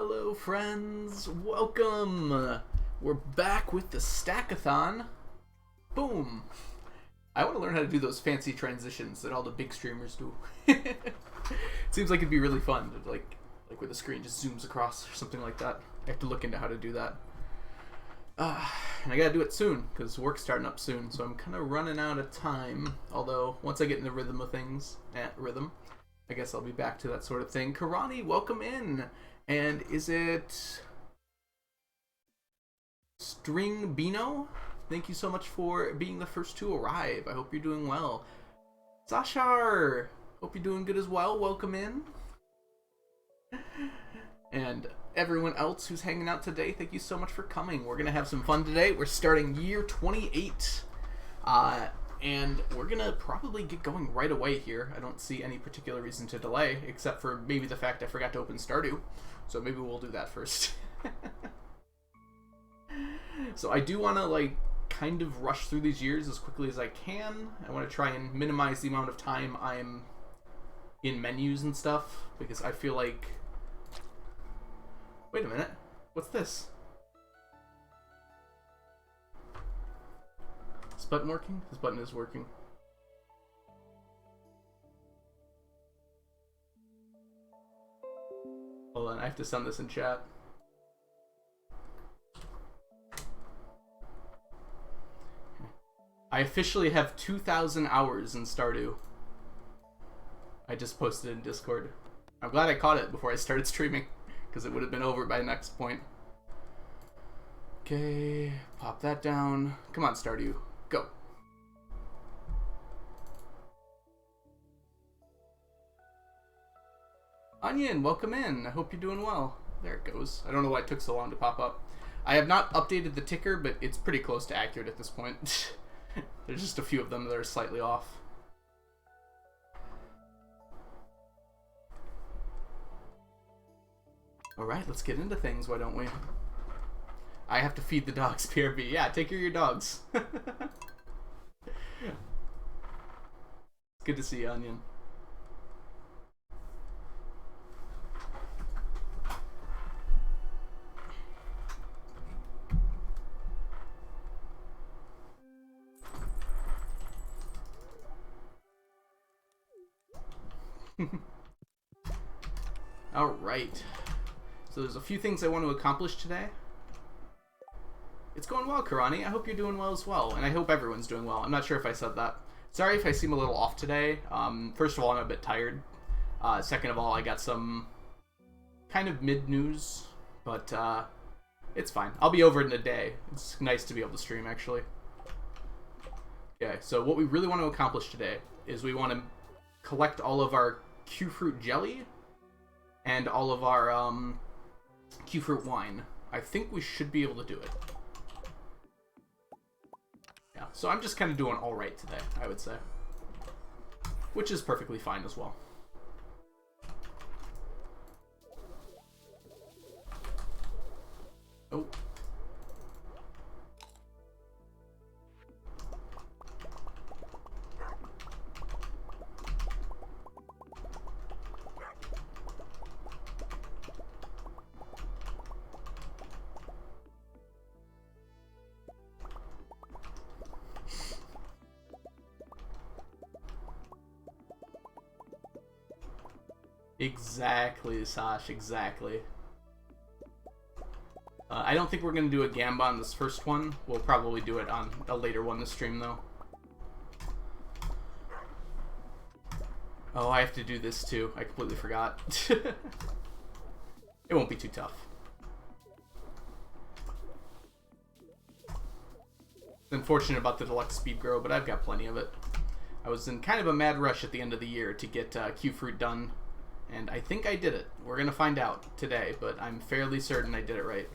Hello friends, welcome! We're back with the Stackathon. Boom! I want to learn how to do those fancy transitions that all the big streamers do. Seems like it'd be really fun, to, like where the screen just zooms across or something like that. I have to look into how to do that. And I gotta do it soon, because work's starting up soon, so I'm kind of running out of time. Although, once I get in the rhythm of things, I guess I'll be back to that sort of thing. Karani, welcome in! And is it String Bino? Thank you so much for being the first to arrive. I hope you're doing well. Sashar! Hope you're doing good as well. Welcome in. And everyone else who's hanging out today, thank you so much for coming. We're going to have some fun today. We're starting year 28. And we're going to probably get going right away here. I don't see any particular reason to delay, except for maybe the fact I forgot to open Stardew. So maybe we'll do that first. So I do want to, kind of rush through these years as quickly as I can. I want to try and minimize the amount of time I'm in menus and stuff, because I feel like... Wait a minute. What's this? Is this button working? This button is working. Hold on, I have to send this in chat. I officially have 2,000 hours in Stardew. I just posted in Discord. I'm glad I caught it before I started streaming, because it would have been over by next point. Okay, pop that down. Come on, Stardew. Go. Onion, welcome in. I hope you're doing well. There it goes. I don't know why it took so long to pop up. I have not updated the ticker, but it's pretty close to accurate at this point. There's just a few of them that are slightly off. Alright, let's get into things, why don't we? I have to feed the dogs, PRB. Yeah, take care of your dogs. Good to see you, Onion. Alright. So there's a few things I want to accomplish today. It's going well, Karani. I hope you're doing well as well. And I hope everyone's doing well. I'm not sure if I said that. Sorry if I seem a little off today. First of all, I'm a bit tired. Second of all, I got some kind of mid-news. But it's fine. I'll be over it in a day. It's nice to be able to stream, actually. Okay, so what we really want to accomplish today is we want to collect all of our Q-Fruit jelly and all of our Q-Fruit wine. I think we should be able to do it. Yeah, so I'm just kind of doing alright today, I would say. Which is perfectly fine as well. Oh. Exactly, Sash, exactly. I don't think we're going to do a Gamba on this first one. We'll probably do it on a later one this stream, though. Oh, I have to do this, too. I completely forgot. It won't be too tough. It's unfortunate about the deluxe speed grow, but I've got plenty of it. I was in kind of a mad rush at the end of the year to get Q-Fruit done. And I think I did it. We're going to find out today, but I'm fairly certain I did it right.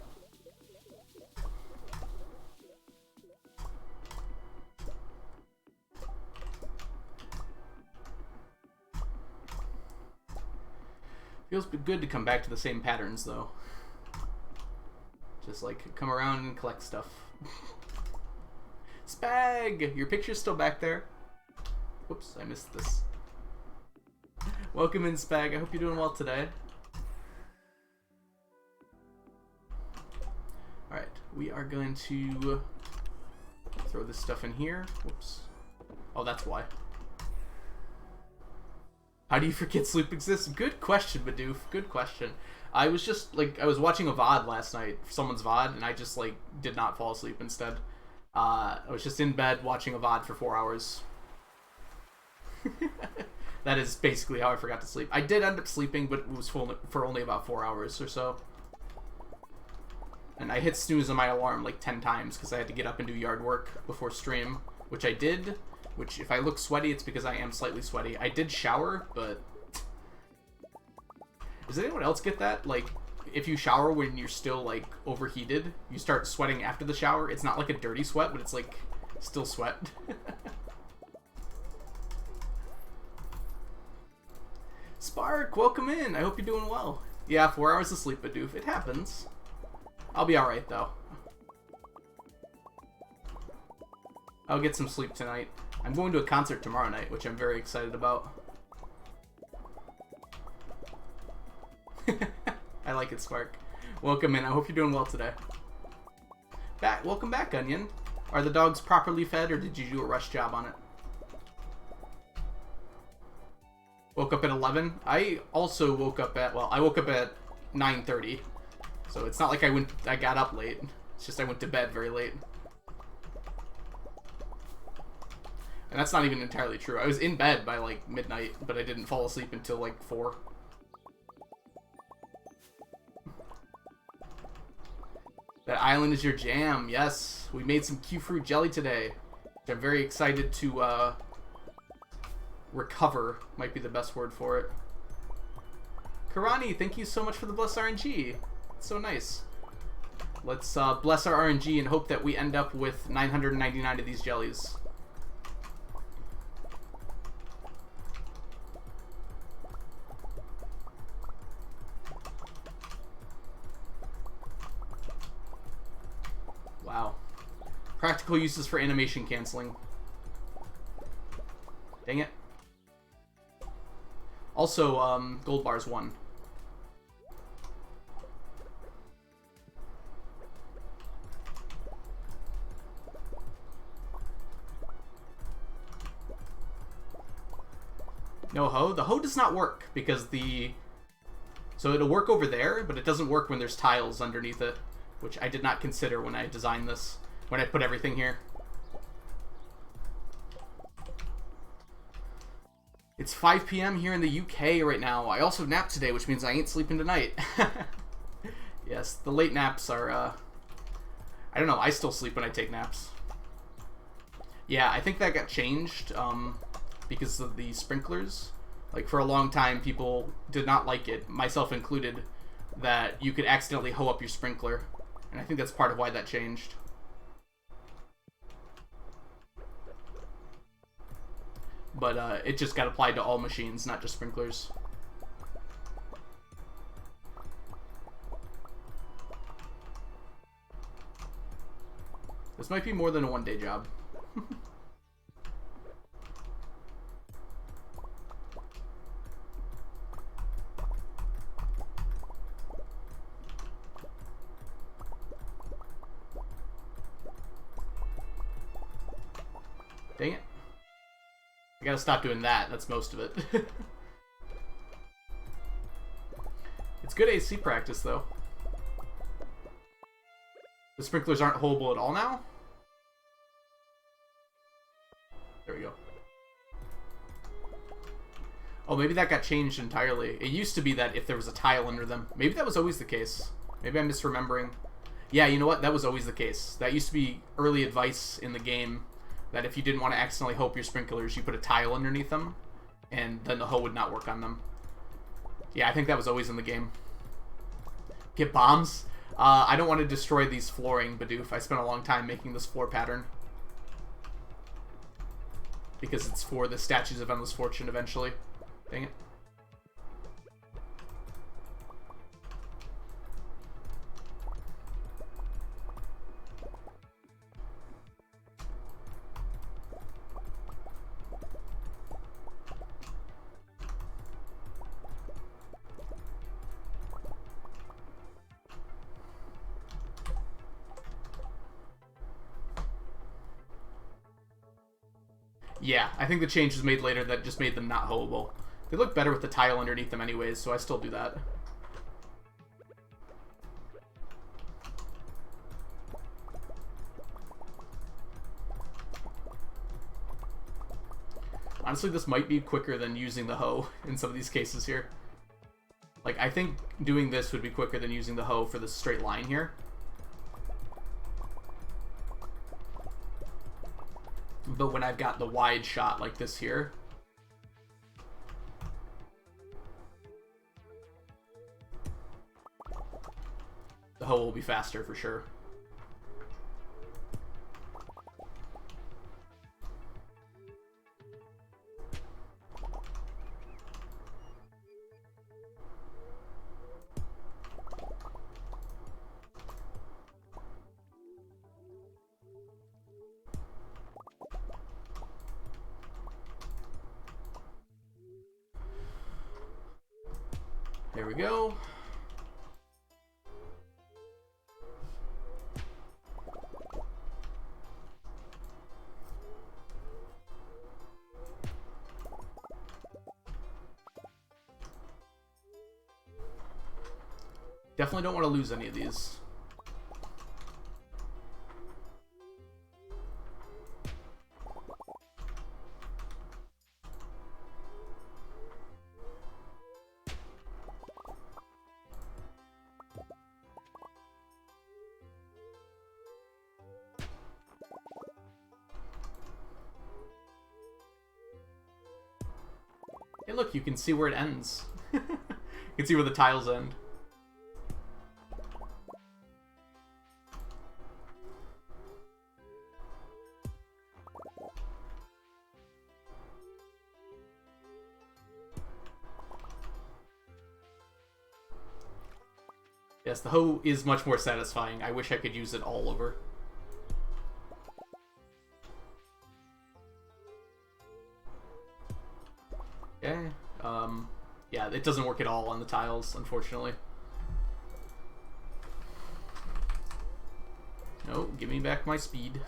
Feels good to come back to the same patterns, though. Just, come around and collect stuff. Spag! Your picture's still back there. Whoops, I missed this. Welcome in, Spag. I hope you're doing well today. Alright, we are going to throw this stuff in here. Whoops. Oh, that's why. How do you forget sleep exists? Good question, Badoof. Good question. I was just, like, I was watching a VOD last night, someone's VOD, and I just, like, did not fall asleep instead. I was just in bed watching a VOD for 4 hours. That is basically how I forgot to sleep. I did end up sleeping, but it was for only about 4 hours or so. And I hit snooze on my alarm like 10 times because I had to get up and do yard work before stream, which I did. Which, if I look sweaty, it's because I am slightly sweaty. I did shower, but... Does anyone else get that? Like, if you shower when you're still, like, overheated, you start sweating after the shower. It's not like a dirty sweat, but it's, like, still sweat. Spark, welcome in. I hope you're doing well. Yeah, 4 hours of sleep, Badoof. It happens. I'll be alright, though. I'll get some sleep tonight. I'm going to a concert tomorrow night, which I'm very excited about. I like it, Spark. Welcome in. I hope you're doing well today. Welcome back, Onion. Are the dogs properly fed, or did you do a rush job on it? Woke up at 11. I also woke up at, well, I woke up at 9:30. So it's not like I got up late. It's just I went to bed very late. And that's not even entirely true. I was in bed by, like, midnight, but I didn't fall asleep until, like, 4. That island is your jam. Yes. We made some Q-fruit jelly today, which I'm very excited to, recover. Might be the best word for it. Karani, thank you so much for the bless RNG. It's so nice. Let's, bless our RNG and hope that we end up with 999 of these jellies. Wow. Practical uses for animation canceling. Dang it. Also, gold bars 1. No hoe? The hoe does not work because the... So it'll work over there, but it doesn't work when there's tiles underneath it, which I did not consider when I designed this, when I put everything here. It's 5 p.m. here in the UK right now. I also napped today, which means I ain't sleeping tonight. Yes, the late naps are, I don't know, I still sleep when I take naps. Yeah, I think that got changed, because of the sprinklers. Like, for a long time, people did not like it, myself included, that you could accidentally hoe up your sprinkler. And I think that's part of why that changed. But it just got applied to all machines, not just sprinklers. This might be more than a one-day job. Dang it. I gotta stop doing that. That's most of it. It's good AC practice, though. The sprinklers aren't holeable at all now? There we go. Oh, maybe that got changed entirely. It used to be that if there was a tile under them. Maybe that was always the case. Maybe I'm misremembering. Yeah, you know what? That was always the case. That used to be early advice in the game. That if you didn't want to accidentally hoe up your sprinklers, you put a tile underneath them, and then the hoe would not work on them. Yeah, I think that was always in the game. Get bombs? I don't want to destroy these flooring, Badoof. I spent a long time making this floor pattern. Because it's for the Statues of Endless Fortune eventually. Dang it. Yeah, I think the change was made later that just made them not hoeable. They look better with the tile underneath them anyways, so I still do that. Honestly, this might be quicker than using the hoe in some of these cases here. Like, I think doing this would be quicker than using the hoe for this straight line here. But when I've got the wide shot like this here, the hoe will be faster for sure. There we go. Definitely don't want to lose any of these. Hey, look, you can see where it ends. You can see where the tiles end. Yes, the hoe is much more satisfying. I wish I could use it all over. Okay. Yeah, it doesn't work at all on the tiles, unfortunately. No, give me back my speed.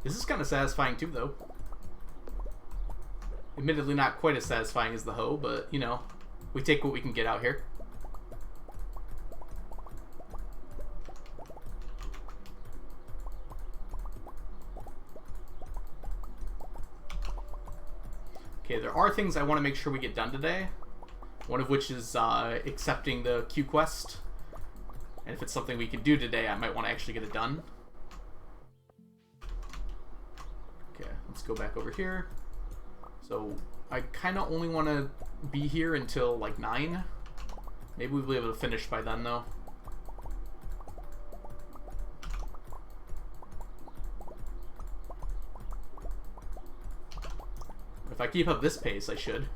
This is kind of satisfying too, though. Admittedly not quite as satisfying as the hoe, but, you know, we take what we can get out here. Okay, there are things I want to make sure we get done today. One of which is accepting the Q quest. And if it's something we can do today, I might want to actually get it done. Okay, let's go back over here. So, I kind of only want to be here until, like, 9. Maybe we'll be able to finish by then, though. If I keep up this pace, I should.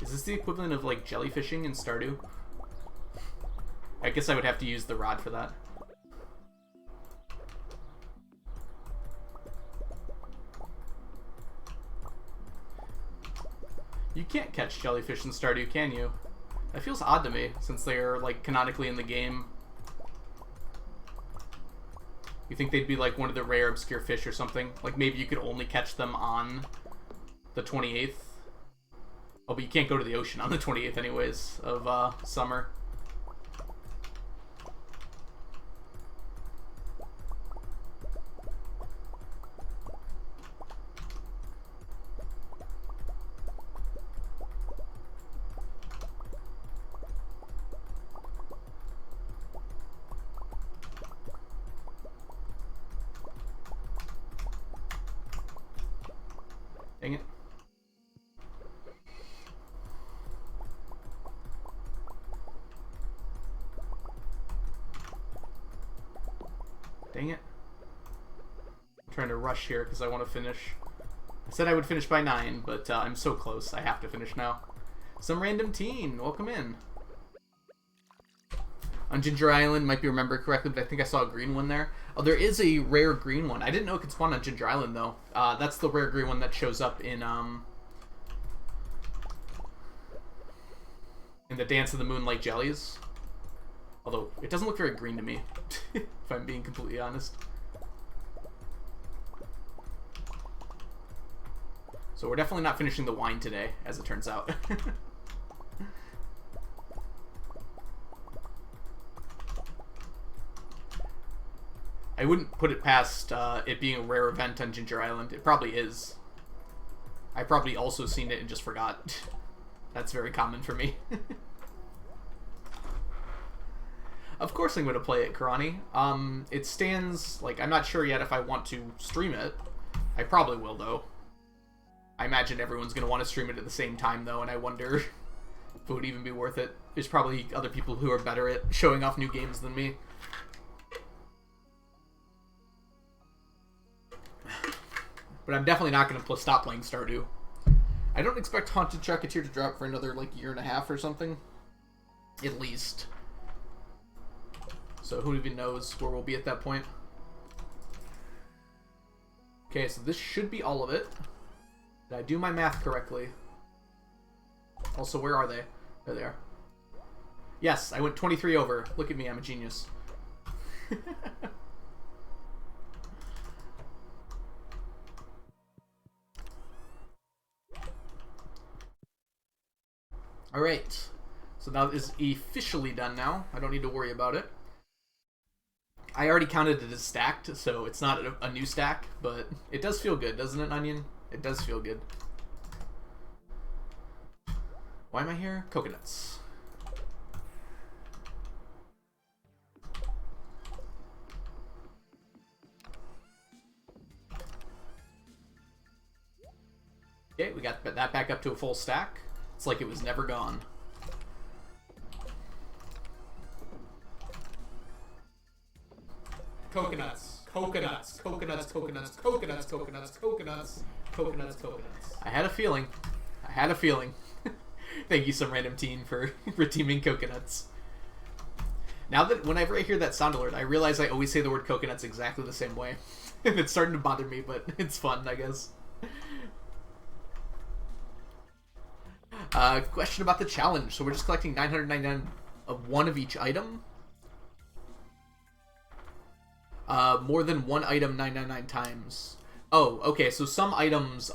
Is this the equivalent of, like, jellyfishing in Stardew? I guess I would have to use the rod for that. You can't catch jellyfish in Stardew, can you? That feels odd to me, since they're, like, canonically in the game. You think they'd be, like, one of the rare obscure fish or something? Like, maybe you could only catch them on the 28th? Oh, but you can't go to the ocean on the 28th anyways of summer. Dang it. Dang it. I'm trying to rush here because I want to finish. I said I would finish by 9, but I'm so close. I have to finish now. Some random teen. Welcome in. On Ginger Island, might be remembered correctly, but I think I saw a green one there. Oh, there is a rare green one. I didn't know it could spawn on Ginger Island, though. That's the rare green one that shows up in the Dance of the Moonlight Jellies. Although, it doesn't look very green to me, if I'm being completely honest. So we're definitely not finishing the wine today, as it turns out. I wouldn't put it past it being a rare event on Ginger Island. It probably is. I probably also seen it and just forgot. That's very common for me. Of course I'm going to play it, Karani. It stands, like, I'm not sure yet if I want to stream it. I probably will, though. I imagine everyone's going to want to stream it at the same time, though, and I wonder if it would even be worth it. There's probably other people who are better at showing off new games than me. But I'm definitely not going to stop playing Stardew. I don't expect Haunted Chocolatier to drop for another, like, year and a half or something. At least. So who even knows where we'll be at that point. Okay, so this should be all of it. Did I do my math correctly? Also, where are they? There they are. Yes, I went 23 over. Look at me, I'm a genius. Alright, so that is officially done now. I don't need to worry about it. I already counted it as stacked, so it's not a new stack, but it does feel good, doesn't it, Onion? It does feel good. Why am I here? Coconuts. Okay, we got that back up to a full stack. It's like it was never gone. Coconuts, coconuts, coconuts, coconuts, coconuts, coconuts, coconuts, coconuts, coconuts. I had a feeling. I had a feeling. Thank you, some random teen, for redeeming coconuts. Now that whenever I hear that sound alert, I realize I always say the word coconuts exactly the same way. It's starting to bother me, but it's fun, I guess. Question about the challenge. So we're just collecting 999 of one of each item. More than one item 999 times. Oh, okay, so some items,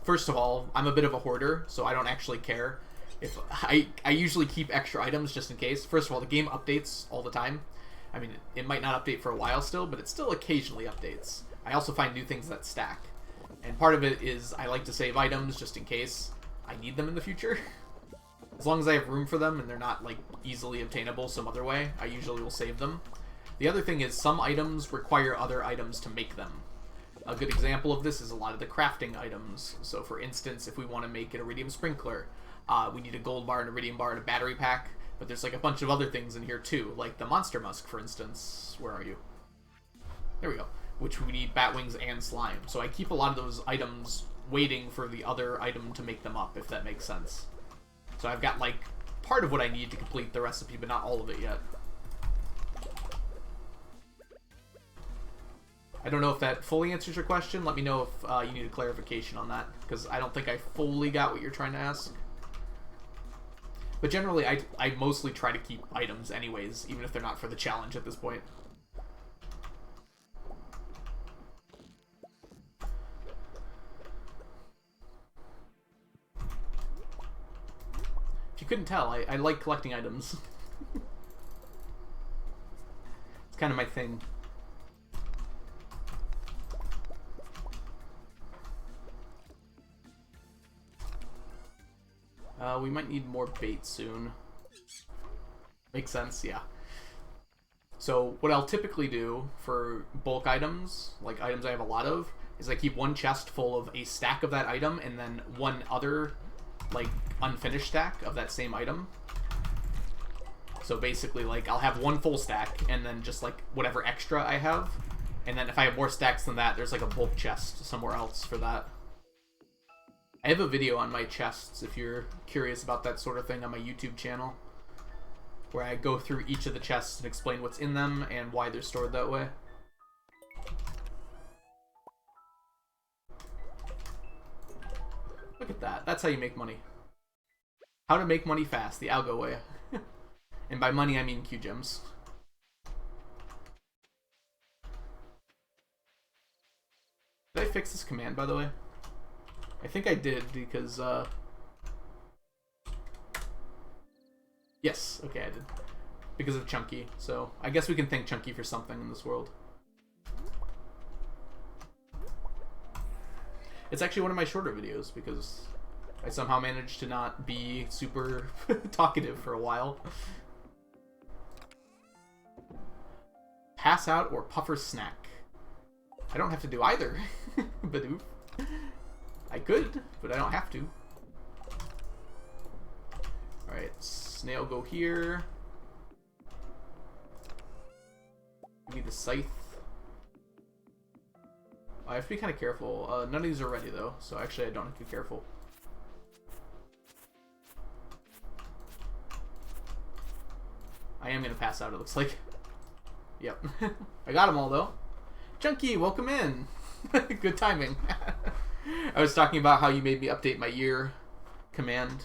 first of all, I'm a bit of a hoarder, so I don't actually care. If I usually keep extra items just in case. First of all, the game updates all the time. I mean, it might not update for a while still, but it still occasionally updates. I also find new things that stack. And part of it is I like to save items just in case I need them in the future. As long as I have room for them and they're not, like, easily obtainable some other way, I usually will save them. The other thing is some items require other items to make them. A good example of this is a lot of the crafting items. So for instance, if we want to make an iridium sprinkler, we need a gold bar, an iridium bar, and a battery pack. But there's like a bunch of other things in here too, like the monster musk, for instance. Where are you? There we go. Which we need bat wings and slime. So I keep a lot of those items waiting for the other item to make them up, if that makes sense. So I've got like part of what I need to complete the recipe, but not all of it yet. I don't know if that fully answers your question. Let me know if you need a clarification on that, because I don't think I fully got what you're trying to ask. But generally, I mostly try to keep items anyways, even if they're not for the challenge at this point. If you couldn't tell, I like collecting items. It's kind of my thing. We might need more bait soon. Makes sense, yeah. So what I'll typically do for bulk items, like items I have a lot of, is I keep one chest full of a stack of that item and then one other, like, unfinished stack of that same item. So basically, like, I'll have one full stack, and then just, like, whatever extra I have. And then if I have more stacks than that, there's, like, a bulk chest somewhere else for that. I have a video on my chests, if you're curious about that sort of thing, on my YouTube channel, where I go through each of the chests and explain what's in them and why they're stored that way. Look at that. That's how you make money. How to make money fast, the algo way. And by money, I mean Q-gems. Did I fix this command, by the way? I think I did, because, yes, okay, I did. Because of Chunky, so I guess we can thank Chunky for something in this world. It's actually one of my shorter videos, because I somehow managed to not be super talkative for a while. Pass out or puffer snack. I don't have to do either. Badoof. I could, but I don't have to. Alright, snail go here. Give me the scythe. I have to be kind of careful. None of these are ready though, so actually I don't have to be careful. I am going to pass out, it looks like. Yep. I got them all though. Chunky, welcome in. Good timing. I was talking about how you made me update my year command.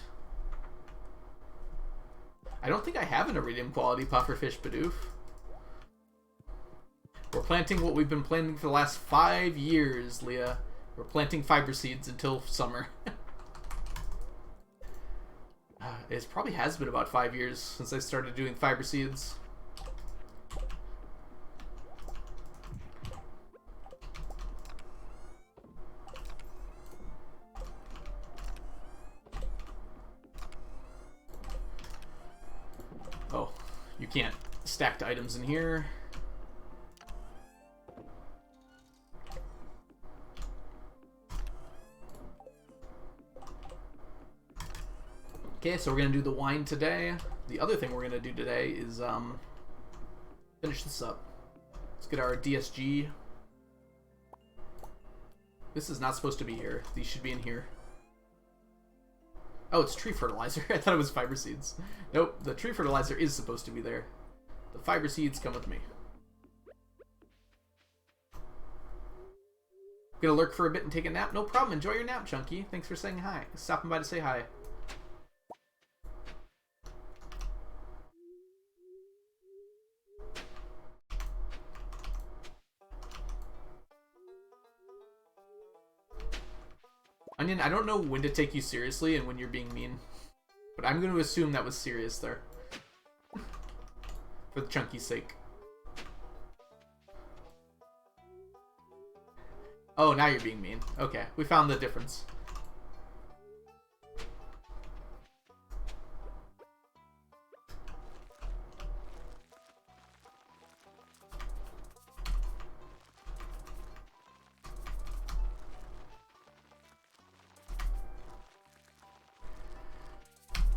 I don't think I have an iridium quality pufferfish Bidoof. We're planting what we've been planting for the last 5 years, Leah. We're planting fiber seeds until summer. It probably has been about 5 years since I started doing fiber seeds. Oh, you can't stack items in here. Okay, so we're going to do the wine today. The other thing we're going to do today is finish this up. Let's get our DSG. This is not supposed to be here. These should be in here. Oh, it's tree fertilizer. I thought it was fiber seeds. Nope, the tree fertilizer is supposed to be there. The fiber seeds come with me. Gonna lurk for a bit and take a nap? No problem. Enjoy your nap, Chunky. Thanks for saying hi. Stopping by to say hi. Onion, I don't know when to take you seriously and when you're being mean, but I'm going to assume that was serious there. For the Chunky's sake. Oh, now you're being mean. Okay, we found the difference.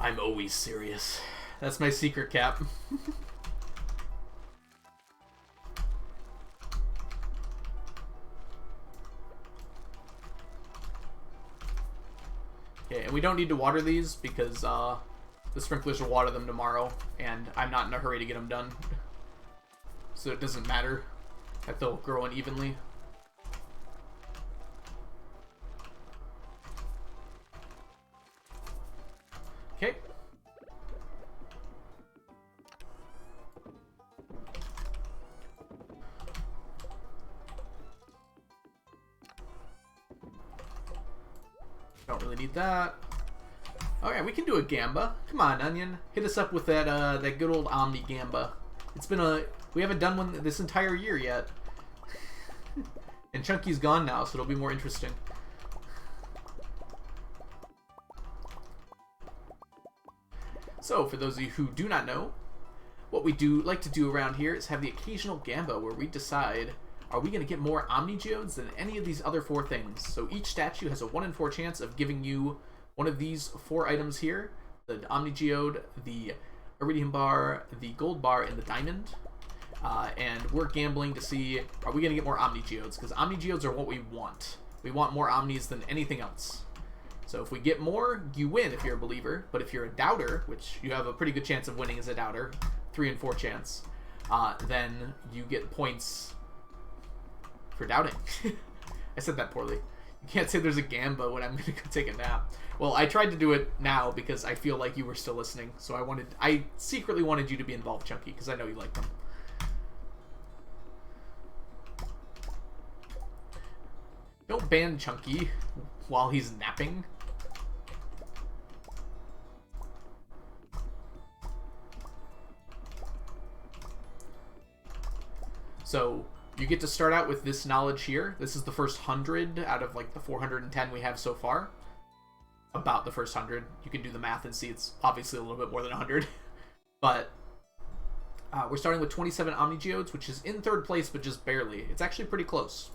I'm always serious. That's my secret cap. Okay, and we don't need to water these because the sprinklers will water them tomorrow, and I'm not in a hurry to get them done. So it doesn't matter if they'll grow unevenly. Okay. Don't really need that. Alright, we can do a Gamba. Come on, Onion. Hit us up with that that good old Omni Gamba. It's been we haven't done one this entire year yet. And Chunky's gone now, so it'll be more interesting. So, for those of you who do not know, what we do like to do around here is have the occasional Gamba where we decide, are we going to get more Omni Geodes than any of these other 4 things? So each statue has a 1 in 4 chance of giving you one of these 4 items here. The Omni Geode, the iridium bar, the gold bar, and the diamond. And we're gambling to see, are we going to get more Omni Geodes? Because Omni Geodes are what we want. We want more Omnis than anything else. So if we get more, you win if you're a believer. But if you're a doubter, which you have a pretty good chance of winning as a doubter, 3 in 4 chance, then you get points for doubting. I said that poorly. You can't say there's a gamba when I'm going to go take a nap. Well, I tried to do it now because I feel like you were still listening. So I secretly wanted you to be involved, Chunky, because I know you like them. Don't ban Chunky while he's napping. So you get to start out with this knowledge here. This is the first 100 out of like the 410 we have so far. About the first 100. You can do the math and see it's obviously a little bit more than 100. But we're starting with 27 Omni Geodes, which is in 3rd place, but just barely. It's actually pretty close.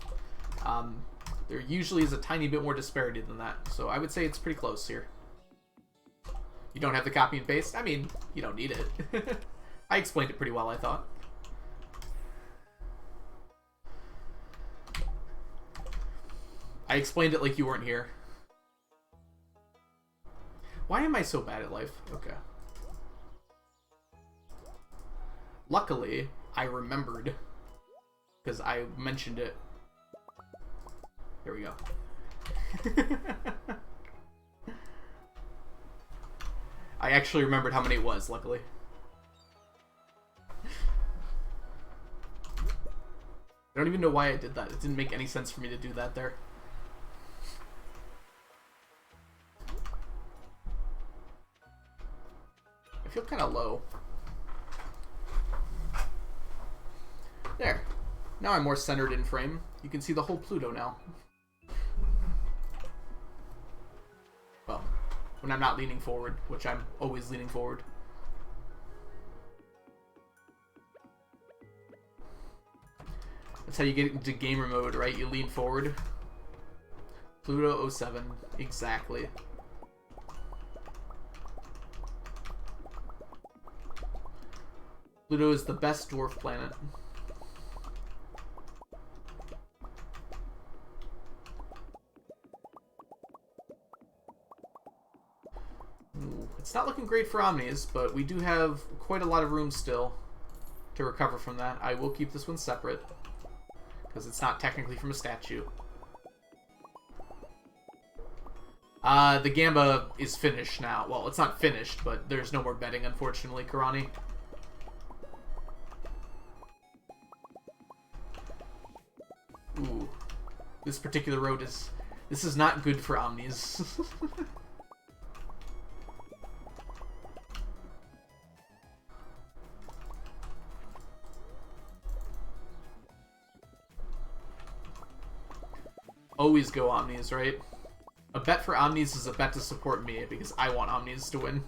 There usually is a tiny bit more disparity than that, so I would say it's pretty close here. You don't have the copy and paste? I mean, you don't need it. I explained it pretty well, I thought. I explained it like you weren't here. Why am I so bad at life? Okay. Luckily, I remembered, because I mentioned it. There we go. I actually remembered how many it was, luckily. I don't even know why I did that. It didn't make any sense for me to do that there. I feel kind of low. There. Now I'm more centered in frame. You can see the whole Pluto now. Well, when I'm not leaning forward, which I'm always leaning forward. That's how you get into gamer mode, right? You lean forward. Pluto 07, exactly. Pluto is the best dwarf planet. Ooh, it's not looking great for Omnis, but we do have quite a lot of room still to recover from that. I will keep this one separate, because it's not technically from a statue. The Gamba is finished now. Well, it's not finished, but there's no more betting, unfortunately, Karani. Ooh. This particular road is... This is not good for Omnis. Always go Omnis, right? A bet for Omnis is a bet to support me, because I want Omnis to win.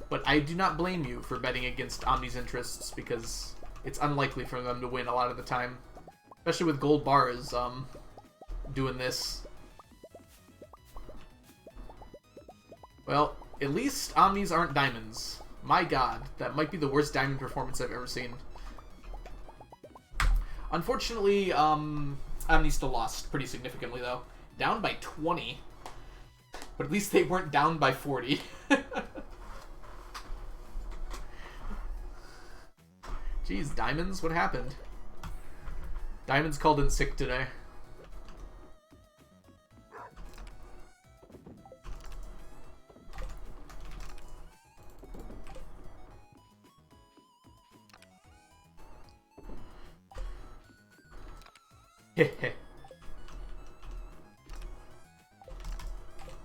But I do not blame you for betting against Omni's interests, because it's unlikely for them to win a lot of the time. Especially with gold bars, doing this. Well, at least Omnis aren't diamonds. My god, that might be the worst diamond performance I've ever seen. Unfortunately, Omni still lost pretty significantly, though. Down by 20. But at least they weren't down by 40. Jeez, Diamonds? What happened? Diamonds called in sick today.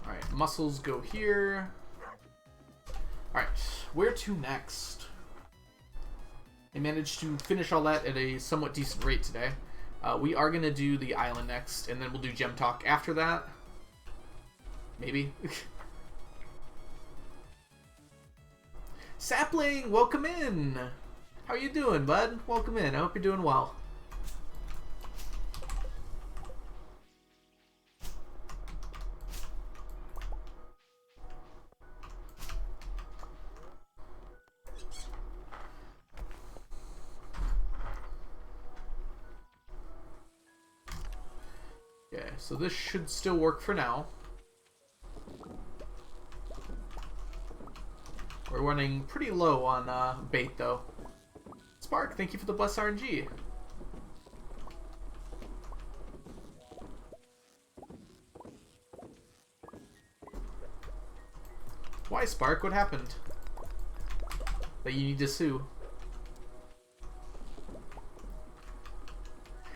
Alright, muscles go here. Alright, where to next? I managed to finish all that at a somewhat decent rate today. We are going to do the island next, and then we'll do Gem Talk after that. Maybe. Sapling, welcome in! How you doing, bud? Welcome in. I hope you're doing well. Okay, so this should still work for now. We're running pretty low on bait, though. Spark, thank you for the blessed RNG. Why, Spark? What happened? That you need to sue?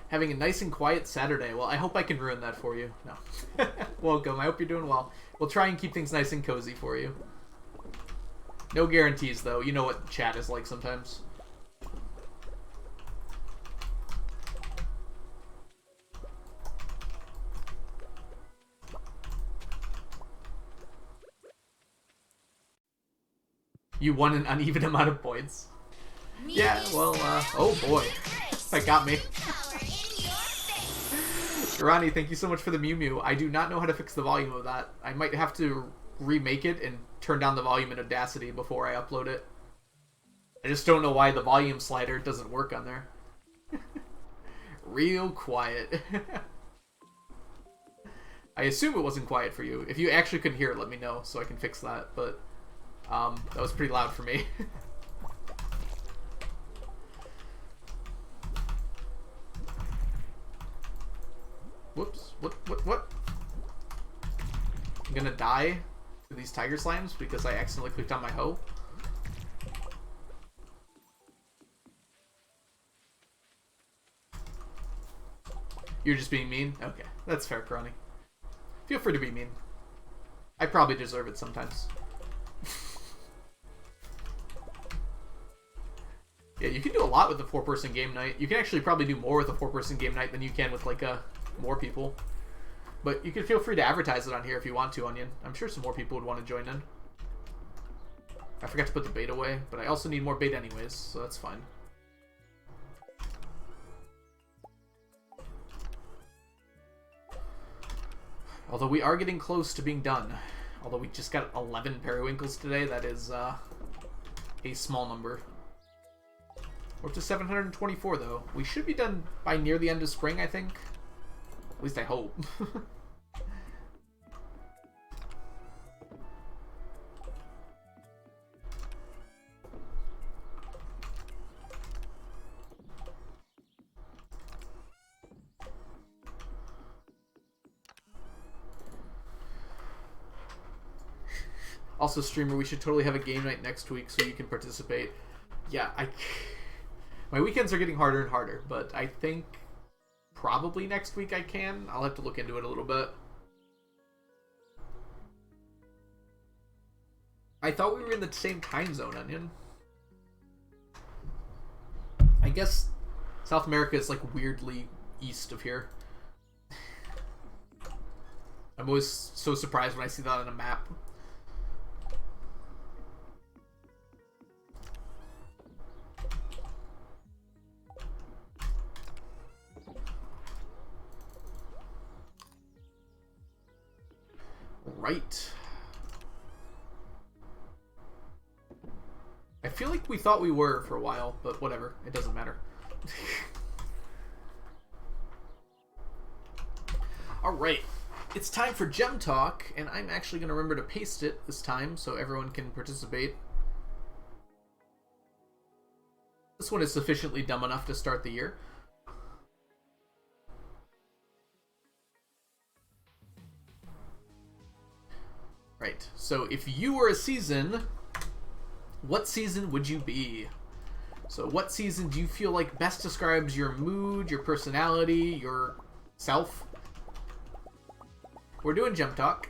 Having a nice and quiet Saturday. Well, I hope I can ruin that for you. No. Welcome. I hope you're doing well. We'll try and keep things nice and cozy for you. No guarantees, though. You know what chat is like sometimes. You won an uneven amount of points. Yeah, well, oh boy. That got me. Ronnie, thank you so much for the Mew Mew. I do not know how to fix the volume of that. I might have to remake it and turn down the volume in Audacity before I upload it. I just don't know why the volume slider doesn't work on there. Real quiet. I assume it wasn't quiet for you. If you actually couldn't hear it, let me know so I can fix that, but that was pretty loud for me. Whoops. What? I'm gonna die to these tiger slimes because I accidentally clicked on my hoe. You're just being mean? Okay, that's fair, Crony. Feel free to be mean. I probably deserve it sometimes. Yeah, you can do a lot with a 4-person game night. You can actually probably do more with a 4-person game night than you can with, like, more people. But you can feel free to advertise it on here if you want to, Onion. I'm sure some more people would want to join in. I forgot to put the bait away, but I also need more bait anyways, so that's fine. Although we are getting close to being done. Although we just got 11 periwinkles today, that is a small number. We're up to 724 though. We should be done by near the end of spring, I think. At least I hope. Also, streamer, we should totally have a game night next week so you can participate. Yeah, my weekends are getting harder and harder, but I think probably next week I can. I'll have to look into it a little bit. I thought we were in the same time zone, Onion. I guess South America is like weirdly east of here. I'm always so surprised when I see that on a map. Right. I feel like we thought we were for a while, but whatever. It doesn't matter. Alright. It's time for Gem Talk, and I'm actually going to remember to paste it this time so everyone can participate. This one is sufficiently dumb enough to start the year. Right, so if you were a season, what season would you be? So what season do you feel like best describes your mood, your personality, your self? We're doing Gem Talk.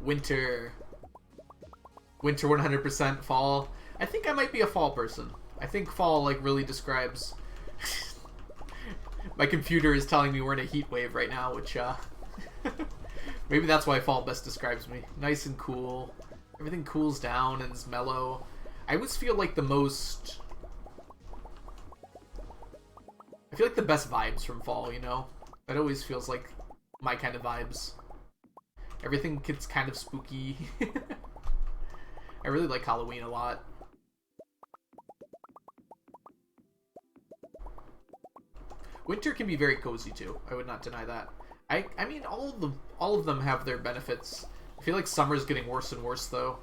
Winter. Winter 100%, fall. I think I might be a fall person. I think fall like really describes... My computer is telling me we're in a heat wave right now, which maybe that's why fall best describes me. Nice and cool. Everything cools down and is mellow. I always feel like the most... I feel like the best vibes from fall, you know? That always feels like my kind of vibes. Everything gets kind of spooky. I really like Halloween a lot. Winter can be very cozy too. I would not deny that. I mean, all of them have their benefits. I feel like summer's getting worse and worse, though.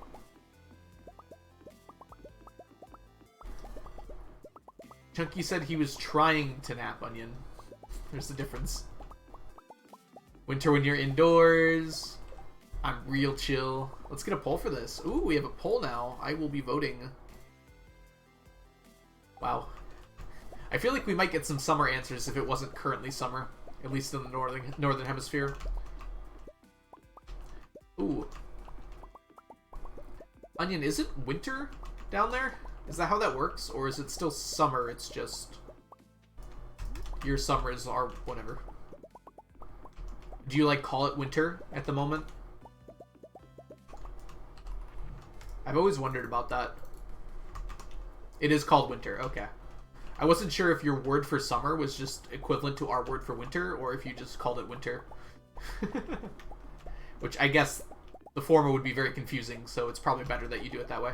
Chunky said he was trying to nap, Onion. There's the difference. Winter when you're indoors. I'm real chill. Let's get a poll for this. Ooh, we have a poll now. I will be voting. Wow. I feel like we might get some summer answers if it wasn't currently summer. At least in the northern hemisphere. Ooh. Onion, is it winter down there? Is that how that works? Or is it still summer? It's just... your summers are whatever. Do you, like, call it winter at the moment? I've always wondered about that. It is called winter, okay. I wasn't sure if your word for summer was just equivalent to our word for winter, or if you just called it winter. Which I guess the former would be very confusing, so it's probably better that you do it that way.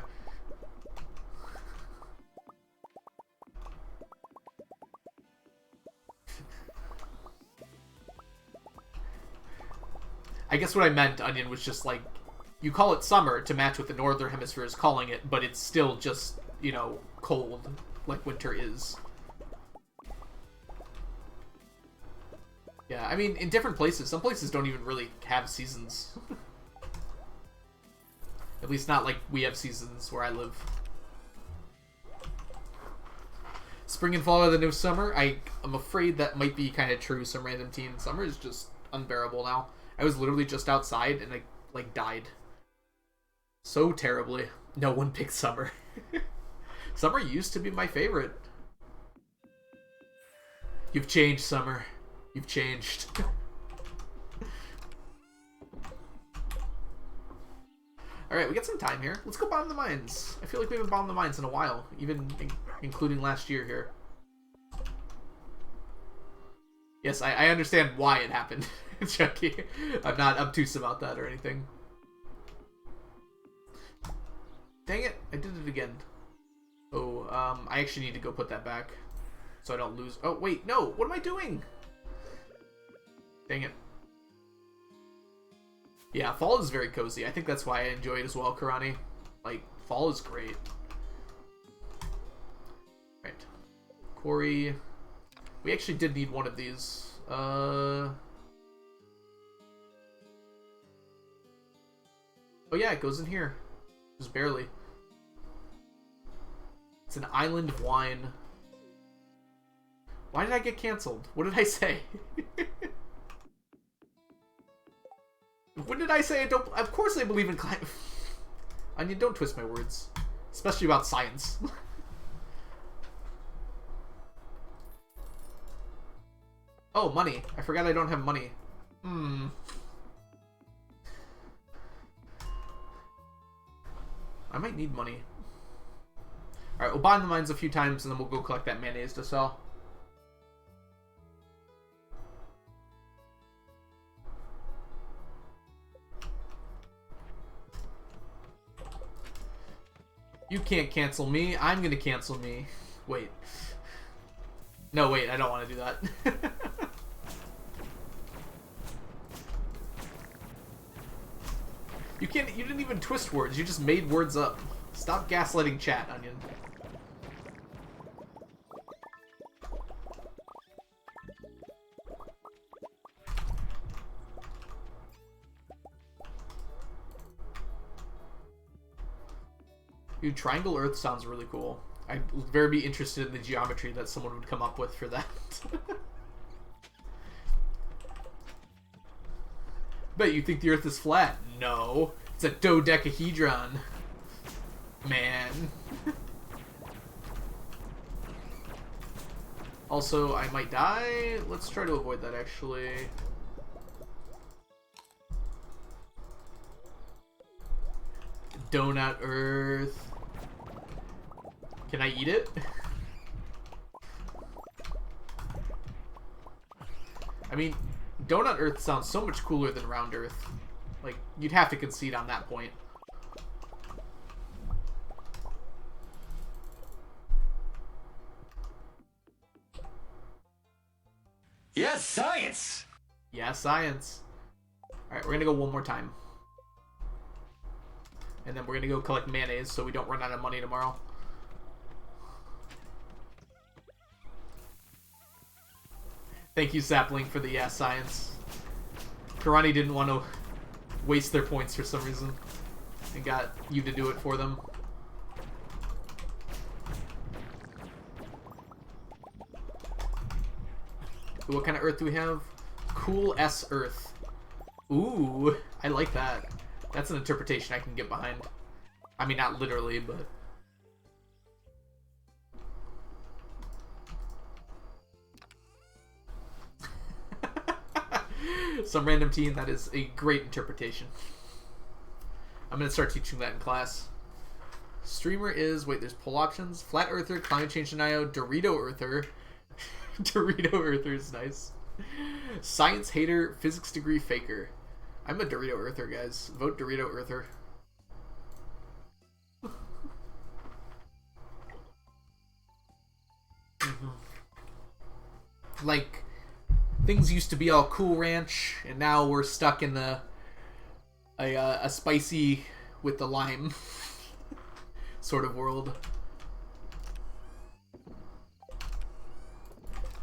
I guess what I meant, Onion, was just like, you call it summer to match what the northern hemisphere is calling it, but it's still just, you know, cold, like winter is. Yeah, I mean, in different places, some places don't even really have seasons. At least not like we have seasons where I live. Spring and fall are the new summer? I'm afraid that might be kind of true, some random teen. Summer is just unbearable now. I was literally just outside and I, like, died. So terribly. No one picked summer. Summer used to be my favorite. You've changed, Summer. You've changed. Alright, we got some time here. Let's go bomb the mines. I feel like we haven't bombed the mines in a while, even including last year here. Yes, I understand why it happened, Chucky. I'm not obtuse about that or anything. Dang it, I did it again. Oh, I actually need to go put that back so I don't lose. Oh, wait, no, what am I doing? Dang it. Yeah, fall is very cozy. I think that's why I enjoy it as well, Karani. Like, fall is great. Right. Quarry. We actually did need one of these. Oh yeah, it goes in here. Just barely. It's an island of wine. Why did I get canceled? What did I say? When did I say I don't... Of course I believe in climate... Onion, don't twist my words. Especially about science. Oh, money. I forgot I don't have money. I might need money. Alright, we'll buy the mines a few times and then we'll go collect that mayonnaise to sell. You can't cancel me. I'm gonna cancel me. Wait. No, wait, I don't want to do that. You didn't even twist words. You just made words up. Stop gaslighting chat, Onion. Dude, Triangle Earth sounds really cool. I'd very be interested in the geometry that someone would come up with for that. Bet you think the Earth is flat. No. It's a dodecahedron. Man. Also, I might die. Let's try to avoid that, actually. Donut Earth. Can I eat it? I mean, Donut Earth sounds so much cooler than Round Earth. Like, you'd have to concede on that point. Yes, science! Yeah, science. Alright, we're gonna go one more time. And then we're gonna go collect mayonnaise so we don't run out of money tomorrow. Thank you, Sapling, for the yeah, science. Karani didn't want to waste their points for some reason. And got you to do it for them. Ooh, what kind of earth do we have? Cool S earth. Ooh, I like that. That's an interpretation I can get behind. I mean, not literally, but... Some random teen, that is a great interpretation. I'm going to start teaching that in class. Streamer is... Wait, there's poll options. Flat Earther, Climate Change Denial, Dorito Earther. Dorito Earther is nice. Science Hater, Physics Degree Faker. I'm a Dorito Earther, guys. Vote Dorito Earther. Like, things used to be all Cool Ranch, and now we're stuck in a spicy with the lime sort of world.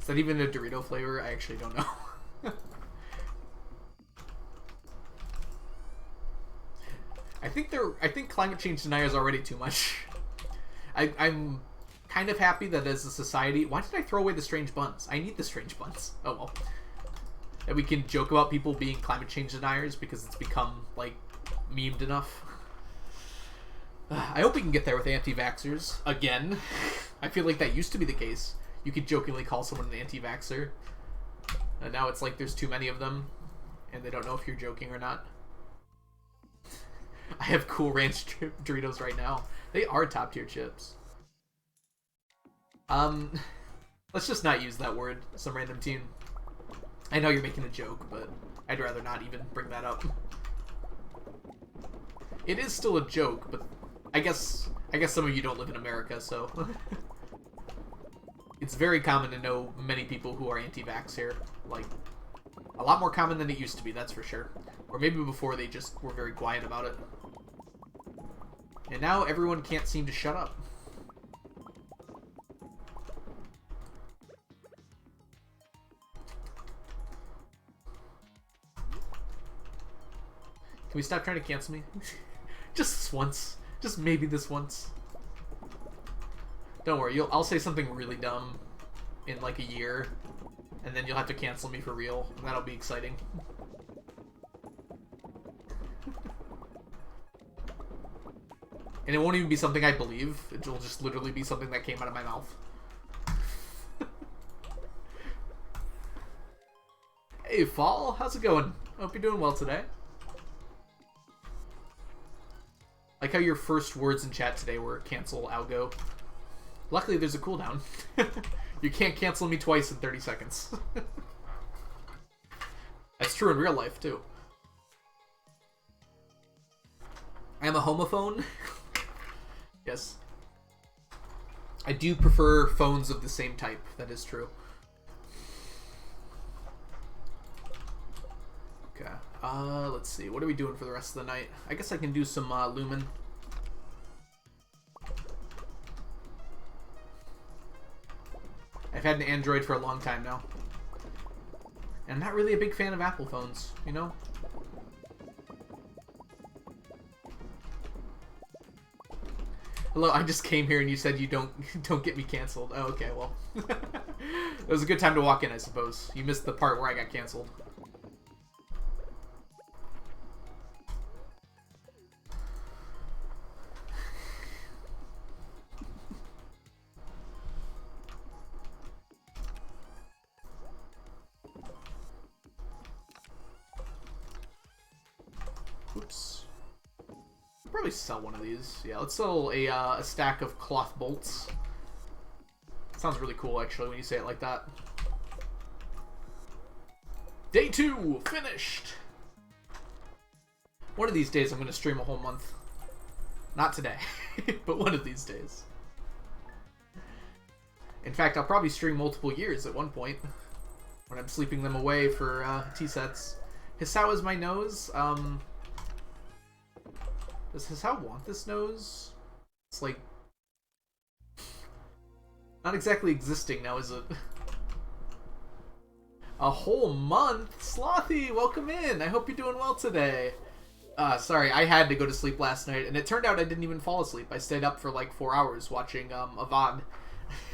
Is that even a Dorito flavor? I actually don't know. I think climate change denier is already too much. I'm kind of happy that as a society... Why did I throw away the strange buns? I need the strange buns. Oh well. That we can joke about people being climate change deniers because it's become, like, memed enough. I hope we can get there with anti-vaxxers. Again. I feel like that used to be the case. You could jokingly call someone an anti-vaxxer. And now it's like there's too many of them. And they don't know if you're joking or not. I have Cool Ranch Doritos right now. They are top tier chips. Let's just not use that word, some random teen. I know you're making a joke, but I'd rather not even bring that up. It is still a joke, but I guess some of you don't live in America, so... It's very common to know many people who are anti-vax here. Like, a lot more common than it used to be, that's for sure. Or maybe before they just were very quiet about it. And now everyone can't seem to shut up. Can we stop trying to cancel me? Just this once. Just maybe this once. Don't worry, I'll say something really dumb in like a year, and then you'll have to cancel me for real, and that'll be exciting. And it won't even be something I believe, it'll just literally be something that came out of my mouth. Hey, Fall, how's it going? Hope you're doing well today. Like how your first words in chat today were cancel algo. Luckily, there's a cooldown. You can't cancel me twice in 30 seconds. That's true in real life, too. I am a homophone. Yes. I do prefer phones of the same type. That is true. Okay. Let's see. What are we doing for the rest of the night? I guess I can do some Lumen. I've had an Android for a long time now. And I'm not really a big fan of Apple phones, you know? Hello, I just came here and you said you don't get me canceled. Oh, okay, well. It was a good time to walk in, I suppose. You missed the part where I got canceled. Oops. I'll probably sell one of these. Yeah, let's sell a stack of cloth bolts. Sounds really cool, actually, when you say it like that. Day 2! Finished! One of these days I'm going to stream a whole month. Not today, but one of these days. In fact, I'll probably stream multiple years at one point. when I'm sleeping them away for tea sets. Hisao is my nose. Does Hisao want this nose? It's like not exactly existing now, is it? A whole month? Slothy, welcome in. I hope you're doing well today. Sorry, I had to go to sleep last night, and it turned out I didn't even fall asleep. I stayed up for like 4 hours watching a VOD.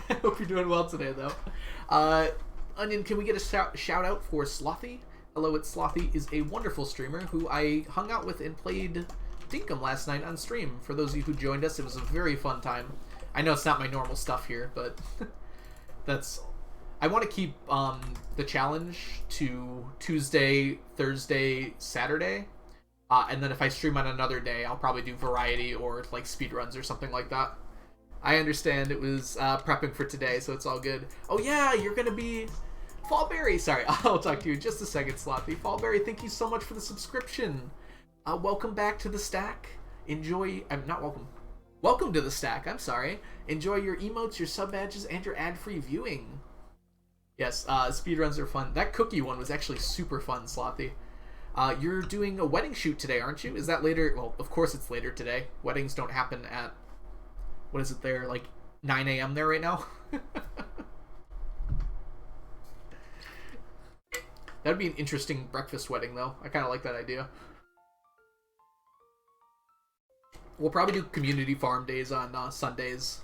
I hope you're doing well today, though. Onion, can we get a shout out for Slothy? Hello, it's Slothy, is a wonderful streamer who I hung out with and played Dinkum last night on stream. For those of you who joined us, it was a very fun time. I know it's not my normal stuff here, but that's... I want to keep the challenge to Tuesday, Thursday, Saturday. And then if I stream on another day, I'll probably do variety or like speedruns or something like that. I understand it was prepping for today, so it's all good. Oh yeah, you're going to be... Fallberry! Sorry, I'll talk to you in just a second, Slothy. Fallberry, thank you so much for the subscription. Welcome back to the stack. Enjoy... I'm not welcome. Welcome to the stack, I'm sorry. Enjoy your emotes, your sub badges, and your ad-free viewing. Yes, speedruns are fun. That cookie one was actually super fun, Slothy. You're doing a wedding shoot today, aren't you? Is that later? Well, of course it's later today. Weddings don't happen at... What is it there? Like 9 a.m. there right now? That would be an interesting breakfast wedding, though. I kind of like that idea. We'll probably do community farm days on Sundays.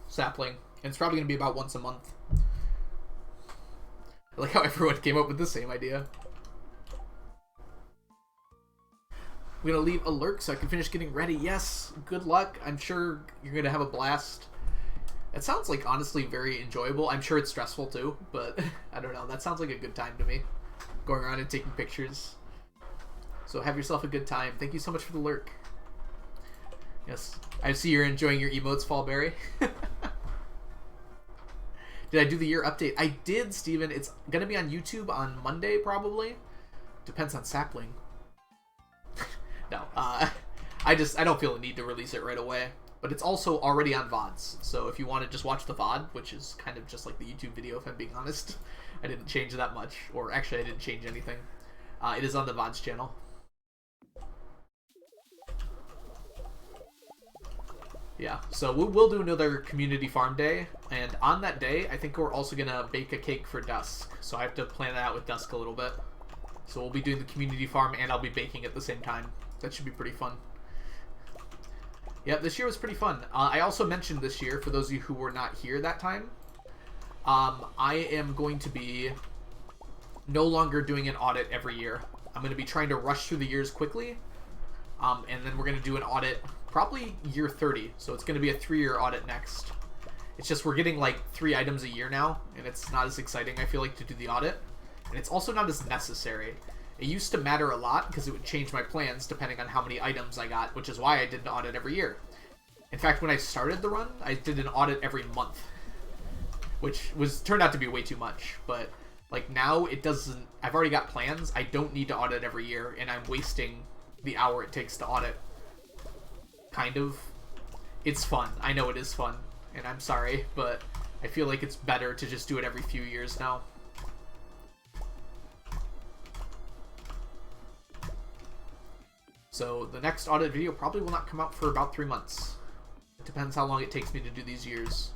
Sapling. And it's probably going to be about once a month. I like how everyone came up with the same idea. I'm going to leave a lurk so I can finish getting ready. Yes, good luck. I'm sure you're going to have a blast. It sounds like, honestly, very enjoyable. I'm sure it's stressful, too. But, I don't know. That sounds like a good time to me. Going around and taking pictures. So have yourself a good time. Thank you so much for the lurk. Yes, I see you're enjoying your emotes, Fallberry. Did I do the year update? I did, Steven. It's going to be on YouTube on Monday, probably. Depends on Sapling. No, I don't feel the need to release it right away. But it's also already on VODs. So if you want to just watch the VOD, which is kind of just like the YouTube video, if I'm being honest. I didn't change that much. Or actually, I didn't change anything. It is on the VODs channel. Yeah, so we'll do another community farm day. And on that day, I think we're also going to bake a cake for Dusk. So I have to plan that out with Dusk a little bit. So we'll be doing the community farm and I'll be baking at the same time. That should be pretty fun. Yeah, this year was pretty fun. I also mentioned this year, for those of you who were not here that time, I am going to be no longer doing an audit every year. I'm going to be trying to rush through the years quickly, and then we're going to do an audit probably year 30, so it's going to be a 3-year audit next. It's just we're getting like 3 items a year now, and it's not as exciting, I feel like, to do the audit, and it's also not as necessary. It used to matter a lot because it would change my plans depending on how many items I got, which is why I did an audit every year. In fact, when I started the run, I did an audit every month, which turned out to be way too much. But like now, it doesn't. I've already got plans. I don't need to audit every year, and I'm wasting the hour it takes to audit. Kind of. It's fun. I know it is fun, and I'm sorry, but I feel like it's better to just do it every few years now. So the next audit video probably will not come out for about 3 months. It depends how long it takes me to do these years.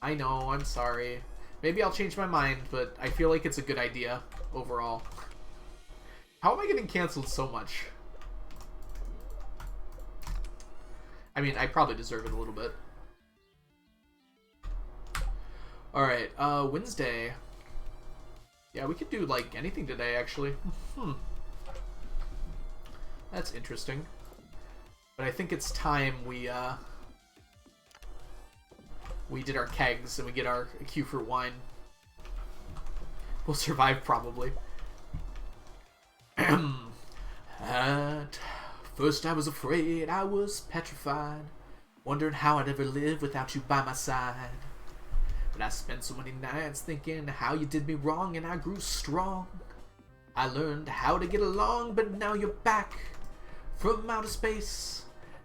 I know, I'm sorry. Maybe I'll change my mind, but I feel like it's a good idea overall. How am I getting canceled so much? I mean, I probably deserve it a little bit. Alright, Wednesday. Yeah, we could do, like, anything today, actually. That's interesting. But I think it's time we did our kegs and we get our Q fruit wine. We'll survive, probably. At first I was afraid, I was petrified, wondering how I'd ever live without you by my side. But I spent so many nights thinking how you did me wrong, and I grew strong. I learned how to get along, but now you're back from outer space.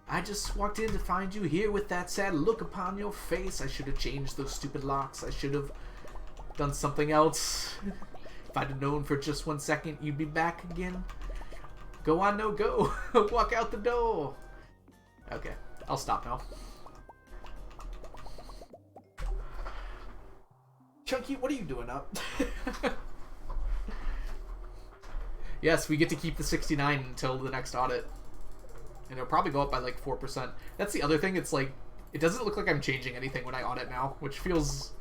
I just walked in to find you here with that sad look upon your face. I should have changed those stupid locks. I should have done something else. If I'd have known for just 1 second you'd be back again. Go on, no go. Walk out the door. Okay, I'll stop now. Chunky, what are you doing up? Yes, we get to keep the 69 until the next audit. And it'll probably go up by like 4%. That's the other thing, it's like, it doesn't look like I'm changing anything when I audit now, which feels...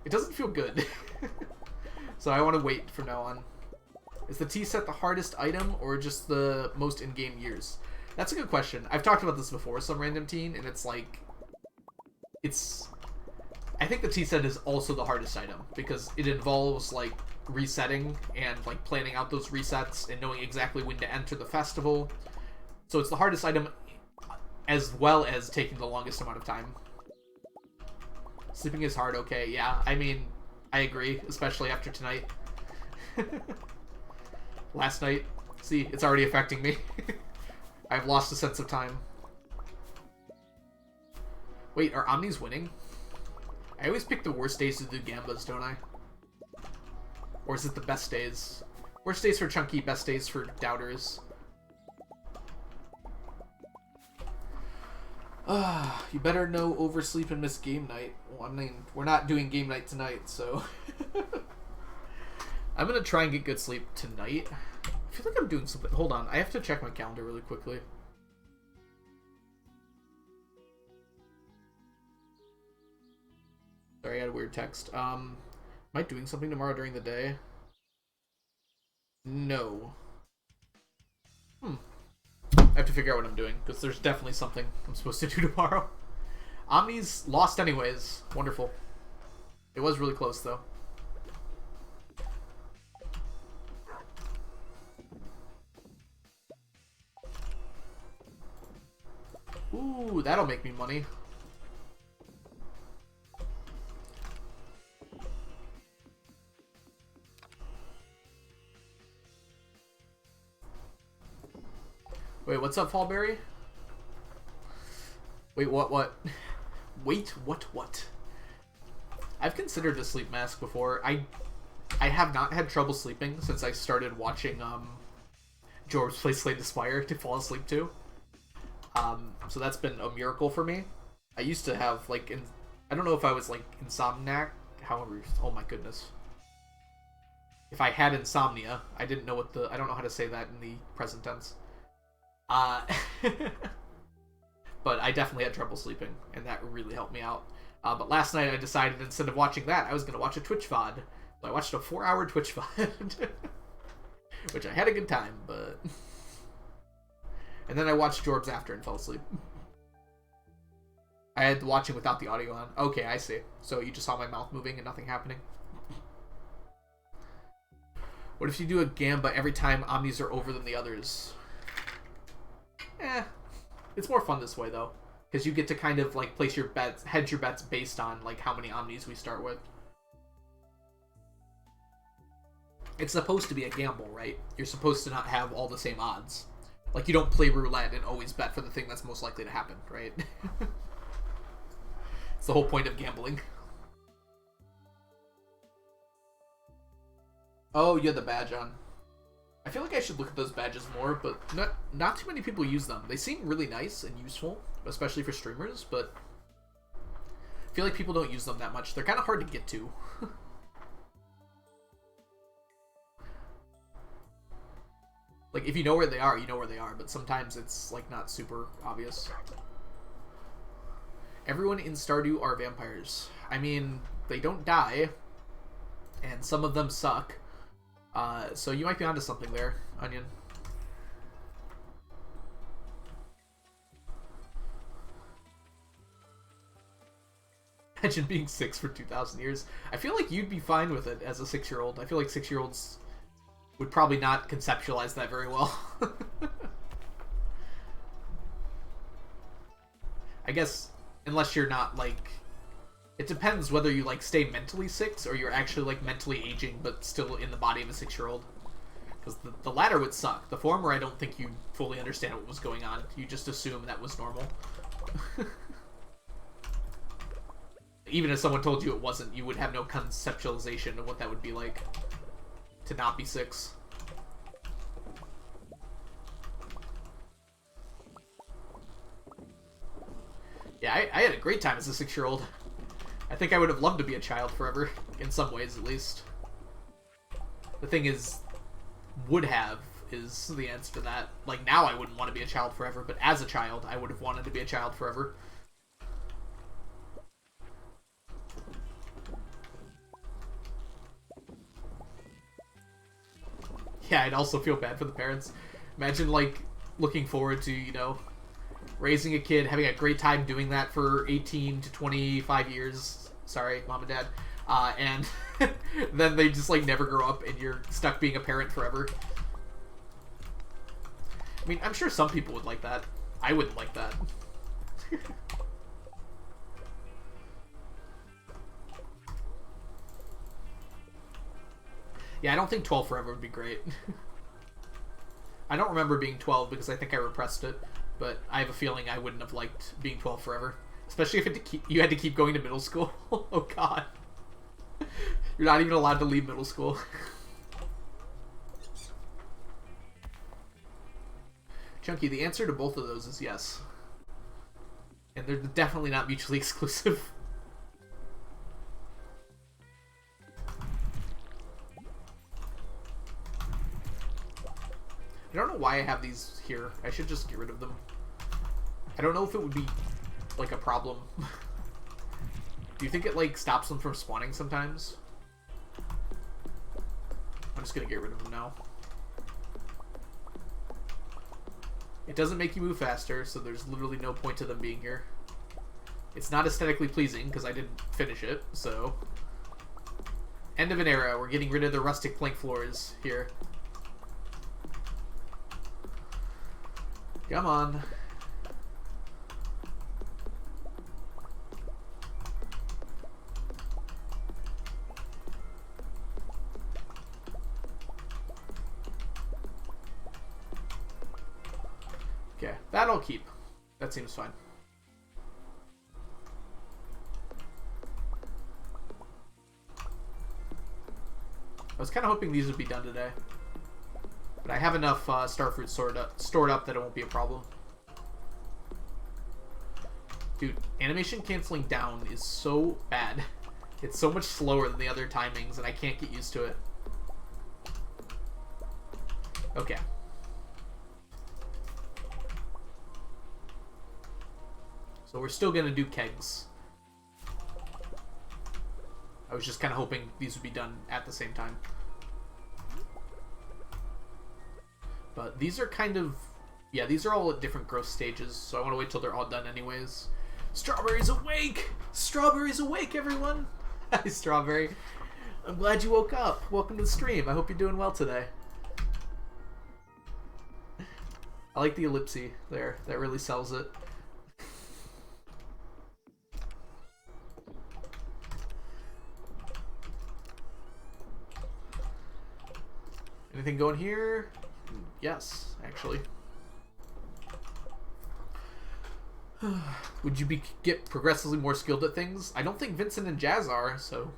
It doesn't feel good. So I want to wait from now on. Is the tea set the hardest item, or just the most in-game years? That's a good question. I've talked about this before, some random teen, and it's like... It's... I think the tea set is also the hardest item, because it involves, like, resetting and, like, planning out those resets and knowing exactly when to enter the festival. So it's the hardest item, as well as taking the longest amount of time. Sleeping is hard, okay, yeah. I mean, I agree, especially after tonight. Last night. See, it's already affecting me. I've lost a sense of time. Wait, are Omnis winning? I always pick the worst days to do Gambas, don't I? Or is it the best days? Worst days for Chunky, best days for Doubters. You better know oversleep and miss game night. Well, I mean, we're not doing game night tonight, so... I'm gonna try and get good sleep tonight. I feel like I'm doing something. Hold on, I have to check my calendar really quickly. Sorry, I had a weird text. Am I doing something tomorrow during the day? No. I have to figure out what I'm doing, because there's definitely something I'm supposed to do tomorrow. Omni's lost anyways. Wonderful. It was really close, though. Ooh, that'll make me money. Wait, what's up, Fallberry? Wait, what? Wait, what? I've considered a sleep mask before. I have not had trouble sleeping since I started watching Jorb's play Slay the Spire to fall asleep to. So that's been a miracle for me. I used to have, like, I don't know if I was, like, insomniac, however, oh my goodness. If I had insomnia, I don't know how to say that in the present tense. But I definitely had trouble sleeping, and that really helped me out. But last night I decided instead of watching that, I was going to watch a Twitch VOD. So I watched a 4-hour Twitch VOD. Which I had a good time, but... And then I watched Jorbs after and fell asleep. I had to watch it without the audio on. Okay, I see. So you just saw my mouth moving and nothing happening. What if you do a Gamba every time Omnis are over than the others? It's more fun this way, though. Because you get to kind of, like, place your bets, hedge your bets based on, like, how many Omnis we start with. It's supposed to be a gamble, right? You're supposed to not have all the same odds. Like, you don't play roulette and always bet for the thing that's most likely to happen, right? It's the whole point of gambling. Oh, you had the badge on. I feel like I should look at those badges more, but not too many people use them. They seem really nice and useful, especially for streamers, but I feel like people don't use them that much. They're kind of hard to get to. Like, if you know where they are, you know where they are, but sometimes it's, like, not super obvious. Everyone in Stardew are vampires. I mean, they don't die, and some of them suck. So you might be onto something there, Onion. Imagine being 6 for 2,000 years. I feel like you'd be fine with it as a 6-year-old. I feel like 6-year-olds would probably not conceptualize that very well. I guess, unless you're not, like... It depends whether you, like, stay mentally 6 or you're actually, like, mentally aging but still in the body of a 6-year-old. Because the latter would suck. The former, I don't think you fully understand what was going on. You just assume that was normal. Even if someone told you it wasn't, you would have no conceptualization of what that would be like. to not be 6. Yeah, I had a great time as a 6-year-old. I think I would have loved to be a child forever, in some ways at least. The thing is, would have is the answer to that. Like, now I wouldn't want to be a child forever, but as a child, I would have wanted to be a child forever. Yeah, I'd also feel bad for the parents. Imagine, like, looking forward to, you know, raising a kid, having a great time doing that for 18 to 25 years. Sorry, mom and dad. And then they just, like, never grow up and you're stuck being a parent forever. I mean, I'm sure some people would like that. I wouldn't like that. Yeah, I don't think 12 forever would be great. I don't remember being 12 because I think I repressed it, but I have a feeling I wouldn't have liked being 12 forever. Especially if you had to keep going to middle school. Oh god. You're not even allowed to leave middle school. Chunky, the answer to both of those is yes. And they're definitely not mutually exclusive. I don't know why I have these here. I should just get rid of them. I don't know if it would be, like, a problem. Do you think it, like, stops them from spawning sometimes? I'm just gonna get rid of them now. It doesn't make you move faster, so there's literally no point to them being here. It's not aesthetically pleasing, because I didn't finish it, so... End of an era. We're getting rid of the rustic plank floors here. Come on. Okay, that'll keep. That seems fine. I was kind of hoping these would be done today. But I have enough starfruit stored up that it won't be a problem. Dude, animation canceling down is so bad. It's so much slower than the other timings, and I can't get used to it. Okay. So we're still going to do kegs. I was just kind of hoping these would be done at the same time. But these are kind of... Yeah, these are all at different growth stages, so I want to wait till they're all done anyways. Strawberry's awake! Strawberry's awake, everyone! Hi, Strawberry. I'm glad you woke up. Welcome to the stream. I hope you're doing well today. I like the ellipse there. That really sells it. Anything going here? Yes, actually. Would you get progressively more skilled at things? I don't think Vincent and Jazz are, so...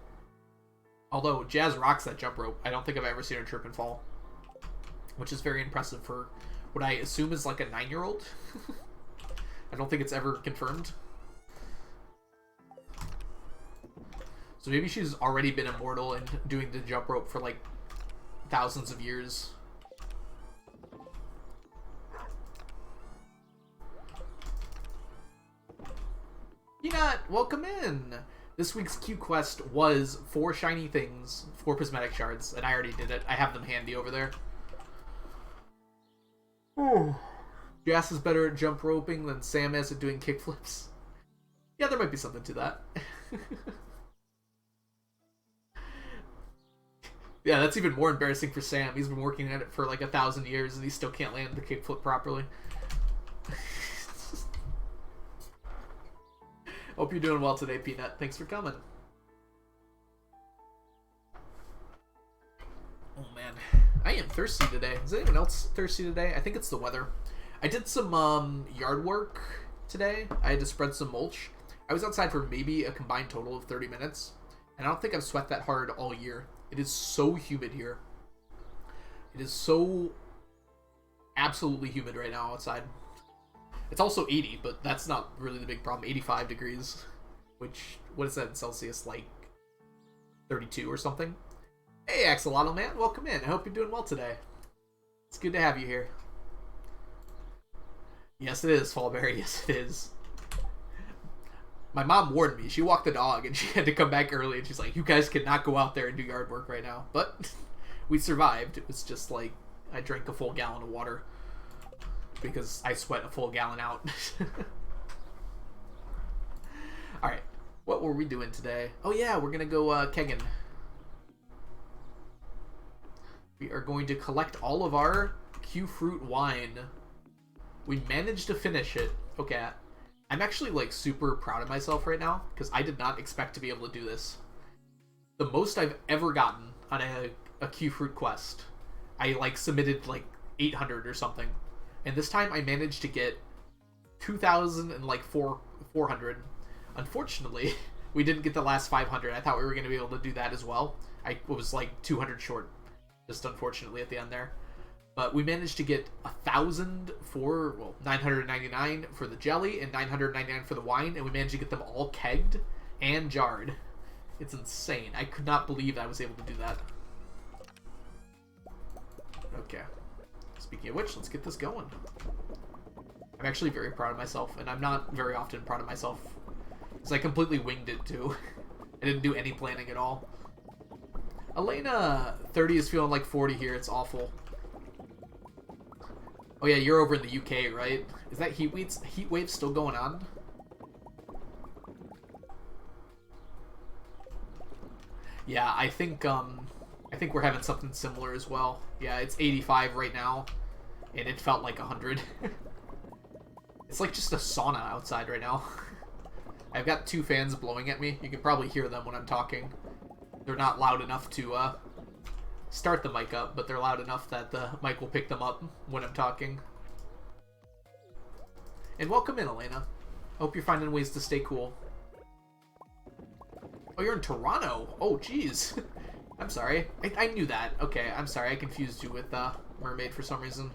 Although Jazz rocks that jump rope, I don't think I've ever seen her trip and fall. Which is very impressive for what I assume is like a 9-year-old. I don't think it's ever confirmed. So maybe she's already been immortal and doing the jump rope for like thousands of years. Peanut, welcome in! This week's Q quest was 4 shiny things, 4 prismatic shards, and I already did it. I have them handy over there. Oh. Jazz is better at jump roping than Sam is at doing kickflips. Yeah, there might be something to that. Yeah, that's even more embarrassing for Sam. He's been working at it for like 1,000 years and he still can't land the kickflip properly. Hope you're doing well today, Peanut. Thanks for coming. Oh man, I am thirsty today. Is anyone else thirsty today? I think it's the weather. I did some yard work today. I had to spread some mulch. I was outside for maybe a combined total of 30 minutes, and I don't think I've sweat that hard all year. It is so humid here. It is so absolutely humid right now outside. It's also 80, but that's not really the big problem. 85 degrees, which, what is that in Celsius, like 32 or something? Hey, Axolotl Man, welcome in. I hope you're doing well today. It's good to have you here. Yes, it is, Fallberry. Yes, it is. My mom warned me. She walked the dog, and she had to come back early, and she's like, you guys cannot go out there and do yard work right now. But we survived. It was just like, I drank a full gallon of water because I sweat a full gallon out. Alright, what were we doing today? Oh yeah, we're gonna go kegging. We are going to collect all of our Q-Fruit wine. We managed to finish it. Okay, I'm actually like super proud of myself right now because I did not expect to be able to do this. The most I've ever gotten on a Q-Fruit quest, I like submitted like 800 or something, and this time I managed to get 2,400. Unfortunately, we didn't get the last 500. I thought we were going to be able to do that as well. I was like 200 short, just unfortunately at the end there. But we managed to get 1,000 for, well, 999 for the jelly and 999 for the wine, and we managed to get them all kegged and jarred. It's insane. I could not believe I was able to do that. Okay. Speaking of which, let's get this going. I'm actually very proud of myself, and I'm not very often proud of myself, because I completely winged it too. I didn't do any planning at all. Elena, 30 is feeling like 40 here. It's awful. Oh yeah, you're over in the UK, right? Is that heat wave still going on? Yeah, I think we're having something similar as well. Yeah, it's 85 right now, and it felt like 100. It's like just a sauna outside right now. I've got 2 fans blowing at me. You can probably hear them when I'm talking. They're not loud enough to start the mic up, but they're loud enough that the mic will pick them up when I'm talking. And welcome in, Elena. Hope you're finding ways to stay cool. Oh, you're in Toronto. Oh, jeez. I'm sorry. I knew that. Okay, I'm sorry. I confused you with Mermaid for some reason.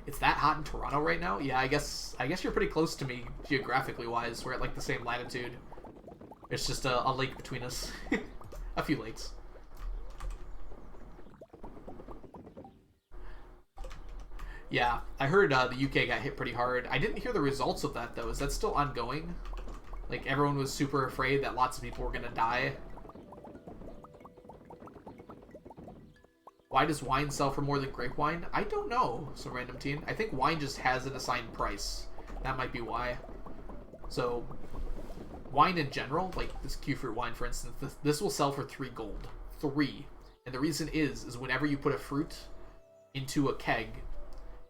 It's that hot in Toronto right now? Yeah, I guess you're pretty close to me geographically wise. We're at like the same latitude. It's just a lake between us. A few lakes. Yeah, I heard the UK got hit pretty hard. I didn't hear the results of that, though. Is that still ongoing? Like, everyone was super afraid that lots of people were gonna die. Why does wine sell for more than grape wine? I don't know, some random teen. I think wine just has an assigned price. That might be why. So, wine in general, like this Q-Fruit wine, for instance, this will sell for 3 gold. 3. And the reason is whenever you put a fruit into a keg,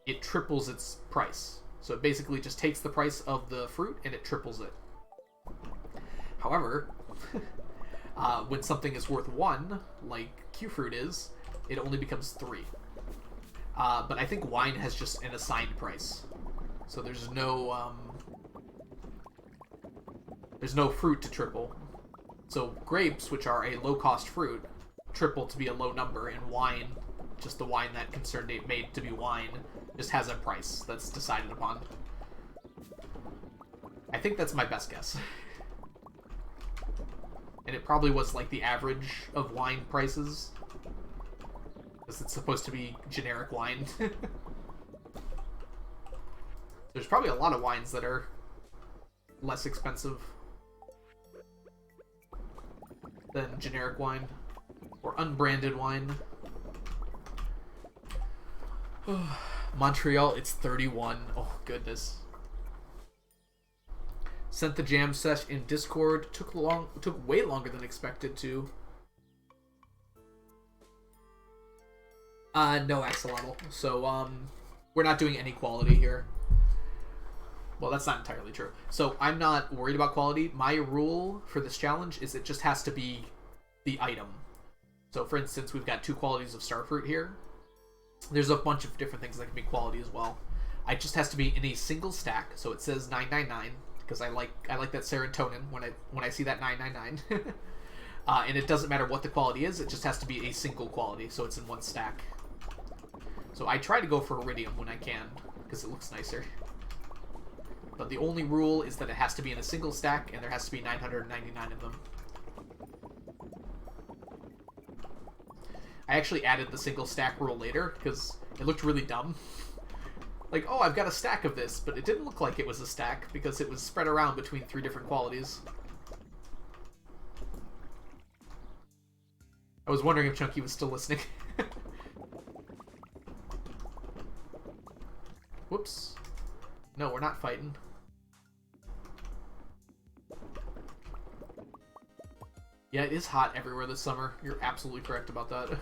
it triples its price. So it basically just takes the price of the fruit and it triples it. However, when something is worth 1, like Q-Fruit is, it only becomes 3. But I think wine has just an assigned price. So there's no fruit to triple. So grapes, which are a low-cost fruit, triple to be a low number, and wine, just the wine that ConcernedApe made to be wine, just has a price that's decided upon. I think that's my best guess. And it probably was like the average of wine prices, because it's supposed to be generic wine. There's probably a lot of wines that are less expensive than generic wine or unbranded wine. Montreal, it's 31. Oh goodness. Sent the jam sesh in Discord. Took way longer than expected to. No axolotl. So we're not doing any quality here. Well, that's not entirely true. So I'm not worried about quality. My rule for this challenge is it just has to be the item. So for instance, we've got 2 qualities of starfruit here. There's a bunch of different things that can be quality as well. It just has to be in a single stack. So it says 999 because I like that serotonin when I see that 999. And it doesn't matter what the quality is, it just has to be a single quality, so it's in one stack. So I try to go for iridium when I can, because it looks nicer. But the only rule is that it has to be in a single stack, and there has to be 999 of them. I actually added the single stack rule later, because it looked really dumb. Like, oh, I've got a stack of this, but it didn't look like it was a stack, because it was spread around between 3 different qualities. I was wondering if Chunky was still listening. Whoops. No, we're not fighting. Yeah, it is hot everywhere this summer. You're absolutely correct about that.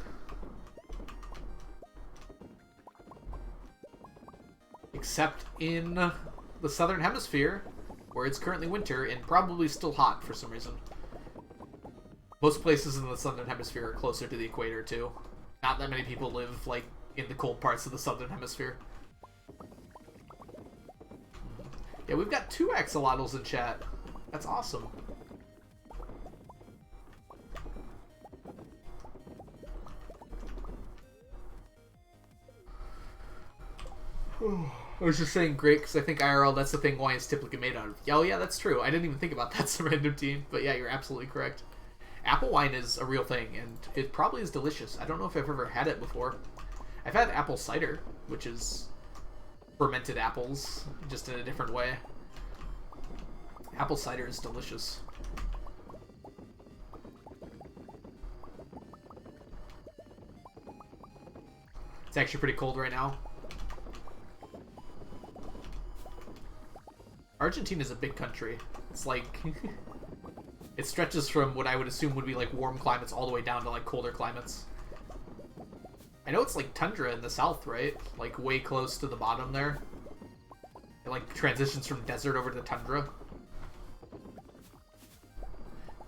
Except in the southern hemisphere, where it's currently winter and probably still hot for some reason. Most places in the southern hemisphere are closer to the equator, too. Not that many people live, like, in the cold parts of the southern hemisphere. Yeah, we've got 2 axolotls in chat. That's awesome. I was just saying great because I think IRL, that's the thing wine is typically made out of. Oh yeah, that's true. I didn't even think about that, some random team. But yeah, you're absolutely correct. Apple wine is a real thing, and it probably is delicious. I don't know if I've ever had it before. I've had apple cider, which is fermented apples, just in a different way. Apple cider is delicious. It's actually pretty cold right now. Argentina is a big country. It's like... it stretches from what I would assume would be like warm climates all the way down to like colder climates. I know it's like tundra in the south, right? Like way close to the bottom there. It like transitions from desert over to tundra.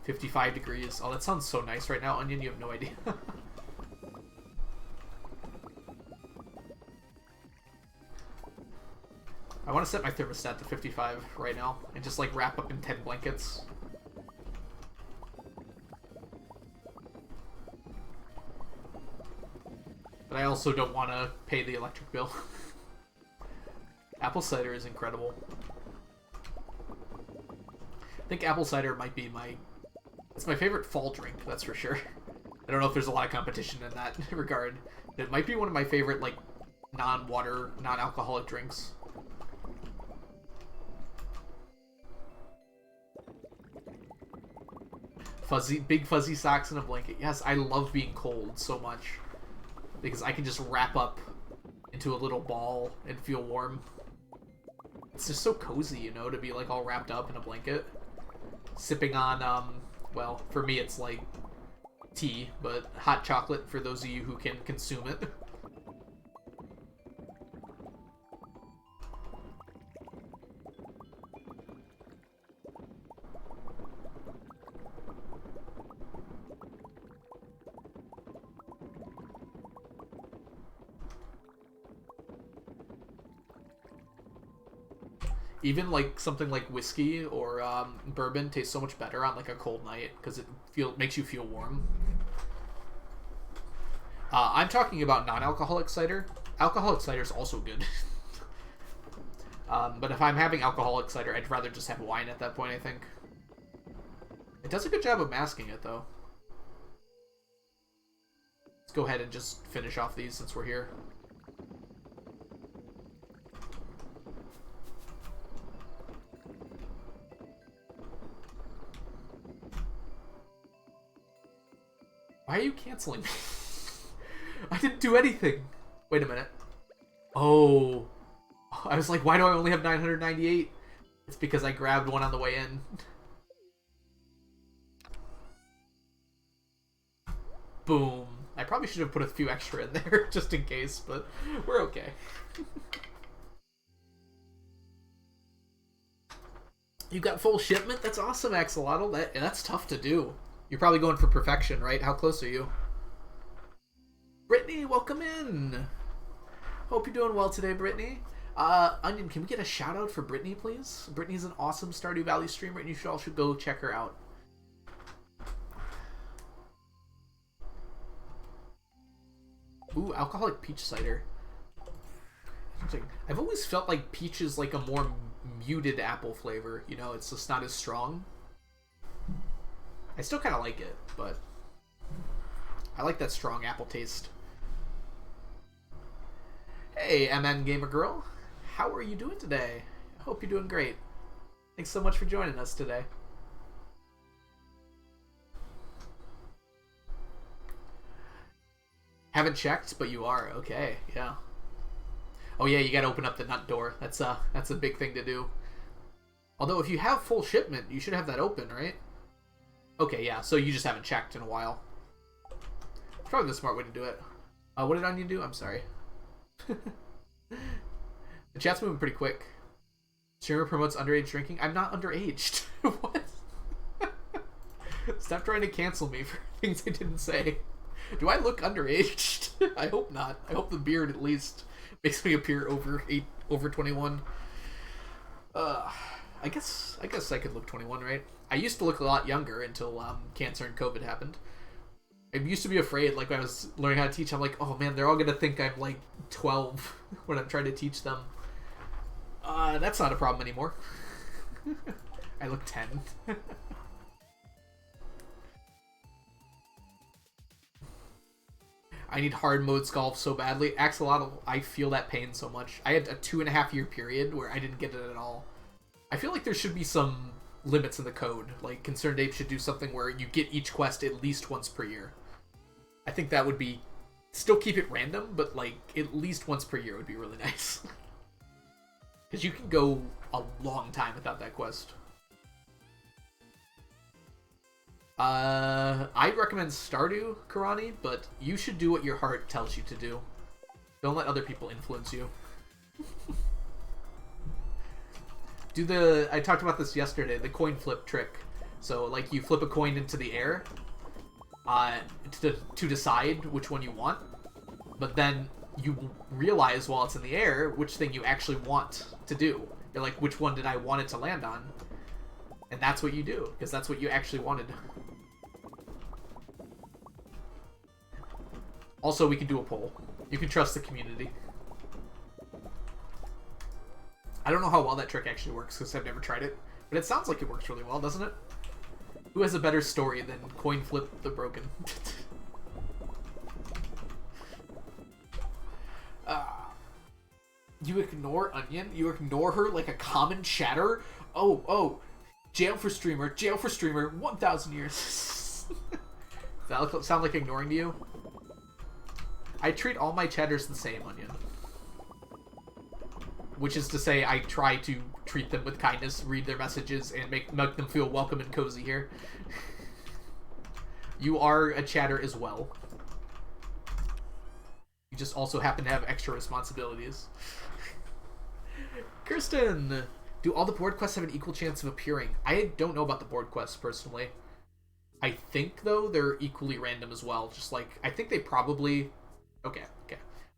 55 degrees. Oh, that sounds so nice right now, Onion. You have no idea. I want to set my thermostat to 55 right now and just like wrap up in 10 blankets. But I also don't want to pay the electric bill. Apple cider is incredible. I think apple cider might be it's my favorite fall drink, that's for sure. I don't know if there's a lot of competition in that regard. It might be one of my favorite like non-water, non-alcoholic drinks. Big fuzzy socks and a blanket. Yes, I love being cold so much. Because I can just wrap up into a little ball and feel warm. It's just so cozy, you know, to be like all wrapped up in a blanket. Sipping on, well, for me it's like tea, but hot chocolate for those of you who can consume it. Even like something like whiskey or bourbon tastes so much better on like a cold night because it makes you feel warm. I'm talking about non-alcoholic cider. Alcoholic cider is also good. But if I'm having alcoholic cider, I'd rather just have wine at that point, I think. It does a good job of masking it, though. Let's go ahead and just finish off these since we're here. Why are you canceling me? I didn't do anything. Wait a minute. Oh. I was like, why do I only have 998? It's because I grabbed one on the way in. Boom. I probably should have put a few extra in there just in case, but we're okay. You got full shipment? That's awesome, Axolotl. That's tough to do. You're probably going for perfection, right? How close are you? Brittany, welcome in. Hope you're doing well today, Brittany. Onion, can we get a shout out for Brittany, please? Brittany's an awesome Stardew Valley streamer, and you all should go check her out. Ooh, alcoholic peach cider. I've always felt like peach is like a more muted apple flavor. You know, it's just not as strong. I still kind of like it, but I like that strong apple taste. Hey, MN Gamer Girl. How are you doing today? I hope you're doing great. Thanks so much for joining us today. Haven't checked, but you are. Okay, yeah. Oh yeah, you gotta open up the nut door. That's a big thing to do. Although if you have full shipment, you should have that open, right? Okay, yeah, so you just haven't checked in a while. Probably the smart way to do it. What did Onion do? I'm sorry. The chat's moving pretty quick. Streamer promotes underage drinking. I'm not underaged. What? Stop trying to cancel me for things I didn't say. Do I look underaged? I hope not. I hope the beard at least makes me appear over 21. I guess I could look 21, right? I used to look a lot younger until cancer and COVID happened. I used to be afraid, like when I was learning how to teach, I'm like, oh man, they're all gonna think I'm like 12 when I'm trying to teach them. That's not a problem anymore. I look 10. I need hard mode golf so badly. Axolotl, I feel that pain so much. I had a 2.5 year period where I didn't get it at all. I feel like there should be some limits in the code. Like, Concerned Ape should do something where you get each quest at least once per year. I think that would be... Still keep it random, but, like, at least once per year would be really nice. Because you can go a long time without that quest. I'd recommend Stardew, Karani, but you should do what your heart tells you to do. Don't let other people influence you. I talked about this yesterday, the coin flip trick. So, like, you flip a coin into the air to decide which one you want, but then you realize while it's in the air which thing you actually want to do. You're like, which one did I want it to land on? And that's what you do, because that's what you actually wanted. Also, we can do a poll. You can trust the community. I don't know how well that trick actually works, because I've never tried it. But it sounds like it works really well, doesn't it? Who has a better story than Coin Flip the Broken? You ignore Onion? You ignore her like a common chatter? Oh. Jail for streamer, 1,000 years. Does that sound like ignoring to you? I treat all my chatters the same, Onion. Which is to say, I try to treat them with kindness, read their messages, and make them feel welcome and cozy here. You are a chatter as well. You just also happen to have extra responsibilities. Kirsten! Do all the board quests have an equal chance of appearing? I don't know about the board quests, personally. I think, though, they're equally random as well. Just like, I think they probably... Okay.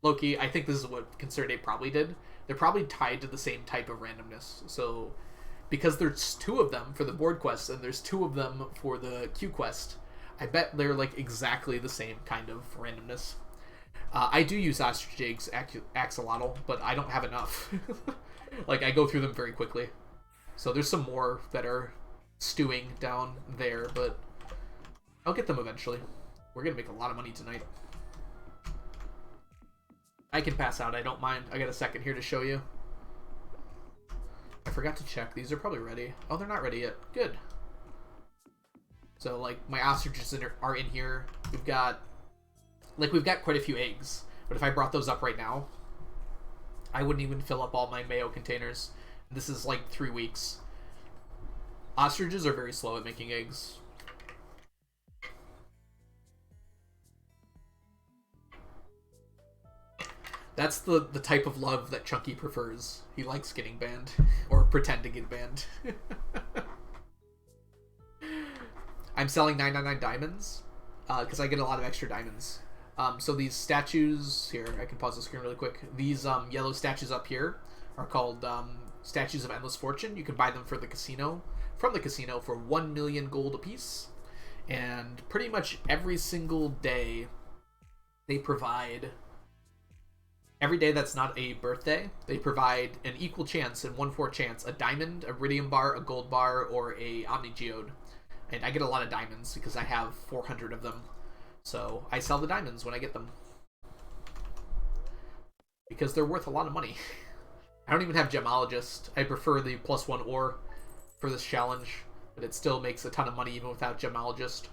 Loki, I think this is what Concerned Ape probably did. They're probably tied to the same type of randomness. So, because there's 2 of them for the board quests, and there's 2 of them for the Q quest, I bet they're, like, exactly the same kind of randomness. I do use Ostrich Eggs Axolotl, but I don't have enough. Like, I go through them very quickly. So there's some more that are stewing down there, but I'll get them eventually. We're gonna make a lot of money tonight. I can pass out, I don't mind. I got a second here to show you. I forgot to check. These are probably ready. Oh, they're not ready yet. Good. So, like, my ostriches are in here. We've got quite a few eggs. But if I brought those up right now, I wouldn't even fill up all my mayo containers. This is like 3 weeks. Ostriches are very slow at making eggs. That's the type of love that Chunky prefers. He likes getting banned. Or pretend to get banned. I'm selling 999 diamonds. Because I get a lot of extra diamonds. So these statues... Here, I can pause the screen really quick. These yellow statues up here are called Statues of Endless Fortune. You can buy them for the casino. From the casino for 1 million gold apiece. And pretty much every single day they provide Every day that's not a birthday, they provide an equal chance and 1/4 chance, a diamond, a iridium bar, a gold bar, or a omni geode. And I get a lot of diamonds because I have 400 of them. So I sell the diamonds when I get them. Because they're worth a lot of money. I don't even have gemologist. I prefer the +1 ore for this challenge, but it still makes a ton of money even without gemologist.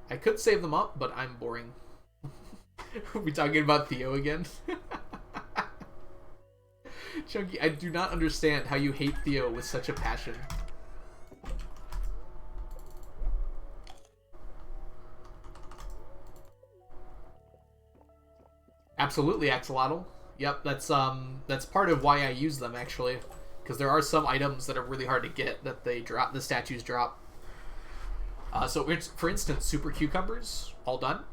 I could save them up, but I'm boring. Are we talking about Theo again? Chunky, I do not understand how you hate Theo with such a passion. Absolutely, Axolotl. Yep, that's part of why I use them, actually. Because there are some items that are really hard to get that they drop, the statues drop. So, for instance, super cucumbers, all done.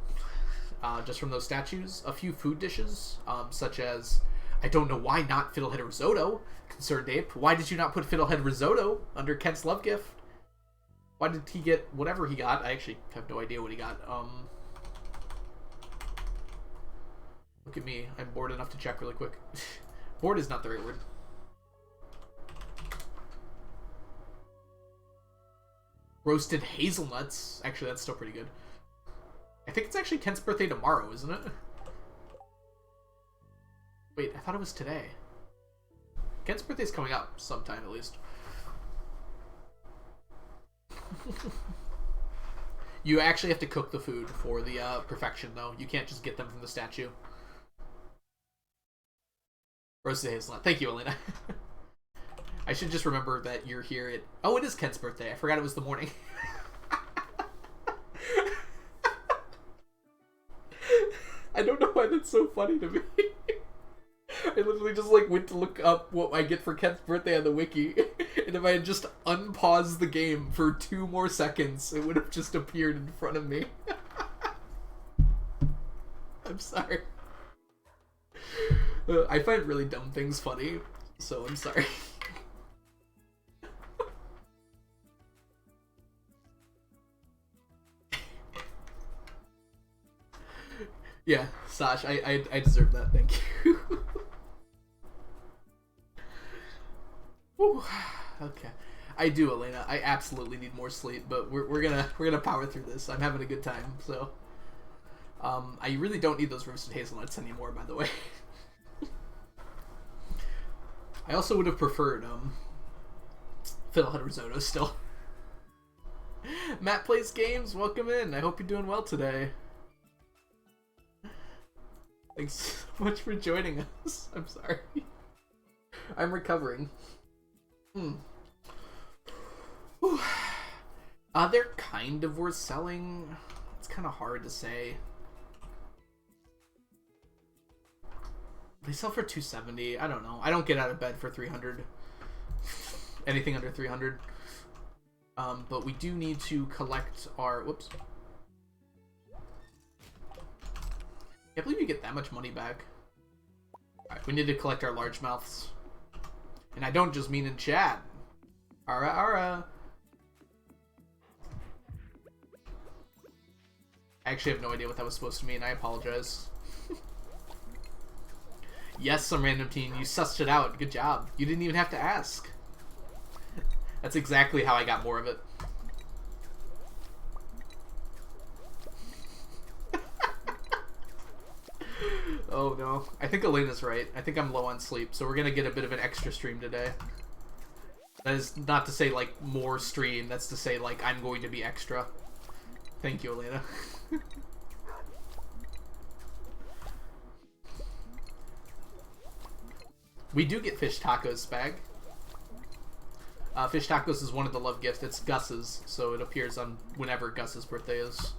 Just from those statues. A few food dishes, such as, I don't know why not Fiddlehead Risotto, Concerned Ape. Why did you not put Fiddlehead Risotto under Kent's love gift? Why did he get whatever he got? I actually have no idea what he got. Look at me. I'm bored enough to check really quick. Bored is not the right word. Roasted hazelnuts. Actually, that's still pretty good. I think it's actually Kent's birthday tomorrow, isn't it? Wait, I thought it was today. Kent's birthday's coming up sometime, at least. You actually have to cook the food for the perfection, though. You can't just get them from the statue. Roasted hazelnut. Thank you, Elena. I should just remember that you're here at... Oh, it is Kent's birthday. I forgot it was the morning. I don't know why that's so funny to me. I literally just went to look up what I get for Kent's birthday on the wiki, and if I had just unpaused the game for 2 more seconds, it would have just appeared in front of me. I'm sorry. I find really dumb things funny, so I'm sorry. Yeah, Sash, I deserve that, thank you. Whew. Okay. I do, Elena. I absolutely need more sleep, but we're gonna power through this. I'm having a good time, so I really don't need those roasted hazelnuts anymore, by the way. I also would have preferred Fiddlehead Risotto still. Matt Plays Games, welcome in. I hope you're doing well today. Thanks so much for joining us. I'm sorry. I'm recovering. They're kind of worth selling. It's kind of hard to say. They sell for $270. I don't know. I don't get out of bed for $300. Anything under $300. But we do need to collect our... Whoops. I can't believe you get that much money back. Alright, we need to collect our largemouths. And I don't just mean in chat. I actually have no idea what that was supposed to mean. I apologize. Yes, some random teen. You sussed it out. Good job. You didn't even have to ask. That's exactly how I got more of it. Oh no. I think Elena's right. I think I'm low on sleep, so we're gonna get a bit of an extra stream today. That is not to say, more stream. That's to say, I'm going to be extra. Thank you, Elena. We do get fish tacos, Spag. Fish tacos is one of the love gifts. It's Gus's, so it appears on whenever Gus's birthday is.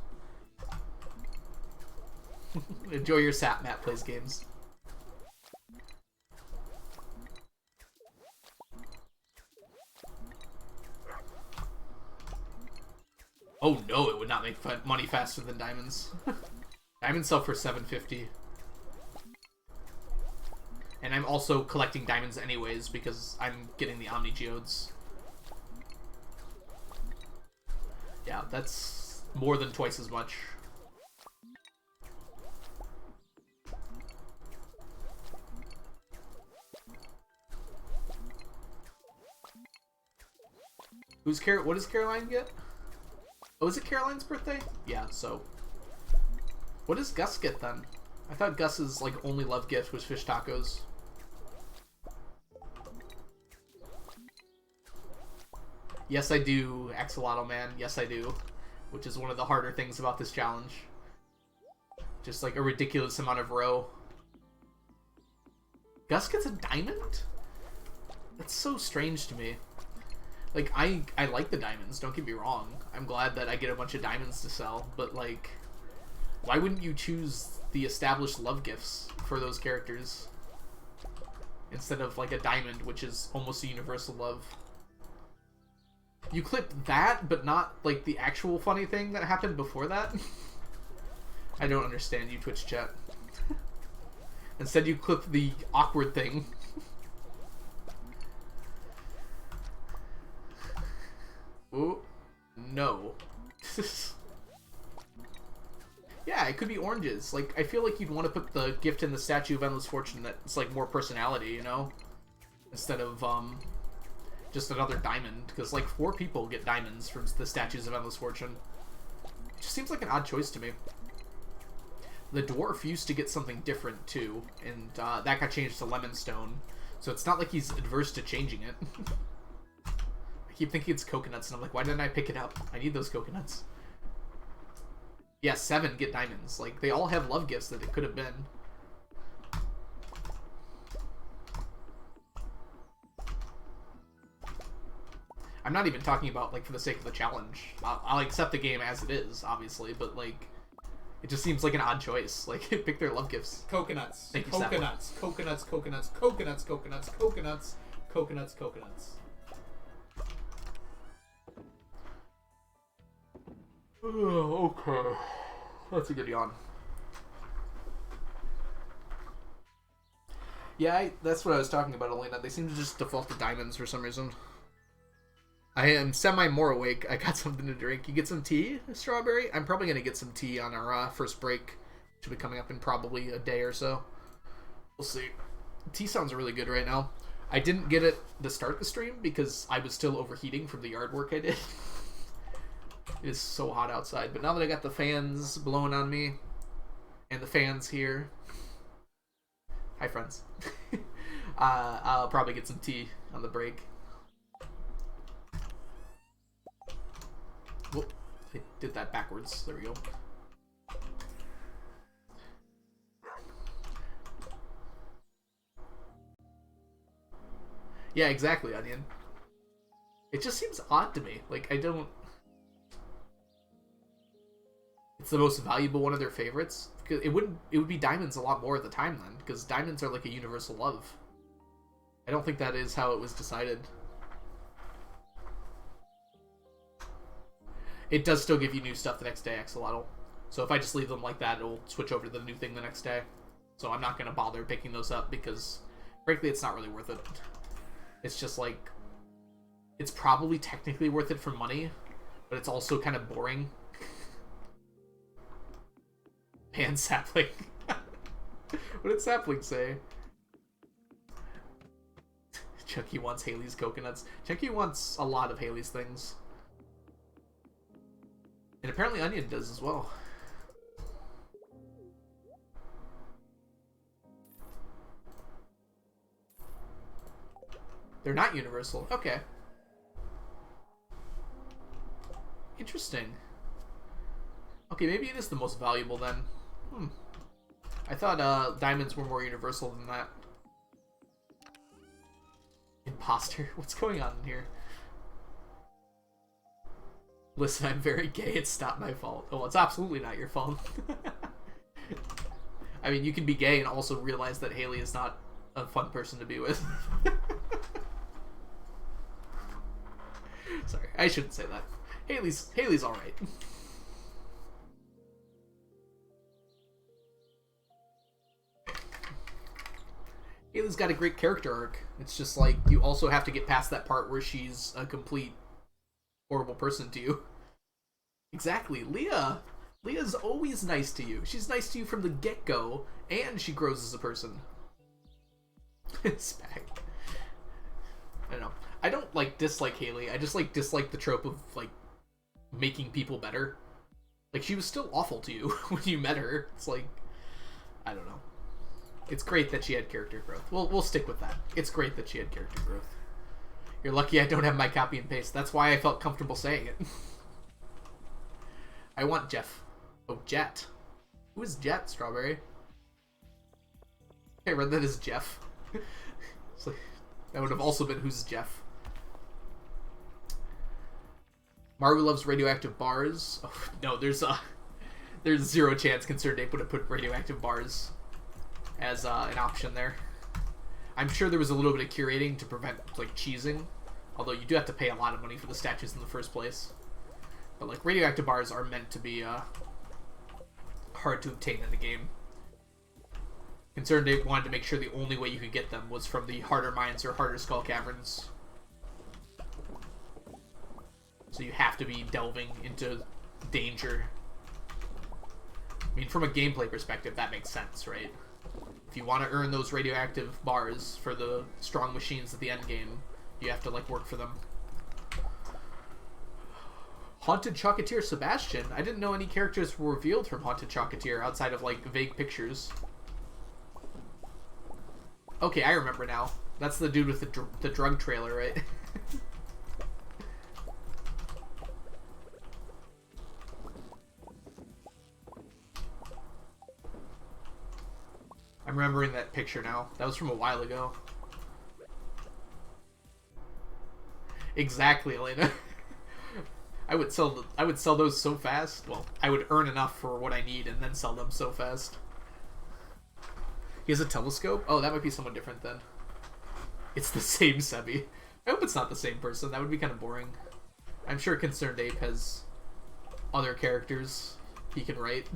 Enjoy your sap, Matt Plays Games. Oh no, it would not make money faster than diamonds. Diamonds sell for $750. And I'm also collecting diamonds anyways because I'm getting the Omni Geodes. Yeah, that's more than twice as much. What does Caroline get? Oh, is it Caroline's birthday? Yeah, so. What does Gus get then? I thought Gus's like only love gift was fish tacos. Yes, I do, Axolotl Man. Yes, I do. Which is one of the harder things about this challenge. Just like a ridiculous amount of row. Gus gets a diamond? That's so strange to me. Like, I like the diamonds, don't get me wrong. I'm glad that I get a bunch of diamonds to sell, but like, why wouldn't you choose the established love gifts for those characters? Instead of like a diamond, which is almost a universal love. You clip that, but not like the actual funny thing that happened before that? I don't understand you, Twitch chat. Instead you clip the awkward thing. Ooh, no. Yeah, it could be oranges. Like, I feel like you'd want to put the gift in the Statue of Endless Fortune that's like more personality, you know? Instead of, just another diamond. Because, like, 4 people get diamonds from the Statues of Endless Fortune. It just seems like an odd choice to me. The dwarf used to get something different, too. And, that got changed to lemon stone. So it's not like he's adverse to changing it. I keep thinking it's coconuts, and I'm like, why didn't I pick it up? I need those coconuts. Yeah, 7 get diamonds. Like, they all have love gifts that it could have been. I'm not even talking about, like, for the sake of the challenge. I'll accept the game as it is, obviously, but, like, it just seems like an odd choice. Like, pick their love gifts. Coconuts. Thank you, Coconuts. Coconuts, coconuts, coconuts, coconuts, coconuts, coconuts, coconuts. Okay. That's a good yawn. Yeah, that's what I was talking about, Elena. They seem to just default to diamonds for some reason. I am semi-more awake. I got something to drink. You get some tea, Strawberry? I'm probably going to get some tea on our first break. Should be coming up in probably a day or so. We'll see. Tea sounds really good right now. I didn't get it to start the stream because I was still overheating from the yard work I did. It is so hot outside, but now that I got the fans blowing on me, and the fans here, hi friends, I'll probably get some tea on the break. Whoop, I did that backwards, there we go. Yeah, exactly, Onion. It just seems odd to me, like, I don't... It's the most valuable one of their favorites. It would be diamonds a lot more at the time then, because diamonds are like a universal love. I don't think that is how it was decided. It does still give you new stuff the next day, Axolotl. So if I just leave them like that, it'll switch over to the new thing the next day. So I'm not going to bother picking those up because, frankly, it's not really worth it. It's just like, it's probably technically worth it for money, but it's also kind of boring. Pan sapling. What did sapling say? Chucky wants Haley's coconuts. Chucky wants a lot of Haley's things. And apparently Onion does as well. They're not universal. Okay. Interesting. Okay, maybe it is the most valuable then. I thought diamonds were more universal than that. Imposter? What's going on in here? Listen, I'm very gay. It's not my fault. Oh, it's absolutely not your fault. I mean, you can be gay and also realize that Haley is not a fun person to be with. Sorry, I shouldn't say that. Haley's alright. Haley's got a great character arc. It's just like, you also have to get past that part where she's a complete horrible person to you. Exactly. Leah's always nice to you. She's nice to you from the get-go, and she grows as a person. Spag. I don't know. I don't like dislike Haley. I just like dislike the trope of like making people better. Like she was still awful to you when you met her. It's like I don't know. It's great that she had character growth. We'll stick with that. It's great that she had character growth. You're lucky I don't have my copy and paste. That's why I felt comfortable saying it. I want Jeff. Oh, Jet. Who is Jet, Strawberry? I read that as Jeff. It's like, that would have also been who's Jeff. Maru loves radioactive bars. Oh, no, there's zero chance Concerned Ape would have put radioactive bars as an option there. I'm sure there was a little bit of curating to prevent like cheesing, although you do have to pay a lot of money for the statues in the first place. But like radioactive bars are meant to be hard to obtain in the game. Concerned Ape wanted to make sure the only way you could get them was from the harder mines or harder skull caverns. So you have to be delving into danger. I mean, from a gameplay perspective, that makes sense, right? If you want to earn those radioactive bars for the strong machines at the end game, you have to like work for them. Haunted Chocolatier Sebastian. I didn't know any characters were revealed from Haunted Chocolatier outside of like vague pictures. Okay, I remember now. That's the dude with the drug trailer, right? I'm remembering that picture now. That was from a while ago. Exactly, Elena. I would sell those so fast. Well, I would earn enough for what I need and then sell them so fast. He has a telescope? Oh, that might be someone different then. It's the same Sebi. I hope it's not the same person. That would be kind of boring. I'm sure Concerned Ape has other characters he can write.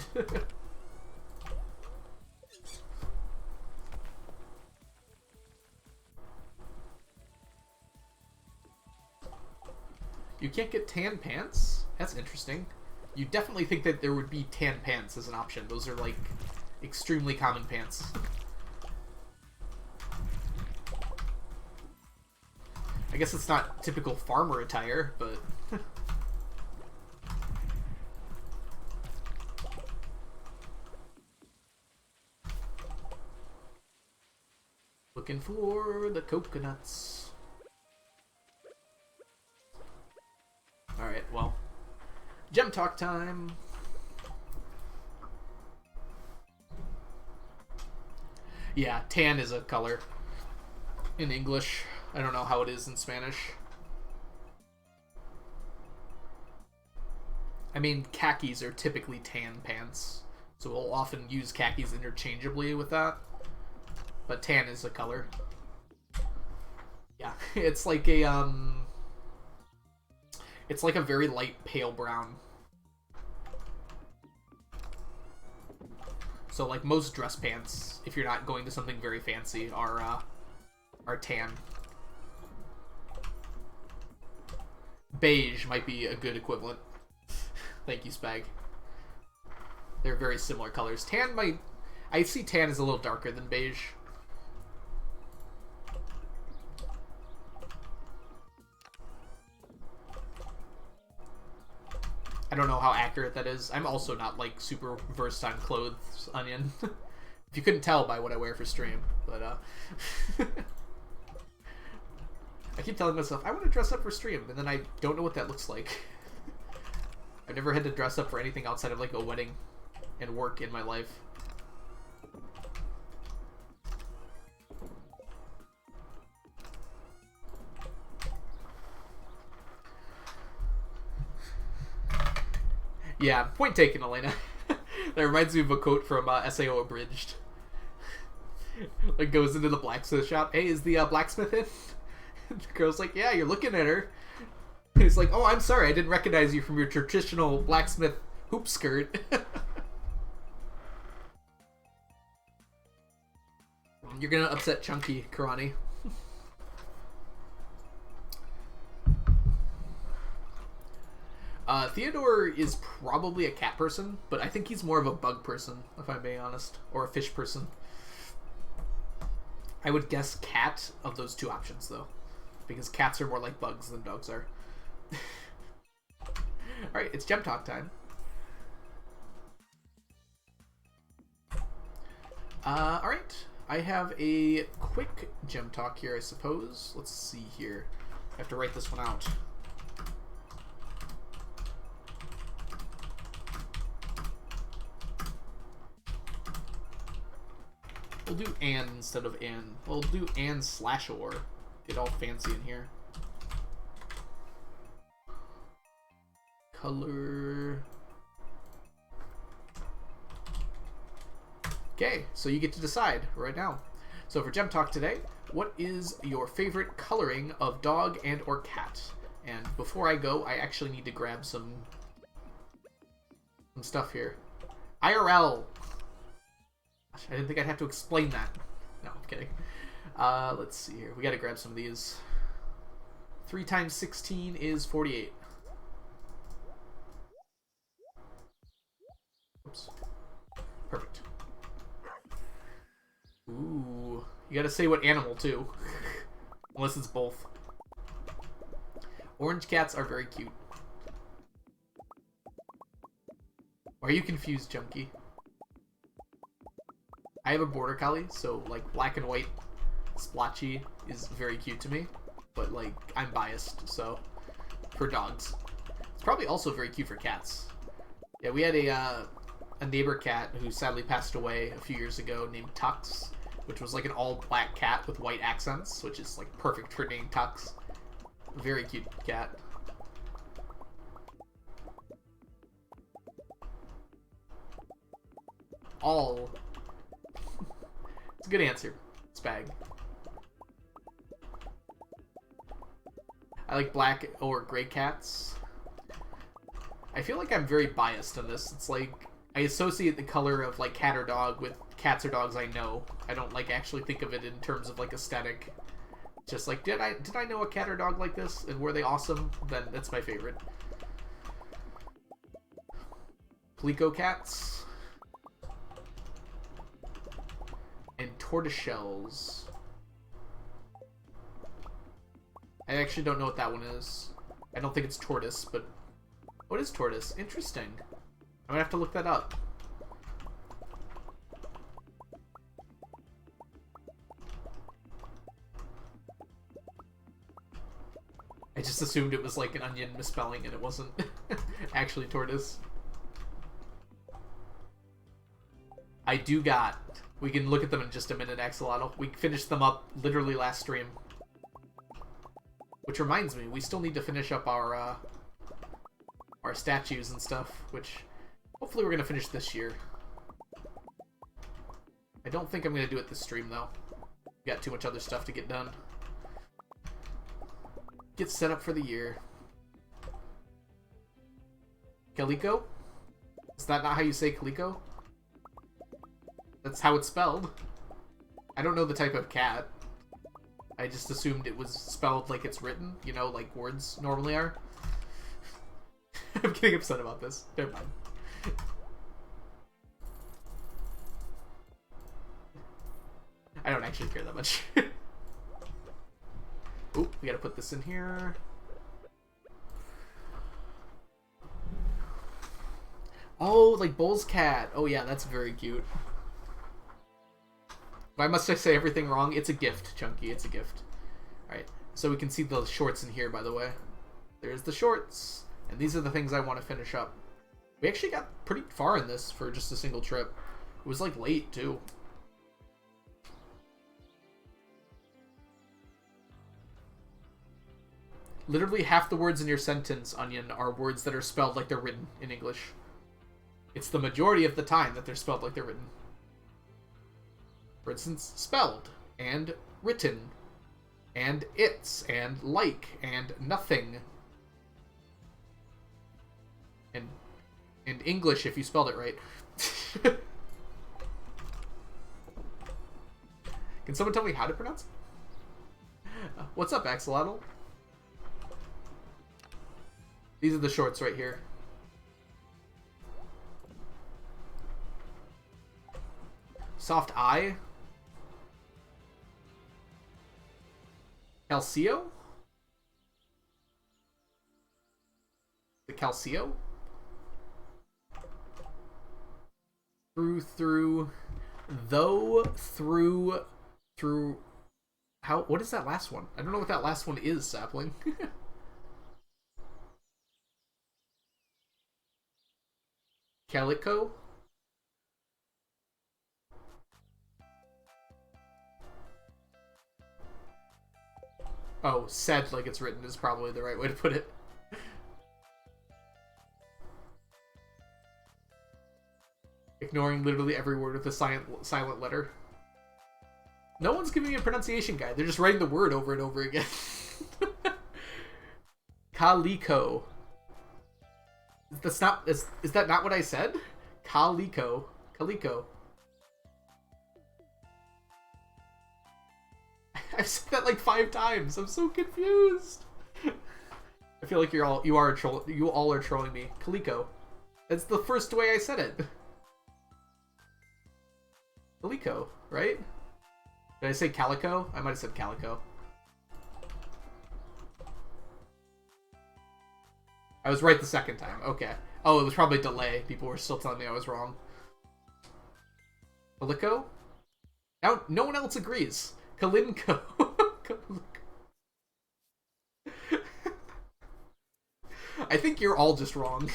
You can't get tan pants? That's interesting. You definitely think that there would be tan pants as an option. Those are like extremely common pants. I guess it's not typical farmer attire, but... Looking for the coconuts. Alright, well. Gem talk time. Yeah, tan is a color in English. I don't know how it is in Spanish. I mean, khakis are typically tan pants, so we'll often use khakis interchangeably with that. But tan is a color. Yeah, it's like a it's like a very light pale brown. So like most dress pants, if you're not going to something very fancy, are tan. Beige might be a good equivalent. Thank you, Spag. They're very similar colors. Tan might... I see tan as a little darker than beige. I don't know how accurate that is. I'm also not, like, super versed on clothes, Onion. If you couldn't tell by what I wear for stream. But, I keep telling myself, I want to dress up for stream, and then I don't know what that looks like. I've never had to dress up for anything outside of, like, a wedding and work in my life. Yeah, point taken, Elena. That reminds me of a quote from SAO Abridged. Like, goes into the blacksmith shop. Hey, is the blacksmith in? The girl's like, yeah, you're looking at her. And he's like, oh, I'm sorry, I didn't recognize you from your traditional blacksmith hoop skirt. You're gonna upset Chunky, Karani. Theodore is probably a cat person, but I think he's more of a bug person, if I'm being honest. Or a fish person. I would guess cat of those two options, though. because cats are more like bugs than dogs are. Alright, it's gem talk time. Alright, I have a quick gem talk here, I suppose. Let's see here. I have to write this one out. We'll do "and" instead of "and." We'll do "and/or." Get all fancy in here. Color. Okay, so you get to decide right now. So for Gem Talk today, what is your favorite coloring of dog and or cat? And before I go, I actually need to grab some stuff here. IRL! Gosh, I didn't think I'd have to explain that. No, I'm kidding. Let's see here. We gotta grab some of these. 3 times 16 is 48. Oops. Perfect. Ooh. You gotta say what animal, too. Unless it's both. Orange cats are very cute. Why are you confused, Junkie? I have a border collie, so like black and white splotchy is very cute to me, but like I'm biased, so for dogs. It's probably also very cute for cats. Yeah, we had a neighbor cat who sadly passed away a few years ago named Tux, which was like an all black cat with white accents, which is like perfect for naming Tux. Very cute cat. All. It's a good answer, Spag. I like black or gray cats. I feel like I'm very biased on this. It's like I associate the color of like cat or dog with cats or dogs I know. I don't like actually think of it in terms of like aesthetic. Just like did I know a cat or dog like this and were they awesome? Then that's my favorite. Palico cats. And tortoiseshells. I actually don't know what that one is. I don't think it's tortoise, but what is tortoise? Interesting. I'm gonna have to look that up. I just assumed it was like an onion misspelling and it wasn't actually tortoise. I do got... We can look at them in just a minute, Axolotl. We finished them up literally last stream. Which reminds me, we still need to finish up our statues and stuff, which hopefully we're going to finish this year. I don't think I'm going to do it this stream, though. We got too much other stuff to get done. Get set up for the year. Calico? Is that not how you say Calico? That's how it's spelled. I don't know the type of cat. I just assumed it was spelled like it's written, you know, like words normally are. I'm getting upset about this. Never mind. I don't actually care that much. Oop, we gotta put this in here. Oh, like Bull's cat. Oh yeah, that's very cute. Why must I say everything wrong? It's a gift, Chunky. It's a gift. Alright, so we can see the shorts in here, by the way. There's the shorts. And these are the things I want to finish up. We actually got pretty far in this for just a single trip. It was, like, late, too. Literally half the words in your sentence, Onion, are words that are spelled like they're written in English. It's the majority of the time that they're spelled like they're written. For instance, spelled, and written, and it's, and like, and nothing. And English if you spelled it right. Can someone tell me how to pronounce it? What's up, Axolotl? These are the shorts right here. Soft eye. Calcio? Calcio? Through. How? What is that last one? I don't know what that last one is, Sapling. Calico? Oh, said like it's written is probably the right way to put it. Ignoring literally every word with a silent letter. No one's giving me a pronunciation guide. They're just writing the word over and over again. Calico. That's not... Is that not what I said? Calico. Calico. I've said that like 5 times. I'm so confused. I feel like you all are trolling me. Calico. That's the first way I said it. Calico, right? Did I say calico? I might have said calico. I was right the second time. Okay. Oh, it was probably delay. People were still telling me I was wrong. Calico? Now, no one else agrees. Kalinko. I think you're all just wrong.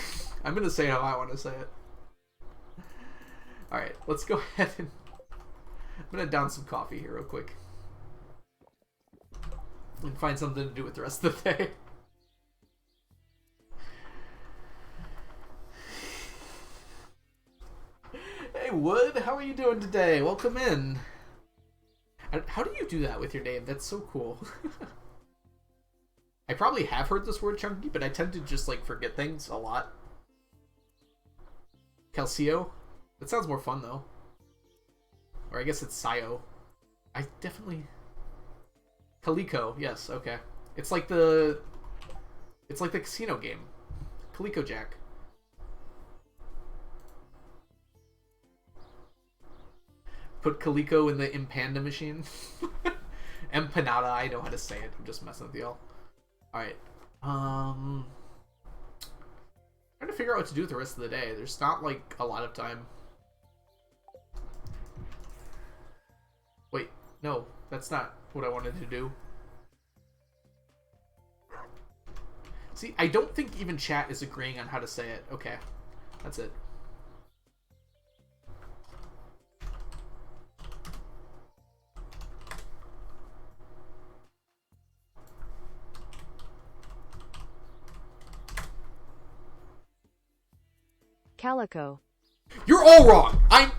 I'm gonna say how I want to say it. Alright, let's go ahead and... I'm gonna down some coffee here real quick. And find something to do with the rest of the day. Hey Wood, how are you doing today? Welcome in. How do you do that with your name? That's so cool. I probably have heard this word chunky, but I tend to just like forget things a lot. Calcio? That sounds more fun though. Or I guess it's Sio. I definitely... Calico, yes, okay. It's like the casino game. Calico Jack. Put Calico in the Impanda machine. Empanada, I know how to say it. I'm just messing with y'all. Alright. Trying to figure out what to do with the rest of the day. There's not like a lot of time. Wait, no, that's not what I wanted to do. See, I don't think even chat is agreeing on how to say it. Okay, that's it. Calico. You're all wrong! I'm...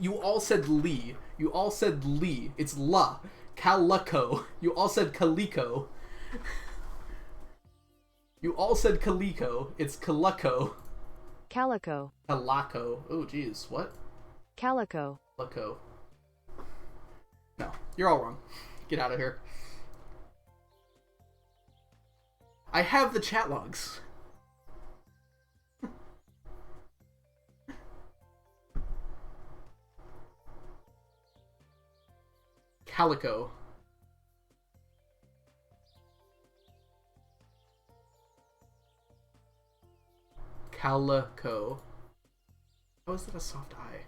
You all said Lee. You all said Lee. It's La. Calico. You all said Calico. You all said Calico. It's Calico. Calico. Calico. Oh, jeez. What? Calico. Calico. No. You're all wrong. Get out of here. I have the chat logs. Calico. Calico. How is that a soft I?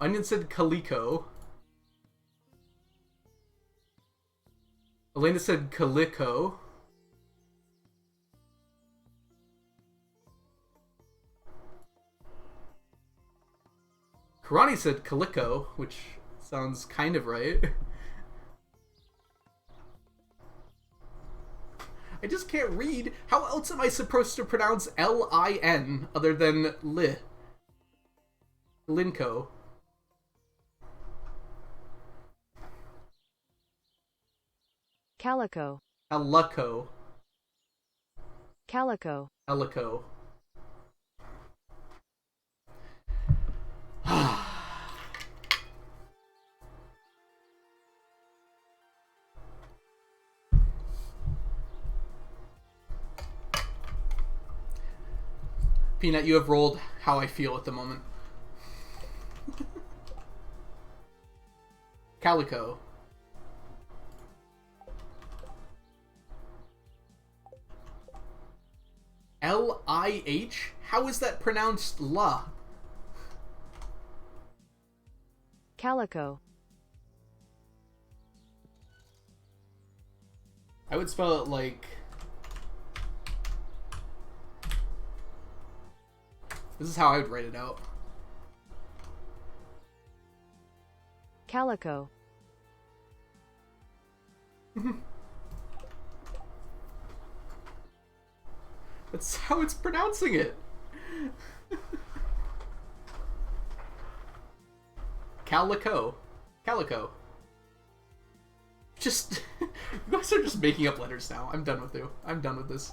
Onion said Calico. Elena said Calico. Karani said Calico, which sounds kind of right. I just can't read. How else am I supposed to pronounce L-I-N other than Li? Linko. Calico. Calico. Calico. Calico. Peanut, you have rolled how I feel at the moment. Calico. L-I-H? How is that pronounced la? Calico. I would spell it like... This is how I would write it out. Calico. That's how it's pronouncing it. Calico. Calico. Just... You guys are just making up letters now. I'm done with you. I'm done with this.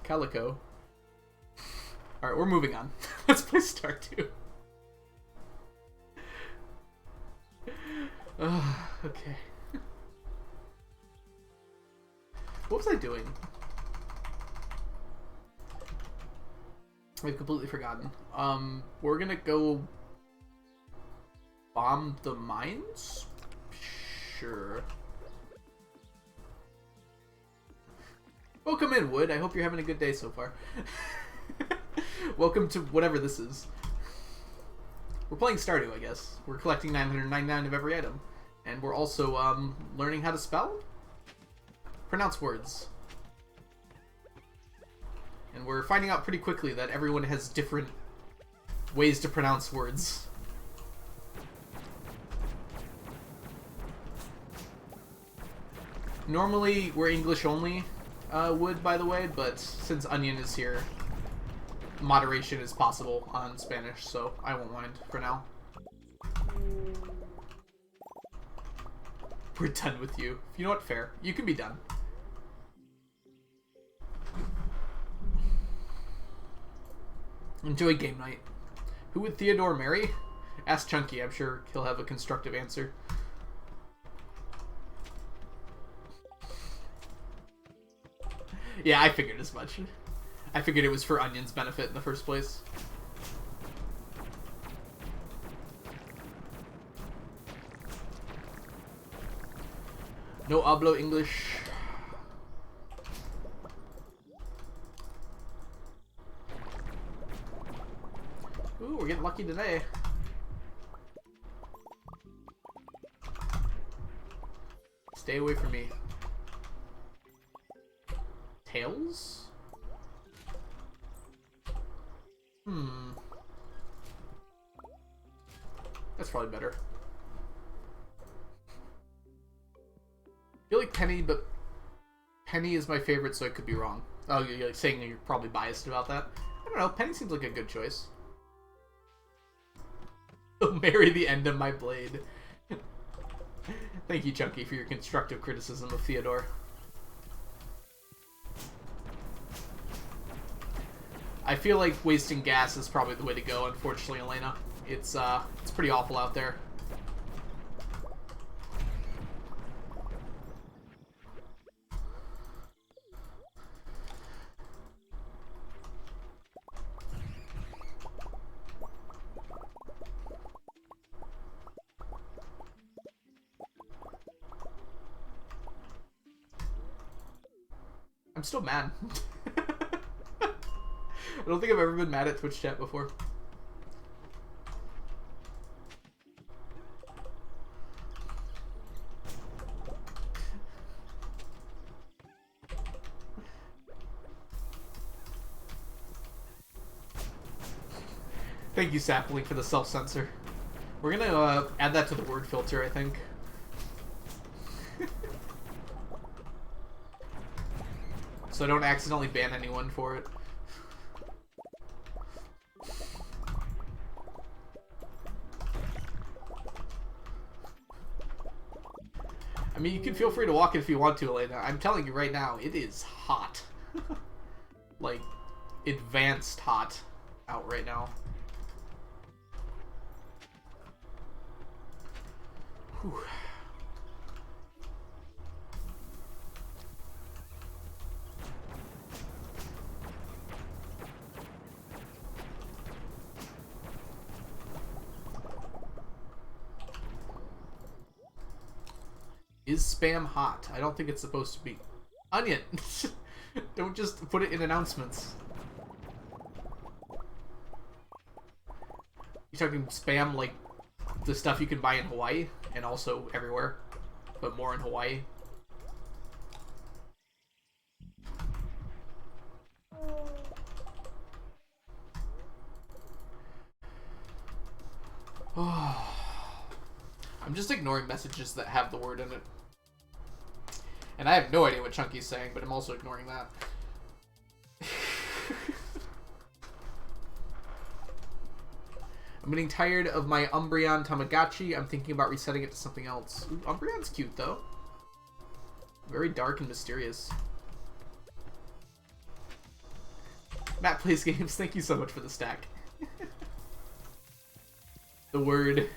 Calico. Alright, we're moving on. Let's play Stardew. Okay. What was I doing? I've completely forgotten. We're gonna go bomb the mines? Sure. Welcome in, Wood. I hope you're having a good day so far. Welcome to whatever this is. We're playing Stardew, I guess. We're collecting 999 of every item. And we're also learning how to spell? Pronounce words. And we're finding out pretty quickly that everyone has different ways to pronounce words. Normally, we're English only, Wood, by the way, but since Onion is here, moderation is possible on Spanish, so I won't mind for now. We're done with you. You know what? Fair. You can be done. Enjoy game night. Who would Theodore marry? Ask Chunky. I'm sure he'll have a constructive answer. Yeah, I figured as much. I figured it was for Onion's benefit in the first place. No hablo English. Ooh, we're getting lucky today. Stay away from me. Tails? That's probably better. I feel like Penny, but Penny is my favorite, so I could be wrong. Oh, you're like saying you're probably biased about that? I don't know. Penny seems like a good choice. Marry the end of my blade. Thank you, Chunky, for your constructive criticism of Theodore. I feel like wasting gas is probably the way to go, unfortunately, Elena. It's pretty awful out there. I'm still mad. I don't think I've ever been mad at Twitch chat before. Thank you, Sapling, for the self-censor. We're gonna add that to the word filter, I think. So I don't accidentally ban anyone for it. I mean, you can feel free to walk it if you want to, Elena. I'm telling you right now, it is hot. Like, advanced hot out right now. Whew. Is spam hot? I don't think it's supposed to be. Onion! Don't just put it in announcements. You talking spam like the stuff you can buy in Hawaii and also everywhere, but more in Hawaii? I'm just ignoring messages that have the word in it. And I have no idea what Chunky's saying, but I'm also ignoring that. I'm getting tired of my Umbreon Tamagotchi. I'm thinking about resetting it to something else. Ooh, Umbreon's cute, though. Very dark and mysterious. Matt plays games. Thank you so much for the stack. The word.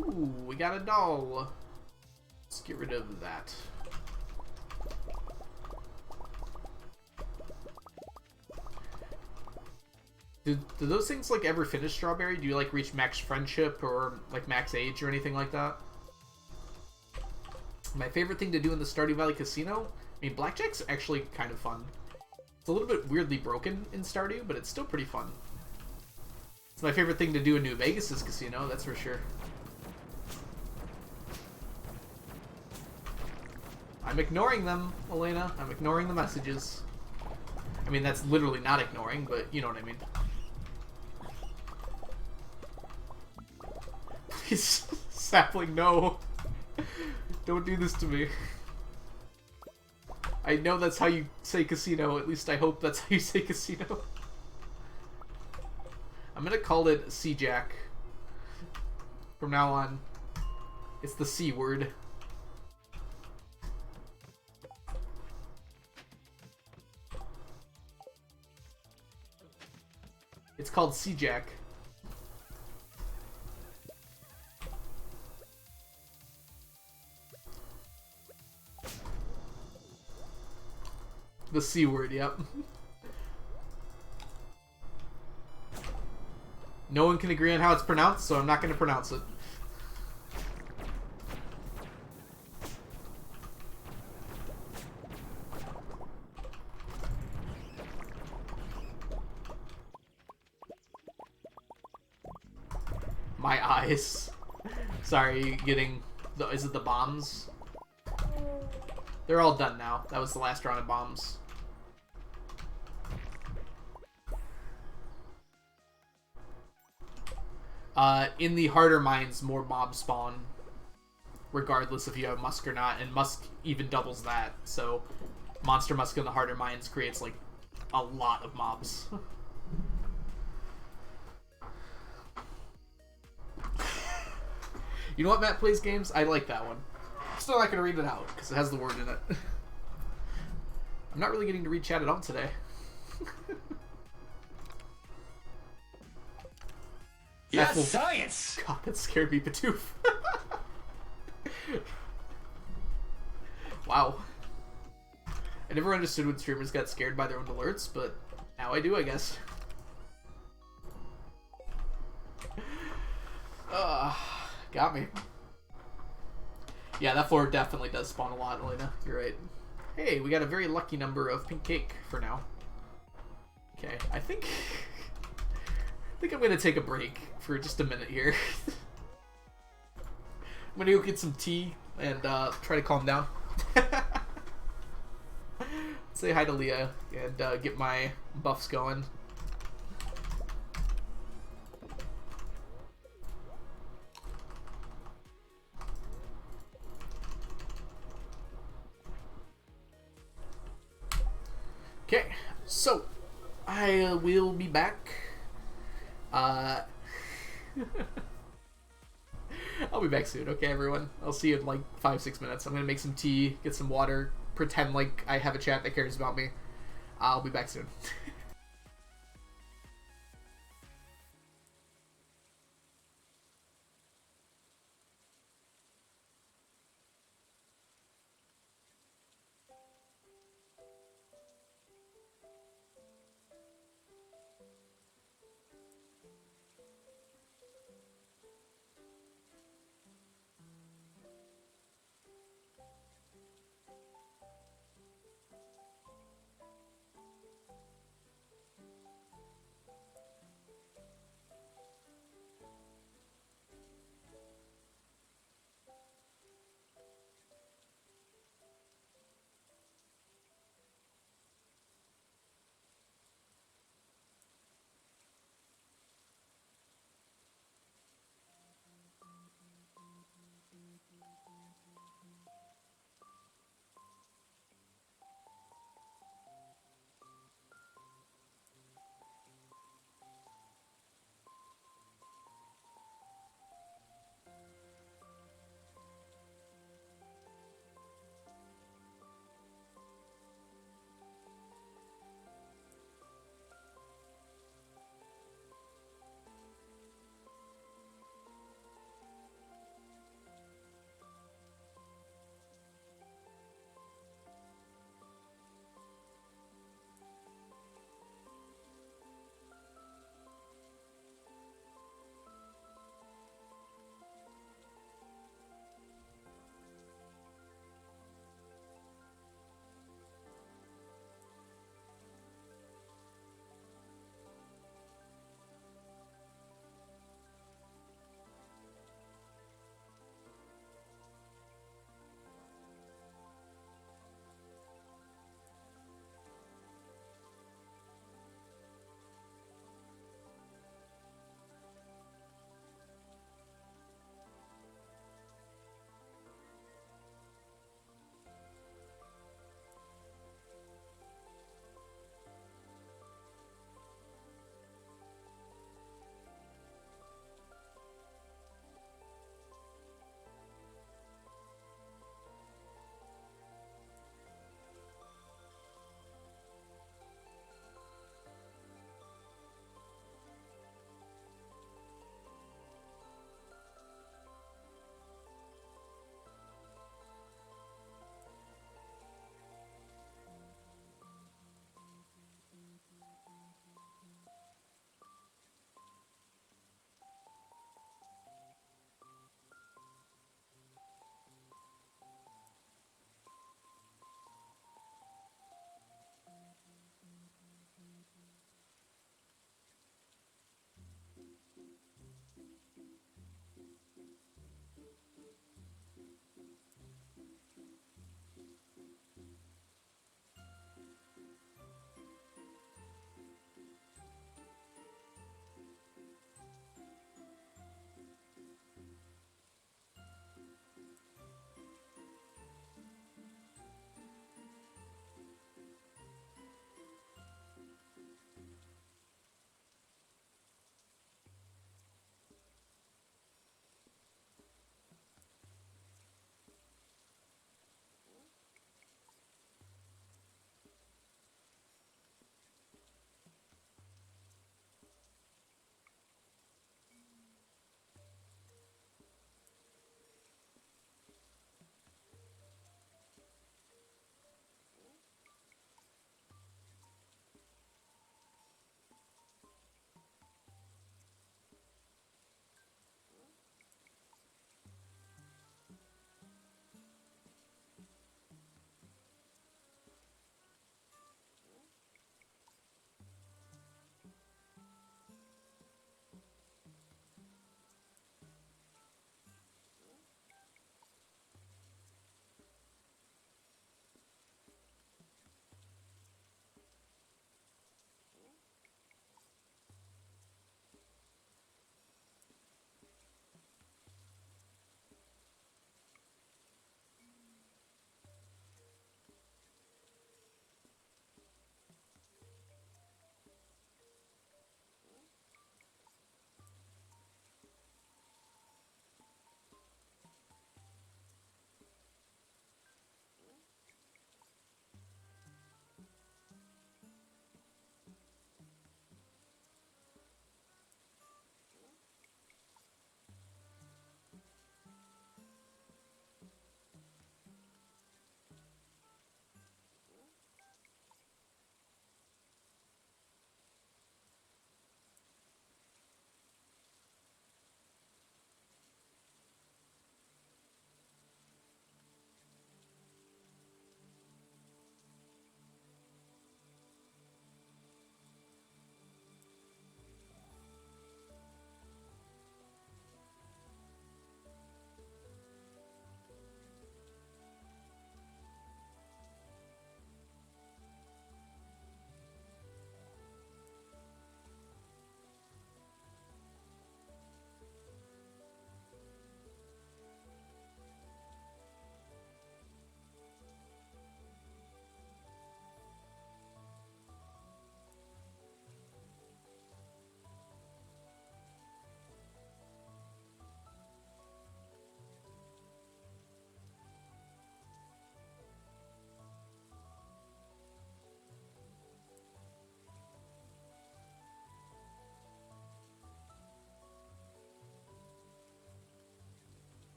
Ooh, we got a doll. Let's get rid of that. Do those things like ever finish Strawberry? Do you like reach max friendship or like max age or anything like that? My favorite thing to do in the Stardew Valley Casino? I mean, blackjack's actually kind of fun. It's a little bit weirdly broken in Stardew, but it's still pretty fun. It's my favorite thing to do in New Vegas' casino, that's for sure. I'm ignoring them, Elena. I'm ignoring the messages. I mean, that's literally not ignoring, but you know what I mean. Please, Sapling, no. Don't do this to me. I know that's how you say casino. At least I hope that's how you say casino. I'm gonna call it C-Jack. From now on. It's the C word. It's called C-Jack. The C word, yep. No one can agree on how it's pronounced, so I'm not going to pronounce it. My eyes. Sorry, getting the, is it the bombs? They're all done now. That was the last round of bombs. In the harder mines, more mobs spawn, regardless if you have Musk or not, and Musk even doubles that. So, Monster Musk in the harder mines creates like a lot of mobs. You know what, Matt plays games? I like that one. I'm still not gonna read it out because it has the word in it. I'm not really getting to read chat at all today. Yes, science! God, that scared me, Patoof. Wow. I never understood when streamers got scared by their own alerts, but now I do, I guess. Got me. Yeah, that floor definitely does spawn a lot, Elena. You're right. Hey, we got a very lucky number of pink cake for now. Okay, I think I'm gonna take a break for just a minute here. I'm gonna go get some tea and try to calm down. Say hi to Leah and get my buffs going. So, I will be back. I'll be back soon, okay, everyone? I'll see you in like 5-6 minutes. I'm gonna make some tea, get some water, pretend like I have a chat that cares about me. I'll be back soon.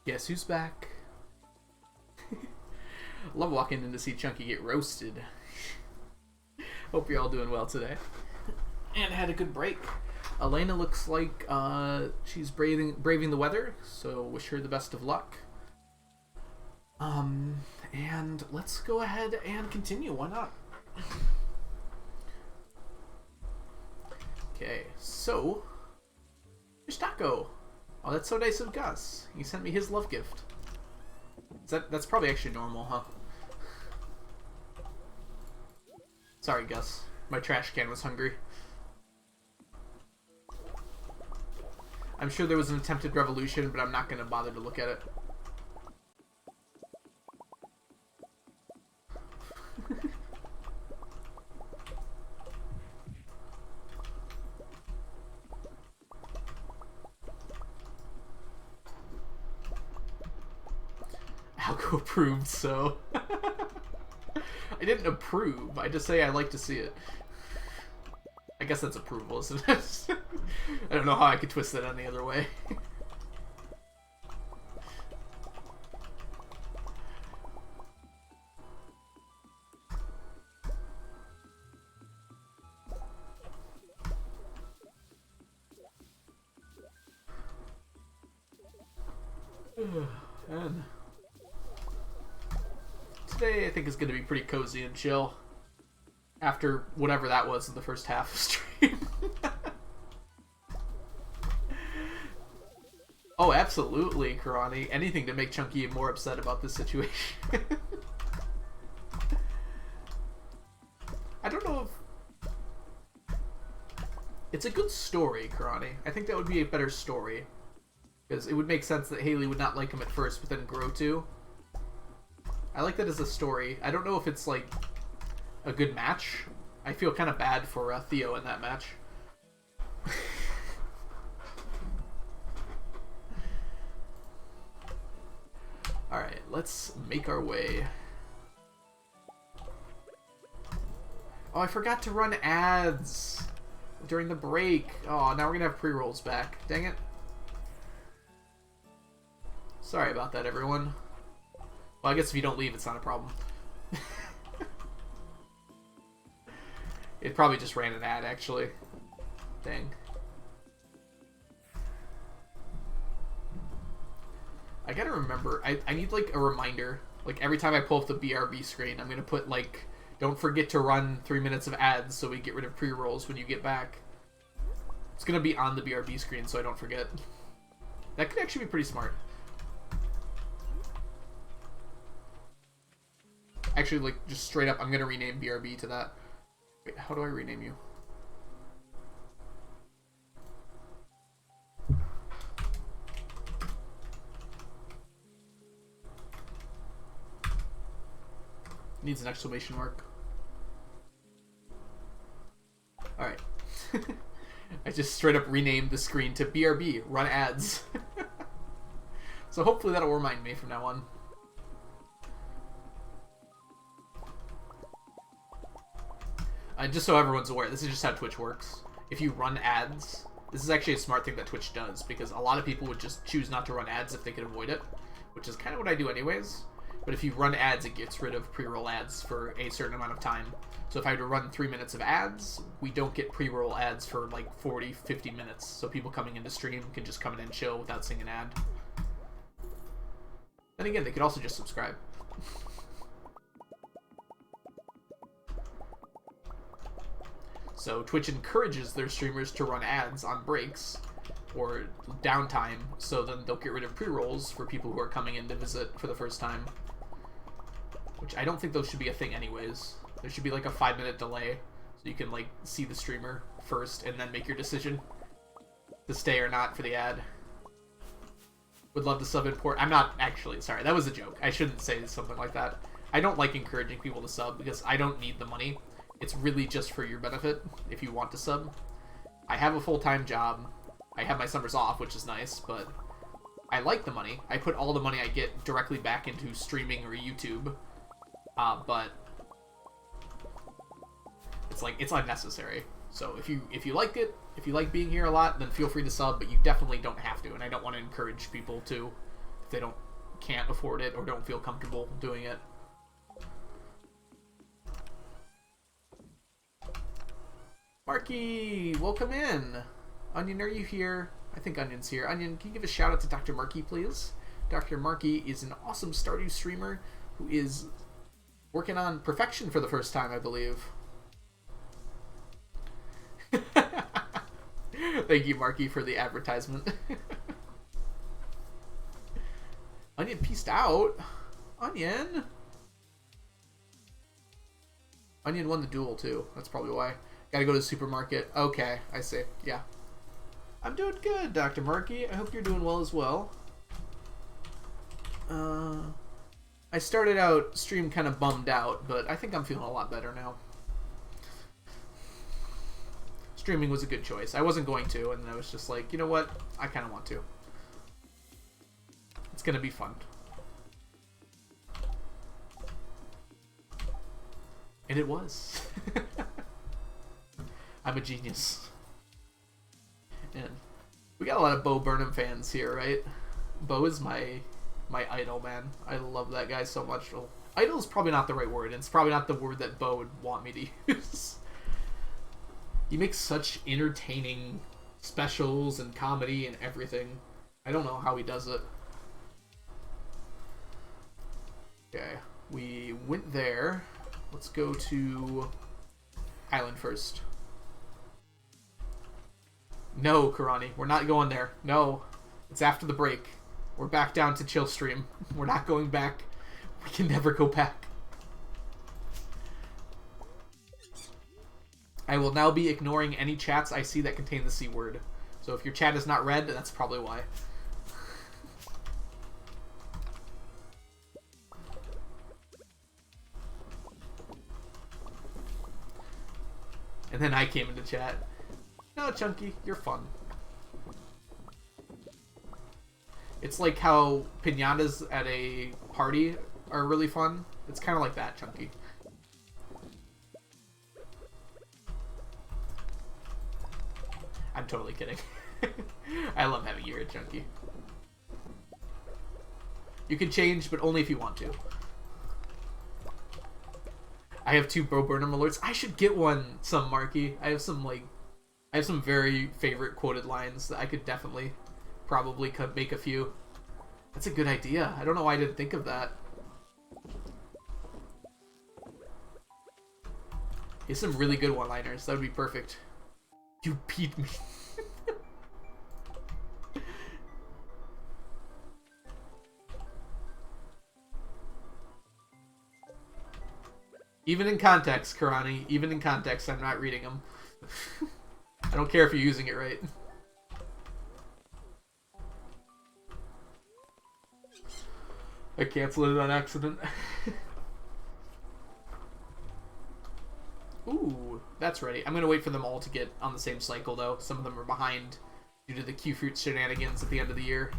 Guess who's back? Love walking in to see Chunky get roasted. Hope you're all doing well today. And had a good break. Elena looks like she's braving the weather, so wish her the best of luck. And let's go ahead and continue. Why not? Okay, so there's Taco. Oh, that's so nice of Gus. He sent me his love gift. That's probably actually normal, huh? Sorry, Gus. My trash can was hungry. I'm sure there was an attempted revolution, but I'm not going to bother to look at it. Alco approved, so... I didn't approve, I just say I like to see it. I guess that's approval, isn't it? I don't know how I could twist that any other way. And today I think is going to be pretty cozy and chill after whatever that was in the first half of stream. Oh, absolutely, Karani. Anything to make Chunky more upset about this situation. I don't know if... It's a good story, Karani. I think that would be a better story. Because it would make sense that Haley would not like him at first, but then grow to. I like that as a story. I don't know if it's, like, a good match. I feel kind of bad for Theo in that match. Alright, let's make our way. Oh, I forgot to run ads during the break. Oh, now we're gonna have pre-rolls back. Dang it. Sorry about that, everyone. Well, I guess if you don't leave, it's not a problem. It probably just ran an ad, actually. Dang. I gotta remember, I need, like, a reminder. Like, every time I pull up the BRB screen, I'm gonna put, like, don't forget to run 3 minutes of ads so we get rid of pre-rolls when you get back. It's gonna be on the BRB screen so I don't forget. That could actually be pretty smart. Actually, like, just straight up, I'm gonna rename BRB to that. Wait, how do I rename you? Needs an exclamation mark. Alright. I just straight up renamed the screen to BRB, run ads. So hopefully that'll remind me from now on. Just so everyone's aware, this is just how Twitch works. If you run ads, this is actually a smart thing that Twitch does, because a lot of people would just choose not to run ads if they could avoid it, which is kind of what I do anyways. But if you run ads, it gets rid of pre-roll ads for a certain amount of time. So if I had to run 3 minutes of ads, we don't get pre-roll ads for like 40, 50 minutes. So people coming into stream can just come in and chill without seeing an ad. Then again, they could also just subscribe. So Twitch encourages their streamers to run ads on breaks or downtime, so then they'll get rid of pre-rolls for people who are coming in to visit for the first time. Which I don't think those should be a thing anyways. There should be like a 5-minute delay, so you can like see the streamer first and then make your decision to stay or not for the ad. Would love to sub import. I'm not actually, sorry, that was a joke. I shouldn't say something like that. I don't like encouraging people to sub because I don't need the money. It's really just for your benefit if you want to sub. I have a full-time job. I have my summers off, which is nice, but I like the money. I put all the money I get directly back into streaming or YouTube, but it's like, it's unnecessary. So if you like it, if you like being here a lot, then feel free to sub, but you definitely don't have to, and I don't want to encourage people to they can't afford it or don't feel comfortable doing it. Marky, welcome in. Onion, are you here? I think Onion's here. Onion, can you give a shout out to Dr. Marky, please? Dr. Marky is an awesome Stardew streamer who is working on perfection for the first time, I believe. Thank you, Marky, for the advertisement. Onion pieced out. Onion. Onion won the duel, too. That's probably why. Gotta go to the supermarket. Okay, I see. Yeah. I'm doing good, Dr. Marky. I hope you're doing well as well. I started out stream kind of bummed out, but I think I'm feeling a lot better now. Streaming was a good choice. I wasn't going to, and I was just like, you know what? I kind of want to. It's gonna be fun. And it was. I'm a genius. And we got a lot of Bo Burnham fans here, right? Bo is my idol, man. I love that guy so much. Well, idol is probably not the right word. It's probably not the word that Bo would want me to use. He makes such entertaining specials and comedy and everything. I don't know how he does it. Okay, we went there. Let's go to Island first. No, Karani, we're not going there. No, it's after the break. We're back down to chill stream. We're not going back. We can never go back. I will now be ignoring any chats I see that contain the C word. So if your chat is not read, that's probably why. And then I came into chat. No, Chunky, you're fun. It's like how piñatas at a party are really fun. It's kind of like that, Chunky. I'm totally kidding. I love having you here, Chunky. You can change, but only if you want to. I have 2 Bo Burnham alerts. I should get some Marky. I have some very favorite quoted lines that I could definitely probably make a few. That's a good idea. I don't know why I didn't think of that. Here's some really good one-liners. That would be perfect. You beat me. Even in context, Karani, even in context, I'm not reading them. I don't care if you're using it right. I canceled it on accident. Ooh, that's ready. I'm going to wait for them all to get on the same cycle, though. Some of them are behind due to the Q-Fruit shenanigans at the end of the year.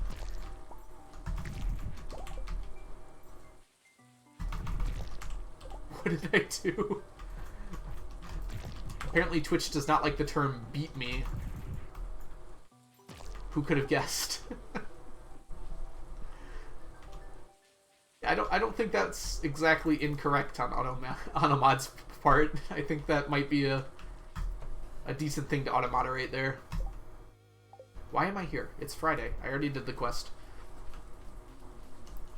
What did I do? Apparently Twitch does not like the term beat me. Who could have guessed? I don't think that's exactly incorrect on Automod's part. I think that might be a decent thing to auto-moderate there. Why am I here? It's Friday. I already did the quest.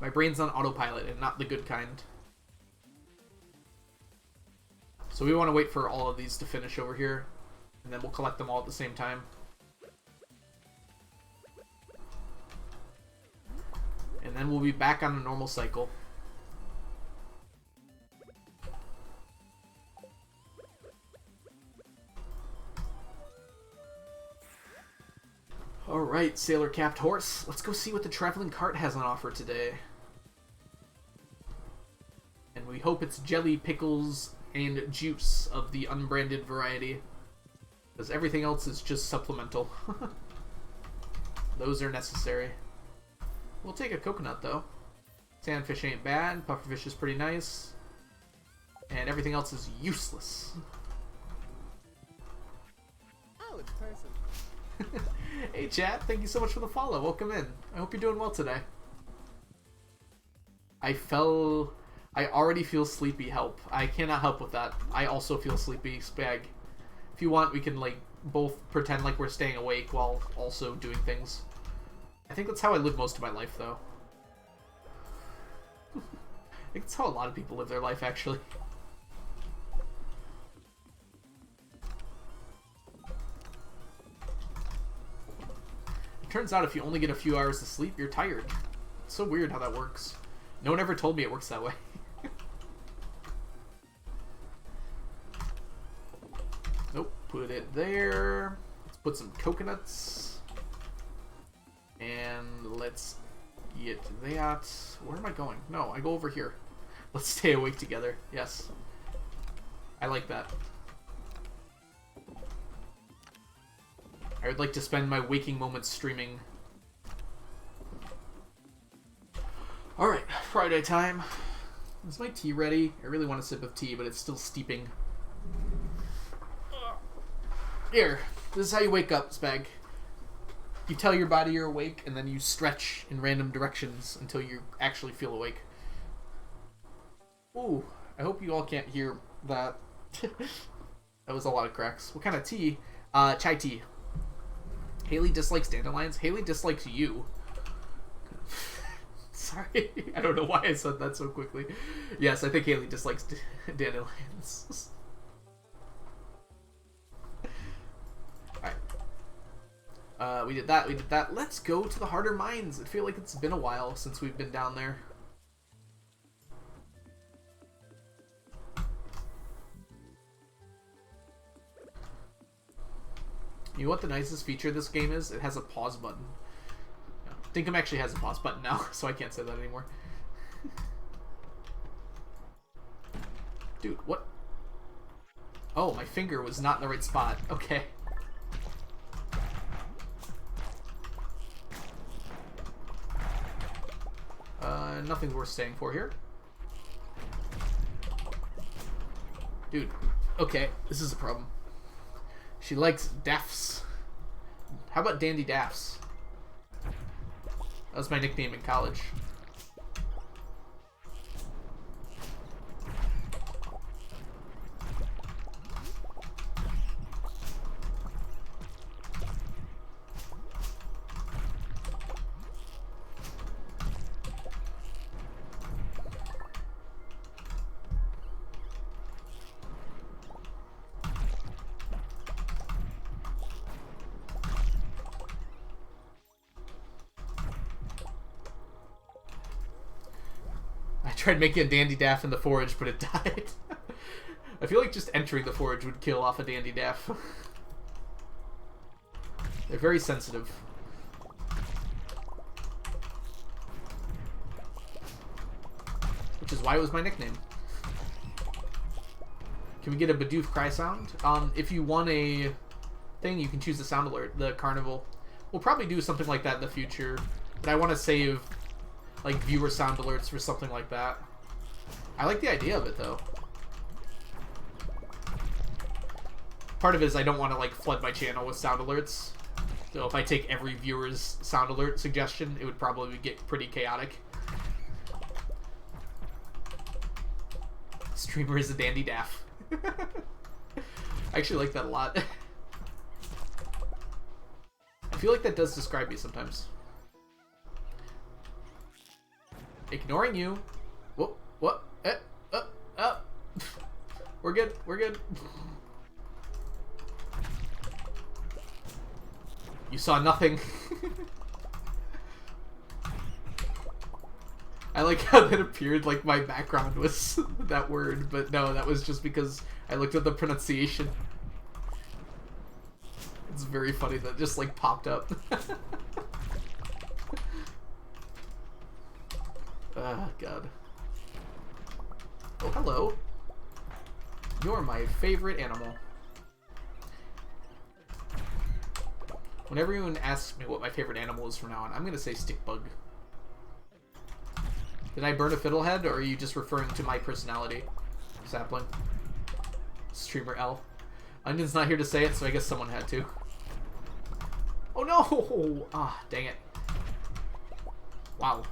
My brain's on autopilot and not the good kind. So we want to wait for all of these to finish over here, and then we'll collect them all at the same time. And then we'll be back on a normal cycle. Alright, Sailor Capped Horse. Let's go see what the Traveling Cart has on offer today. And we hope it's jelly, pickles, and juice of the unbranded variety. Because everything else is just supplemental. Those are necessary. We'll take a coconut, though. Sandfish ain't bad. Pufferfish is pretty nice. And everything else is useless. Oh, it's person. Hey, chat. Thank you so much for the follow. Welcome in. I hope you're doing well today. I already feel sleepy. Help. I cannot help with that. I also feel sleepy. Spag. If you want, we can, like, both pretend like we're staying awake while also doing things. I think that's how I live most of my life, though. I think that's how a lot of people live their life, actually. It turns out if you only get a few hours of sleep, you're tired. It's so weird how that works. No one ever told me it works that way. Nope, put it there. Let's put some coconuts. And let's get that. Where am I going? No, I go over here. Let's stay awake together. Yes. I like that. I would like to spend my waking moments streaming. Alright, Friday time. Is my tea ready? I really want a sip of tea, but it's still steeping. Here, this is how you wake up, Spag. You tell your body you're awake, and then you stretch in random directions until you actually feel awake. Ooh, I hope you all can't hear that. That was a lot of cracks. What kind of tea? Chai tea. Haley dislikes dandelions. Haley dislikes you. Sorry, I don't know why I said that so quickly. Yes, I think Haley dislikes dandelions. Alright. We did that. Let's go to the harder mines. I feel like it's been a while since we've been down there. You know what the nicest feature of this game is? It has a pause button. Dinkum actually has a pause button now, so I can't say that anymore. Dude, what? Oh, my finger was not in the right spot. Okay. Nothing's worth staying for here. Dude, okay, this is a problem. She likes daffs. How about Dandy Daffs? That was my nickname in college. Tried making a Dandy Daff in the forage, but it died. I feel like just entering the forage would kill off a Dandy Daff. They're very sensitive. Which is why it was my nickname. Can we get a Bidoof cry sound? If you want a thing, you can choose the sound alert, the carnival. We'll probably do something like that in the future, but I want to save like viewer sound alerts for something like that. I like the idea of it though. Part of it is I don't want to like flood my channel with sound alerts. So if I take every viewer's sound alert suggestion, it would probably get pretty chaotic. Streamer is a Dandy Daff. I actually like that a lot. I feel like that does describe me sometimes. Ignoring you. Whoop, what? We're good, we're good. You saw nothing. I like how that appeared like my background was that word, but no, that was just because I looked at the pronunciation. It's very funny that just like popped up. Ah, God. Oh, hello. You're my favorite animal. Whenever anyone asks me what my favorite animal is from now on, I'm gonna say stickbug. Did I burn a fiddlehead, or are you just referring to my personality? Sapling. Streamer L. Onion's not here to say it, so I guess someone had to. Oh no! Ah, dang it. Wow.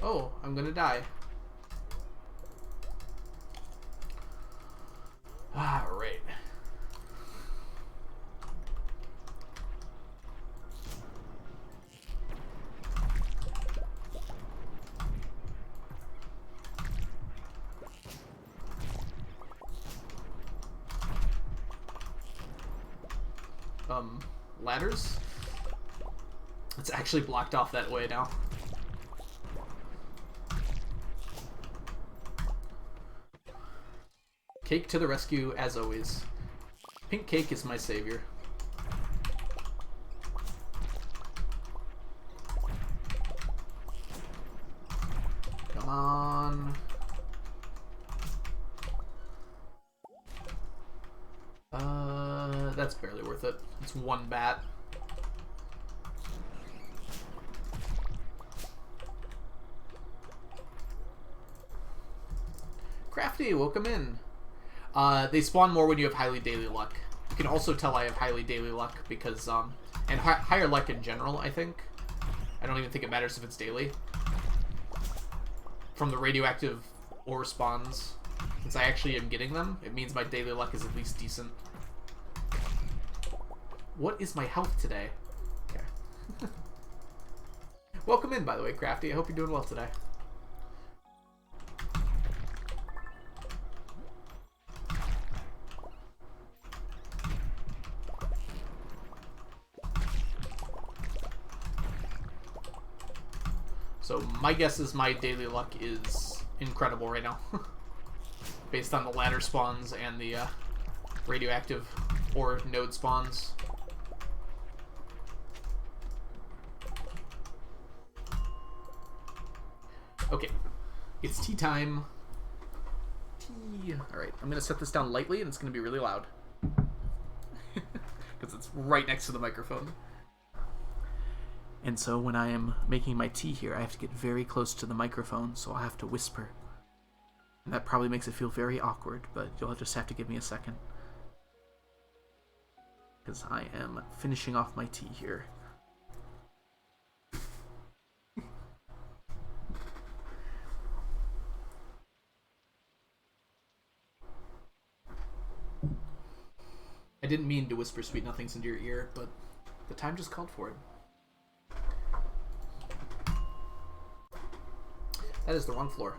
Oh, I'm gonna die. Alright. Ladders? It's actually blocked off that way now. Cake to the rescue, as always. Pink cake is my savior. Come on. That's barely worth it. It's one bat. Crafty, welcome in. They spawn more when you have highly daily luck. You can also tell I have highly daily luck because, and higher luck in general, I think. I don't even think it matters if it's daily. From the radioactive ore spawns, since I actually am getting them, it means my daily luck is at least decent. What is my health today? Okay. Welcome in, by the way, Crafty. I hope you're doing well today. So my guess is my daily luck is incredible right now. Based on the ladder spawns and the radioactive ore node spawns. Okay, it's tea time. Tea. Alright, I'm going to set this down lightly and it's going to be really loud. Because it's right next to the microphone. And so when I am making my tea here, I have to get very close to the microphone, so I'll have to whisper. And that probably makes it feel very awkward, but you'll just have to give me a second. Because I am finishing off my tea here. I didn't mean to whisper sweet nothings into your ear, but the time just called for it. That is the wrong floor.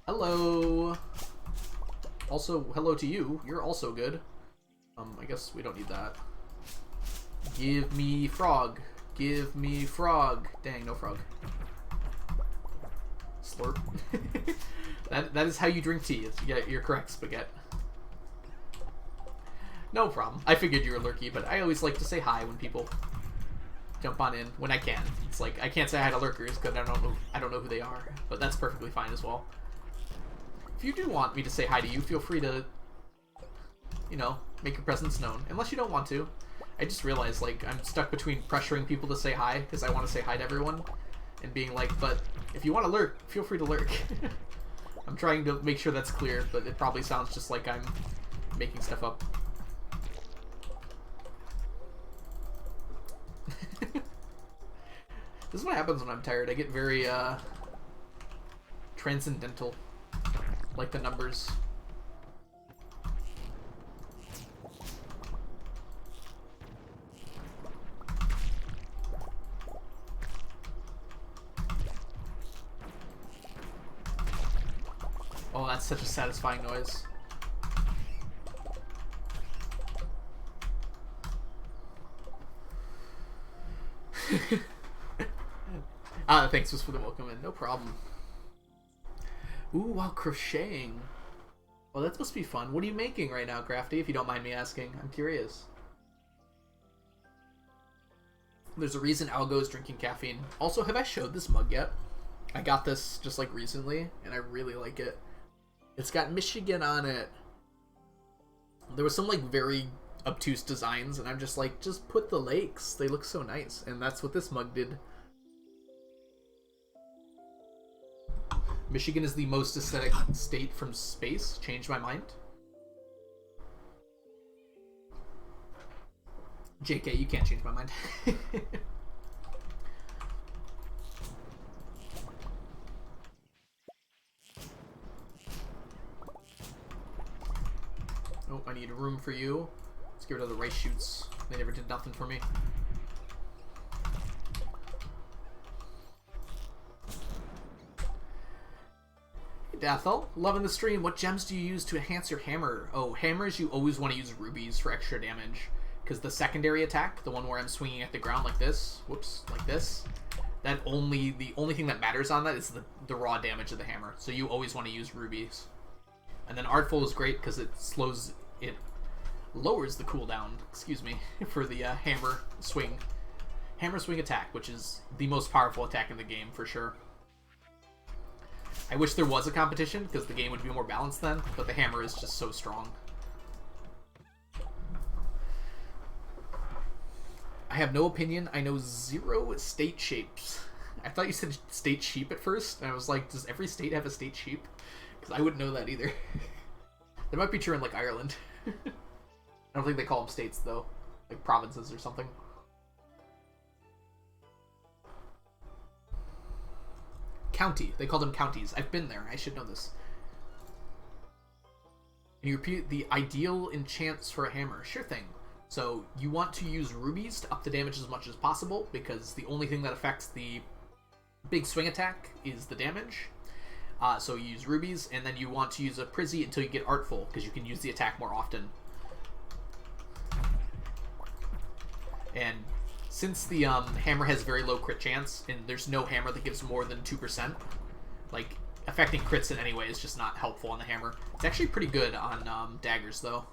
Hello. Also, hello to you. You're also good. I guess we don't need that. Give me frog. Give me frog. Dang, no frog. Slurp. That is how you drink tea. You're correct, Spaghetti. No problem. I figured you were lurky, but I always like to say hi when people jump on in when I can. It's like I can't say hi to lurkers because I don't know who they are, but that's perfectly fine as well. If you do want me to say hi to you, feel free to, you know, make your presence known. Unless you don't want to. I just realized, like, I'm stuck between pressuring people to say hi because I want to say hi to everyone, and being like, but if you want to lurk, feel free to lurk. I'm trying to make sure that's clear, but it probably sounds just like I'm making stuff up. This is what happens when I'm tired. I get very, transcendental. Like the numbers. Oh, that's such a satisfying noise. Thanks just for the welcome in. No problem. Ooh, while crocheting. Well, that must be fun. What are you making right now, Crafty, if you don't mind me asking? I'm curious. There's a reason Algo's drinking caffeine. Also, have I showed this mug yet? I got this just like recently, and I really like it. It's got Michigan on it. There was some like very obtuse designs, and I'm just like, just put the lakes. They look so nice, and that's what this mug did. Michigan is the most aesthetic state from space. Changed my mind. JK, you can't change my mind. Oh, I need room for you. Let's get rid of the rice shoots. They never did nothing for me. Hey, Dathel. Loving the stream. What gems do you use to enhance your hammer? Oh, hammers, you always want to use rubies for extra damage. Because the secondary attack, the one where I'm swinging at the ground like this, whoops, like this, the only thing that matters on that is the raw damage of the hammer. So you always want to use rubies. And then Artful is great because it lowers the cooldown, excuse me, for the hammer swing attack, which is the most powerful attack in the game for sure. I wish there was a competition because the game would be more balanced then, but the hammer is just so strong. I have no opinion. I know 0 state shapes. I thought you said state sheep at first, and I was like, does every state have a state sheep? Because I wouldn't know that either. That might be true in, like, Ireland. I don't think they call them states, though. Like, provinces or something. County. They call them counties. I've been there. I should know this. Can you repeat the ideal enchants for a hammer? Sure thing. So you want to use rubies to up the damage as much as possible, because the only thing that affects the big swing attack is the damage. So you use rubies, and then you want to use a Prizzy until you get Artful, because you can use the attack more often. And since the hammer has very low crit chance, and there's no hammer that gives more than 2%, like, affecting crits in any way is just not helpful on the hammer. It's actually pretty good on daggers, though.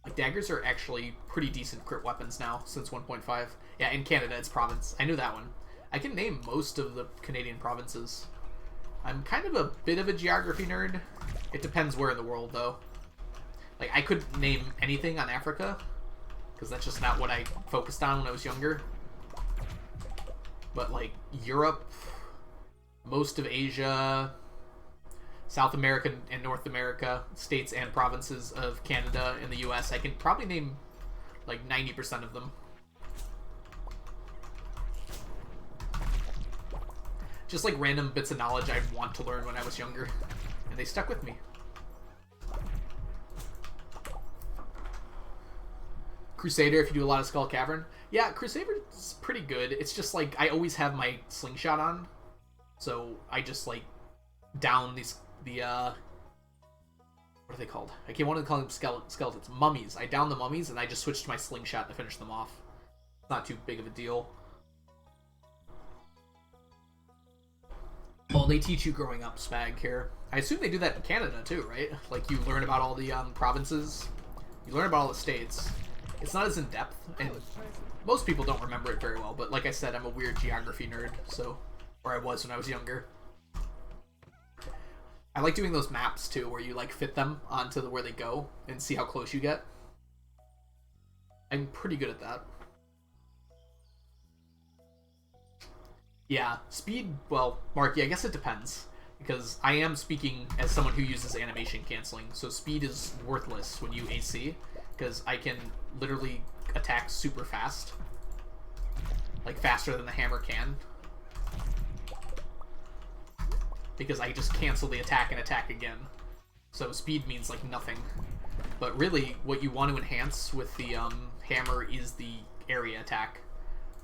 Like, daggers are actually pretty decent crit weapons now, since 1.5. Yeah, in Canada, it's province. I knew that one. I can name most of the Canadian provinces. I'm kind of a bit of a geography nerd. It depends where in the world, though. Like, I couldn't name anything on Africa, because that's just not what I focused on when I was younger. But, like, Europe, most of Asia, South America and North America, states and provinces of Canada and the US, I can probably name, like, 90% of them. Just, like, random bits of knowledge I'd want to learn when I was younger, and they stuck with me. Crusader, if you do a lot of Skull Cavern. Yeah, Crusader is pretty good. It's just, like, I always have my slingshot on, so I just, like, down the what are they called? I can't want to call them skeletons. Mummies. I down the mummies, and I just switched to my slingshot to finish them off. It's not too big of a deal. Well, they teach you growing up, Spag, here. I assume they do that in Canada, too, right? Like, you learn about all the provinces. You learn about all the states. It's not as in-depth, and most people don't remember it very well, but like I said, I'm a weird geography nerd, so... Or I was when I was younger. I like doing those maps, too, where you, like, fit them onto where they go and see how close you get. I'm pretty good at that. Yeah, speed, well, Marky, I guess it depends. Because I am speaking as someone who uses animation canceling, so speed is worthless when you AC, because I can literally attack super fast. Like, faster than the hammer can. Because I just cancel the attack and attack again. So speed means, like, nothing. But really, what you want to enhance with the hammer is the area attack.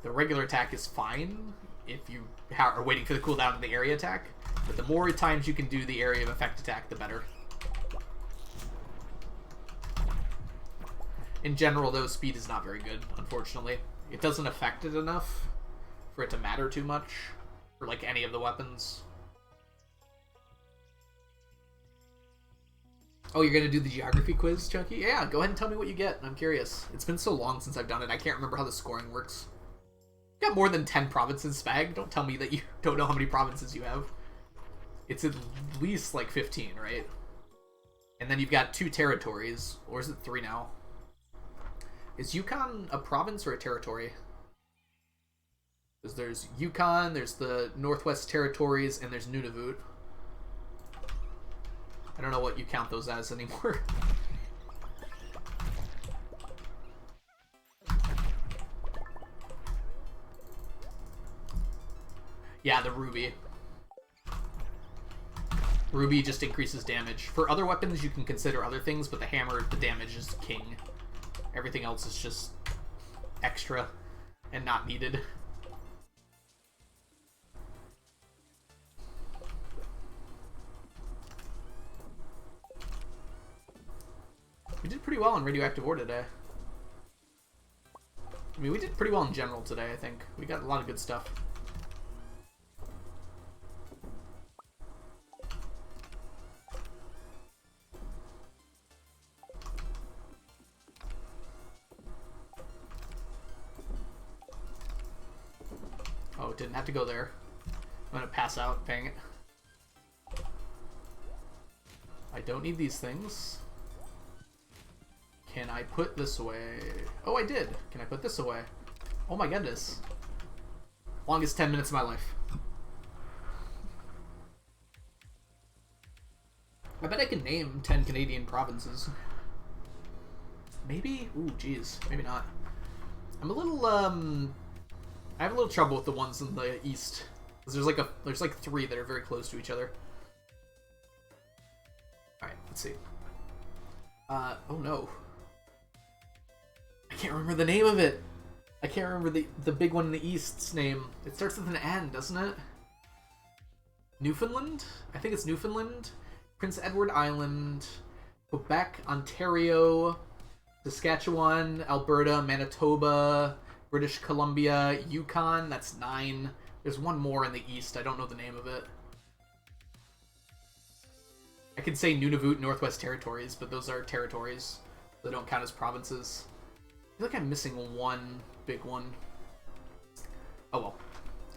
The regular attack is fine if you are waiting for the cooldown of the area attack, but the more times you can do the area of effect attack, the better. In general, though, speed is not very good, unfortunately. It doesn't affect it enough for it to matter too much for, like, any of the weapons. Oh, you're gonna do the geography quiz, Chunky? Yeah, go ahead and tell me what you get. I'm curious. It's been so long since I've done it, I can't remember how the scoring works. You got more than 10 provinces, Spag. Don't tell me that you don't know how many provinces you have. It's at least, like, 15, right? And then you've got 2 territories. Or is it 3 now? Is Yukon a province or a territory? Because there's Yukon, there's the Northwest Territories, and there's Nunavut. I don't know what you count those as anymore. Yeah, the ruby. Ruby just increases damage. For other weapons, you can consider other things, but the hammer, the damage is king. Everything else is just extra and not needed. We did pretty well in radioactive ore today. I mean, we did pretty well in general today, I think. We got a lot of good stuff. Oh, it didn't have to go there. I'm gonna pass out, dang it. I don't need these things. Can I put this away? Oh, I did. Can I put this away? Oh my goodness. Longest 10 minutes of my life. I bet I can name 10 Canadian provinces. Maybe? Ooh, geez. Maybe not. I'm a little, I have a little trouble with the ones in the east. There's like 3 that are very close to each other. Alright, let's see. Oh no. I can't remember the name of it. I can't remember the big one in the east's name. It starts with an N, doesn't it? Newfoundland? I think it's Newfoundland. Prince Edward Island. Quebec, Ontario, Saskatchewan, Alberta, Manitoba, British Columbia, Yukon. That's 9. There's one more in the east. I don't know the name of it. I could say Nunavut, Northwest Territories, but those are territories. They don't count as provinces. I feel like I'm missing one big one. Oh well.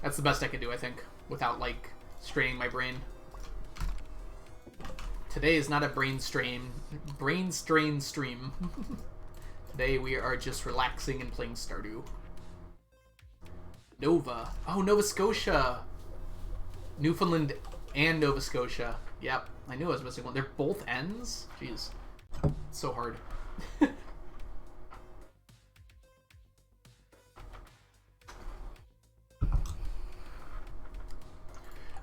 That's the best I can do, I think, without, like, straining my brain. Today is not a brain strain stream. Today we are just relaxing and playing Stardew. Nova. Oh, Nova Scotia. Newfoundland and Nova Scotia. Yep, I knew I was missing one. They're both N's? Jeez. It's so hard.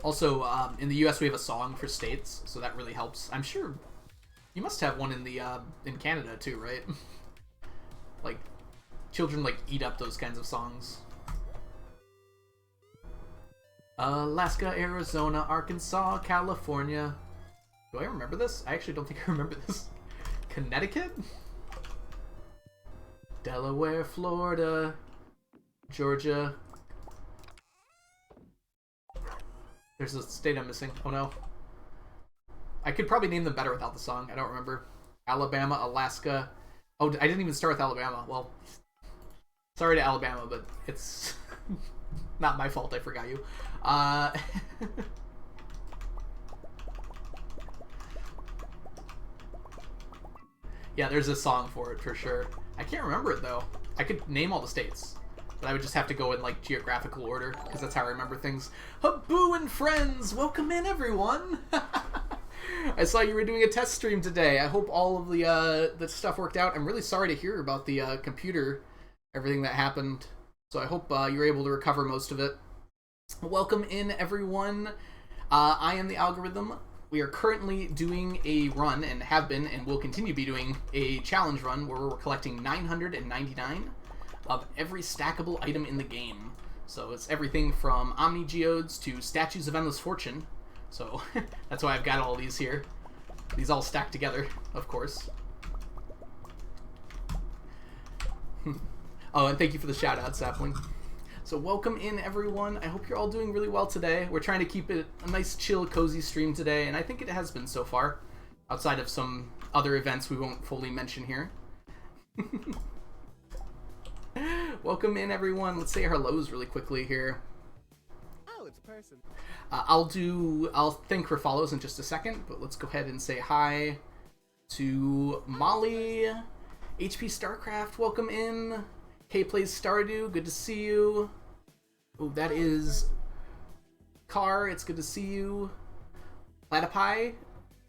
Also, in the U.S. we have a song for states, so that really helps. I'm sure you must have one in the in Canada too, right? Like, children like eat up those kinds of songs. Alaska, Arizona, Arkansas, California. Do I remember this? I actually don't think I remember this. Connecticut? Delaware, Florida, Georgia. There's a state I'm missing. Oh no. I could probably name them better without the song. I don't remember. Alabama, Alaska. Oh, I didn't even start with Alabama. Well, sorry to Alabama, but it's not my fault. I forgot you. Yeah, there's a song for it for sure. I can't remember it though. I could name all the states, but I would just have to go in like geographical order because that's how I remember things. Haboo and friends, welcome in everyone. I saw you were doing a test stream today. I hope all of the stuff worked out. I'm really sorry to hear about the computer, everything that happened. So I hope you were able to recover most of it. Welcome in everyone. I am the Algorithm. We are currently doing a run, and have been, and will continue to be doing a challenge run where we're collecting 999 of every stackable item in the game. So it's everything from Omni Geodes to Statues of Endless Fortune. So that's why I've got all these here. These all stacked together, of course. Oh, and thank you for the shout out, Sapling. So welcome in everyone. I hope you're all doing really well today. We're trying to keep it a nice chill, cozy stream today, and I think it has been so far, outside of some other events we won't fully mention here. Welcome in everyone. Let's say our hellos really quickly here. Oh, it's a person. I'll thank for follows in just a second, but let's go ahead and say hi to Molly, HP Starcraft, welcome in. K plays Stardew, good to see you. Oh, that is Car, it's good to see you. Platypie?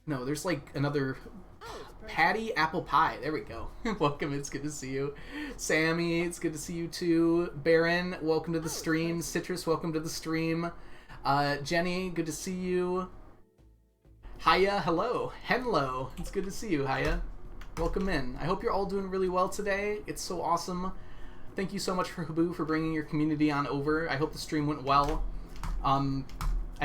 No, there's like another Patty Apple Pie. There we go. Welcome, it's good to see you. Sammy, it's good to see you too. Baron, welcome to the stream. Citrus, welcome to the stream. Jenny, good to see you. Hiya, hello. Hello. It's good to see you, Hiya. Welcome in. I hope you're all doing really well today. It's so awesome. Thank you so much for Habu for bringing your community on over. I hope the stream went well. I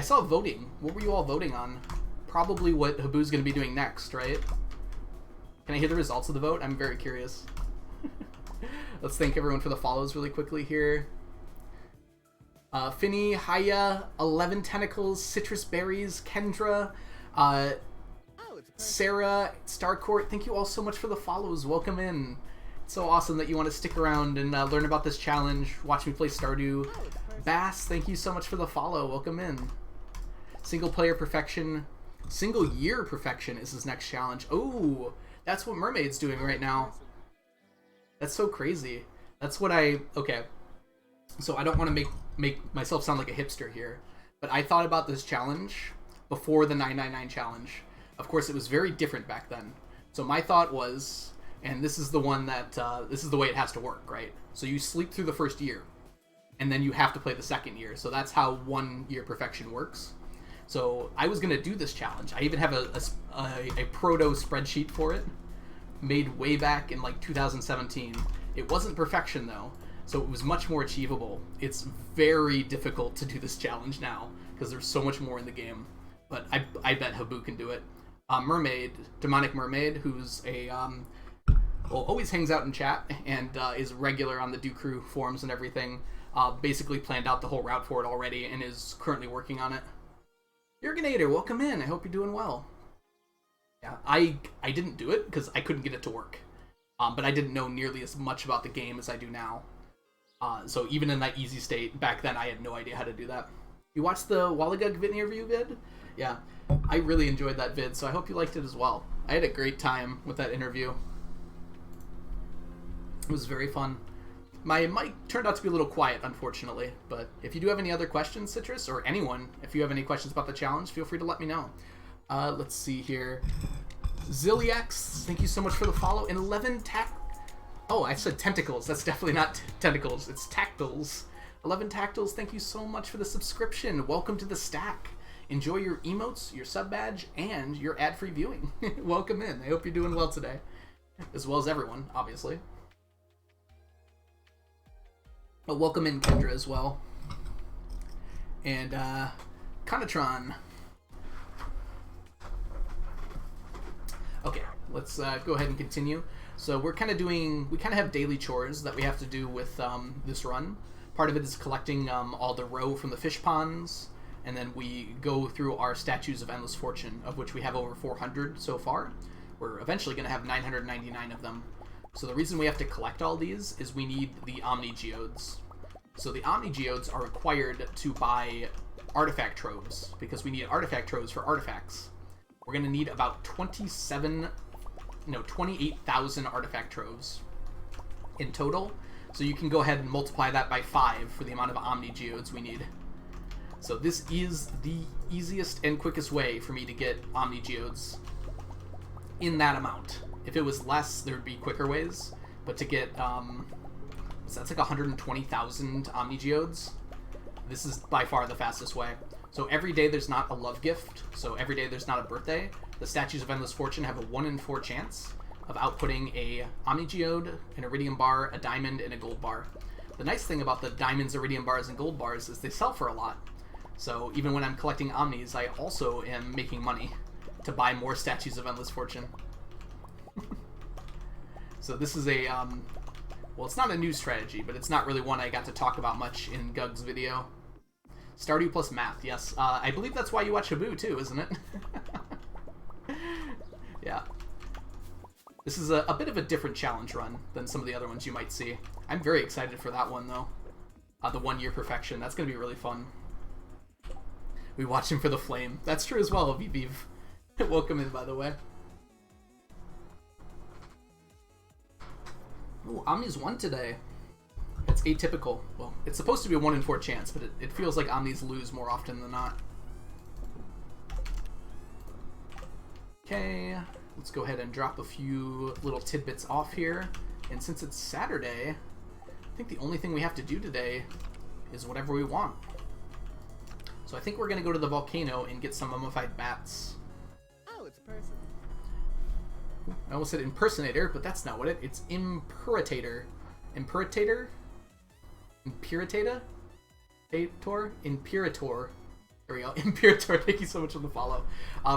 saw voting. What were you all voting on? Probably what Habu's going to be doing next, right? Can I hear the results of the vote? I'm very curious. Let's thank everyone for the follows really quickly here. Finny, Haya, 11 Tentacles, Citrus Berries, Kendra, Sarah, Starcourt, thank you all so much for the follows. Welcome in. It's so awesome that you want to stick around and learn about this challenge, watch me play Stardew. Bass, thank you so much for the follow. Welcome in. Single player perfection. Single year perfection is his next challenge. Oh, that's what Mermaid's doing right now. That's so crazy. That's what okay. So I don't want to make myself sound like a hipster here, but I thought about this challenge before the 999 challenge. Of course, it was very different back then. So my thought was, and this is the one that, this is the way it has to work, right? So you sleep through the first year, and then you have to play the second year. So that's how 1 year perfection works. So I was going to do this challenge. I even have a proto spreadsheet for it, made way back in like 2017. It wasn't perfection though, so it was much more achievable. It's very difficult to do this challenge now, because there's so much more in the game. But I bet Habu can do it. Mermaid, Demonic Mermaid, who's a always hangs out in chat and is regular on the Do Crew forums and everything. Basically planned out the whole route for it already and is currently working on it. Jurgenator, welcome in. I hope you're doing well. Yeah, I didn't do it because I couldn't get it to work. But I didn't know nearly as much about the game as I do now. So even in that easy state, back then I had no idea how to do that. You watched the Wallagug interview vid? Yeah, I really enjoyed that vid, so I hope you liked it as well. I had a great time with that interview. It was very fun. My mic turned out to be a little quiet, unfortunately, but if you do have any other questions, Citrus, or anyone, if you have any questions about the challenge, feel free to let me know. Let's see here. Ziliax, thank you so much for the follow. And 11 Oh, I said tentacles. That's definitely not tentacles. It's tactiles. 11 tactiles, thank you so much for the subscription. Welcome to the stack. Enjoy your emotes, your sub badge, and your ad-free viewing. Welcome in. I hope you're doing well today. As well as everyone, obviously. But welcome in, Kendra, as well. And, Conatron. Okay, let's go ahead and continue. So we kind of have daily chores that we have to do with this run. Part of it is collecting all the roe from the fish ponds, and then we go through our statues of endless fortune, of which we have over 400 so far. We're eventually going to have 999 of them. So the reason we have to collect all these is we need the Omni Geodes. So the Omni Geodes are required to buy artifact troves, because we need artifact troves for artifacts. We're going to need about 28,000 artifact troves in total. So you can go ahead and multiply that by 5 for the amount of Omni Geodes we need. So this is the easiest and quickest way for me to get Omni Geodes in that amount. If it was less, there would be quicker ways. But to get, so that's like 120,000 Omni Geodes. This is by far the fastest way. So every day there's not a love gift, so every day there's not a birthday, the Statues of Endless Fortune have a 1 in 4 chance of outputting a Omni Geode, an Iridium bar, a diamond, and a gold bar. The nice thing about the diamonds, Iridium bars, and gold bars is they sell for a lot. So even when I'm collecting Omnis, I also am making money to buy more Statues of Endless Fortune. So this is a, well, it's not a new strategy, but it's not really one I got to talk about much in Gug's video. Stardew plus math, yes. I believe that's why you watch Habu too, isn't it? Yeah. This is a bit of a different challenge run than some of the other ones you might see. I'm very excited for that one, though. The 1 year perfection. That's going to be really fun. We watch him for the flame. That's true as well, Viviv. Welcome in, by the way. Ooh, Omni's won today. It's atypical. Well, it's supposed to be a 1 in 4 chance, but it feels like Omnis lose more often than not. Okay, let's go ahead and drop a few little tidbits off here. And since it's Saturday, I think the only thing we have to do today is whatever we want. So I think we're going to go to the volcano and get some mummified bats. I almost said impersonator, but that's not what it's imperitator. Imperitator? Imperitata? Imperator. There we go. Imperator, thank you so much for the follow.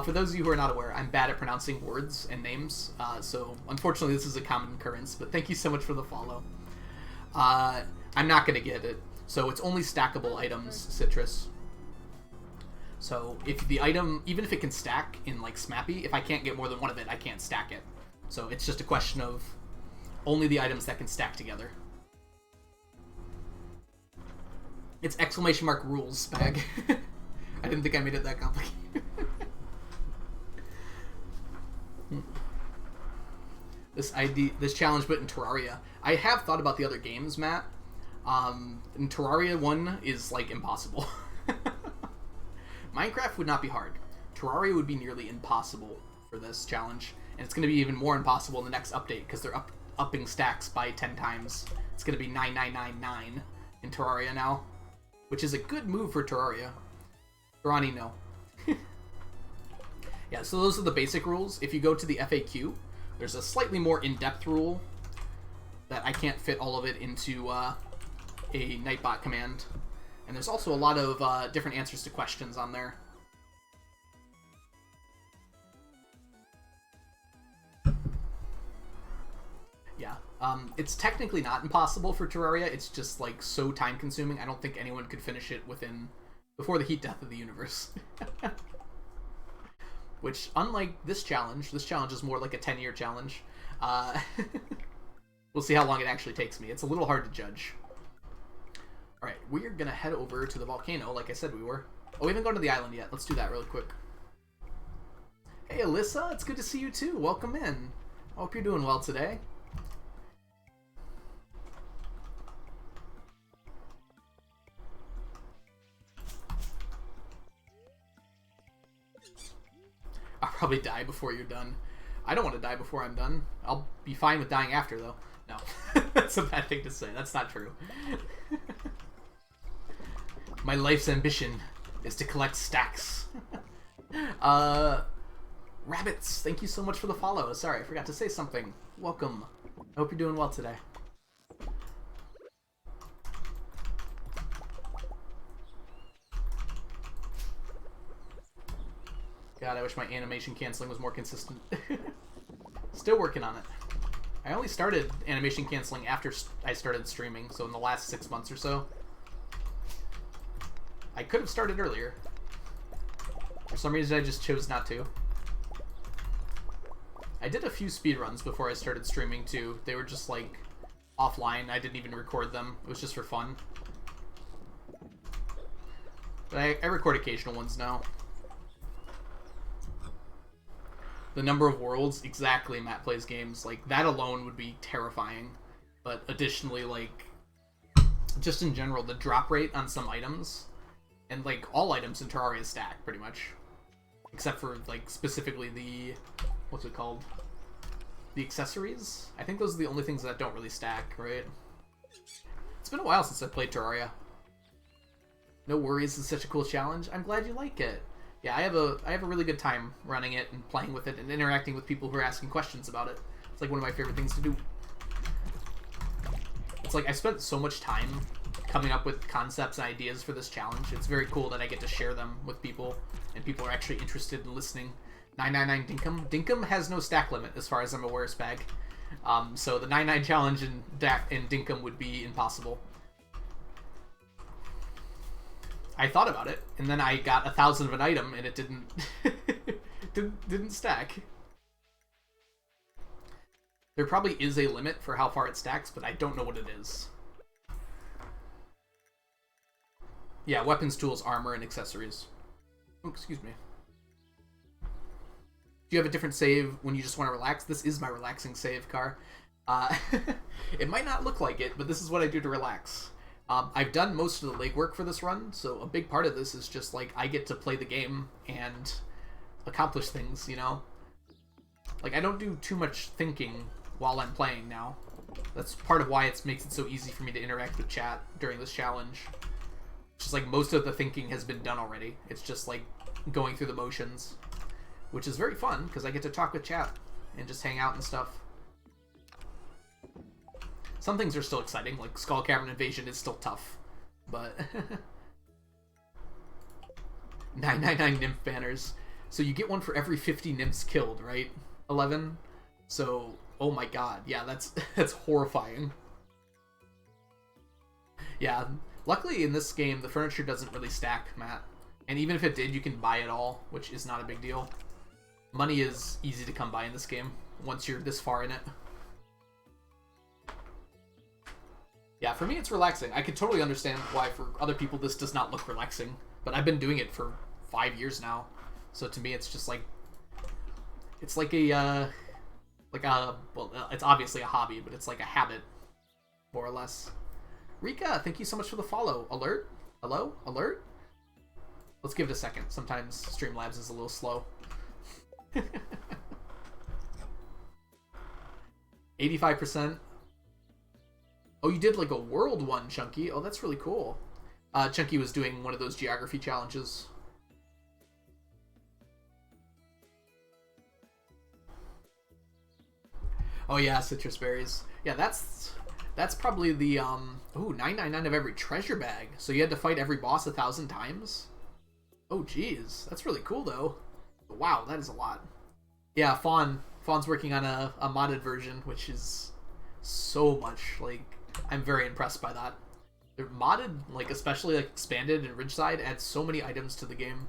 For those of you who are not aware, I'm bad at pronouncing words and names, so unfortunately this is a common occurrence, but thank you so much for the follow. I'm not going to get it. So it's only stackable items, Citrus. So if the item, even if it can stack in like Smappy, if I can't get more than one of it, I can't stack it. So it's just a question of only the items that can stack together. It's exclamation mark rules, Spag. I didn't think I made it that complicated. This challenge, but in Terraria. I have thought about the other games, Matt. In Terraria 1 is like impossible. Minecraft would not be hard. Terraria would be nearly impossible for this challenge, and it's going to be even more impossible in the next update because they're upping stacks by 10 times. It's going to be 9999 in Terraria now, which is a good move for Terraria. Ronnie, no. Yeah, so those are the basic rules. If you go to the FAQ, there's a slightly more in-depth rule that I can't fit all of it into a Nightbot command. And there's also a lot of different answers to questions on there. Yeah, it's technically not impossible for Terraria. It's just like so time-consuming. I don't think anyone could finish it before the heat death of the universe. Which, unlike this challenge is more like a 10-year challenge. We'll see how long it actually takes me. It's a little hard to judge. Alright, we're gonna head over to the volcano, like I said we were. Oh, we haven't gone to the island yet. Let's do that really quick. Hey, Alyssa, it's good to see you too. Welcome in. I hope you're doing well today. I'll probably die before you're done. I don't want to die before I'm done. I'll be fine with dying after, though. No. That's a bad thing to say. That's not true. My life's ambition is to collect stacks. Rabbits, thank you so much for the follow. Sorry, I forgot to say something. Welcome. I hope you're doing well today. God, I wish my animation canceling was more consistent. Still working on it. I only started animation canceling after I started streaming, so in the last 6 months or so. I could have started earlier. For some reason, I just chose not to. I did a few speedruns before I started streaming, too. They were just, like, offline. I didn't even record them. It was just for fun. But I record occasional ones now. The number of worlds, exactly, Matt plays games. Like, that alone would be terrifying. But additionally, like, just in general, the drop rate on some items, and, like, all items in Terraria stack, pretty much. Except for, like, specifically the, what's it called? The accessories? I think those are the only things that don't really stack, right? It's been a while since I played Terraria. No worries, it's such a cool challenge. I'm glad you like it. Yeah, I have a really good time running it and playing with it and interacting with people who are asking questions about it. It's like one of my favorite things to do. It's like I spent so much time coming up with concepts and ideas for this challenge. It's very cool that I get to share them with people and people are actually interested in listening. 999 Dinkum. Dinkum has no stack limit as far as I'm aware, Spag. So the 99 challenge in Dinkum would be impossible. I thought about it, and then I got 1,000 of an item, and it didn't didn't stack. There probably is a limit for how far it stacks, but I don't know what it is. Yeah, weapons, tools, armor, and accessories. Oh, excuse me. Do you have a different save when you just want to relax? This is my relaxing save, Car. It might not look like it, but this is what I do to relax. I've done most of the legwork for this run, so a big part of this is just, like, I get to play the game and accomplish things, you know? Like, I don't do too much thinking while I'm playing now. That's part of why it makes it so easy for me to interact with chat during this challenge. Just, like, most of the thinking has been done already. It's just, like, going through the motions, which is very fun, because I get to talk with chat and just hang out and stuff. Some things are still exciting, like Skull Cavern Invasion is still tough, but 999 nymph banners. So you get one for every 50 nymphs killed, right? 11. So, oh my god, yeah, that's horrifying. Yeah, luckily in this game the furniture doesn't really stack, Matt. And even if it did, you can buy it all, which is not a big deal. Money is easy to come by in this game once you're this far in it. Yeah, for me it's relaxing. I could totally understand why for other people this does not look relaxing, but I've been doing it for 5 years now. So to me it's just like, it's like a well, it's obviously a hobby, but it's like a habit, more or less. Rika, thank you so much for the follow. Alert? Hello? Alert? Let's give it a second. Sometimes Streamlabs is a little slow. 85%. Oh, you did like a world one, Chunky. Oh, that's really cool. Chunky was doing one of those geography challenges. Oh yeah, citrus berries. Yeah, that's probably the ooh, 999 of every treasure bag. So you had to fight every boss 1,000 times? Oh geez, that's really cool though. Wow, that is a lot. Yeah, Fawn's working on a modded version, which is so much, like, I'm very impressed by that. They're modded, like, especially like expanded and Ridgeside, adds so many items to the game,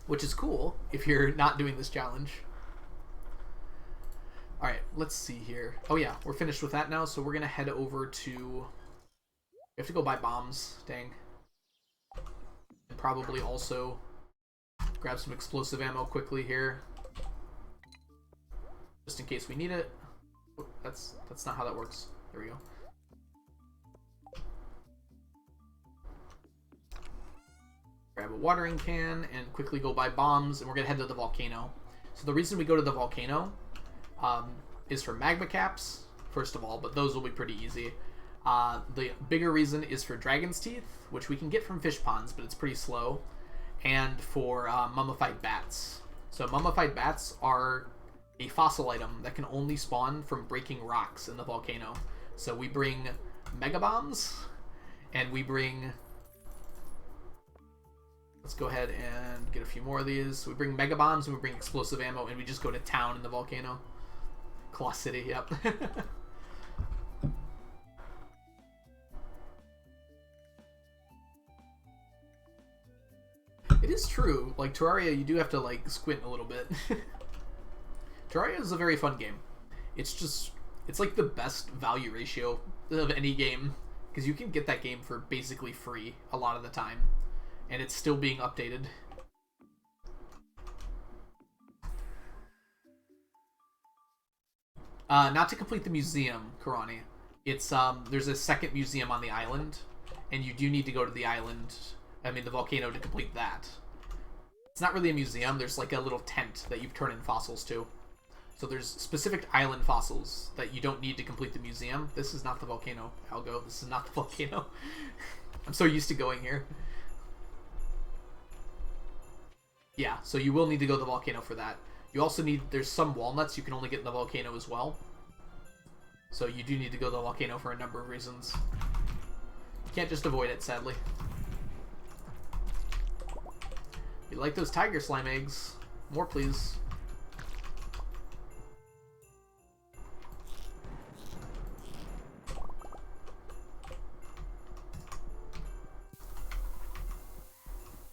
which is cool if you're not doing this challenge. Alright, let's see here. Oh yeah, we're finished with that now, so we're gonna head over to... We have to go buy bombs, dang. And probably also grab some explosive ammo quickly here, just in case we need it. Oh, that's not how that works. There we go. Grab a watering can and quickly go buy bombs, and we're gonna head to the volcano. So the reason we go to the volcano is for magma caps, first of all, but those will be pretty easy. The bigger reason is for dragon's teeth, which we can get from fish ponds, but it's pretty slow, and for mummified bats. So mummified bats are a fossil item that can only spawn from breaking rocks in the volcano. So we bring mega bombs, and we bring... Let's go ahead and get a few more of these. We bring mega bombs, and we bring explosive ammo, and we just go to town in the volcano. Claw City, yep. It is true, like Terraria, you do have to like squint a little bit. Terraria is a very fun game. It's like the best value ratio of any game, because you can get that game for basically free a lot of the time, and it's still being updated. Not to complete the museum, Karani. It's there's a second museum on the island, and you do need to go to the island, I mean the volcano, to complete that. It's not really a museum, there's like a little tent that you turn in fossils to. So there's specific island fossils that you don't need to complete the museum. This is not the volcano, Algo. This is not the volcano. I'm so used to going here. Yeah, so you will need to go to the volcano for that. You also need, there's some walnuts you can only get in the volcano as well. So you do need to go to the volcano for a number of reasons. You can't just avoid it, sadly. You like those tiger slime eggs? More, please.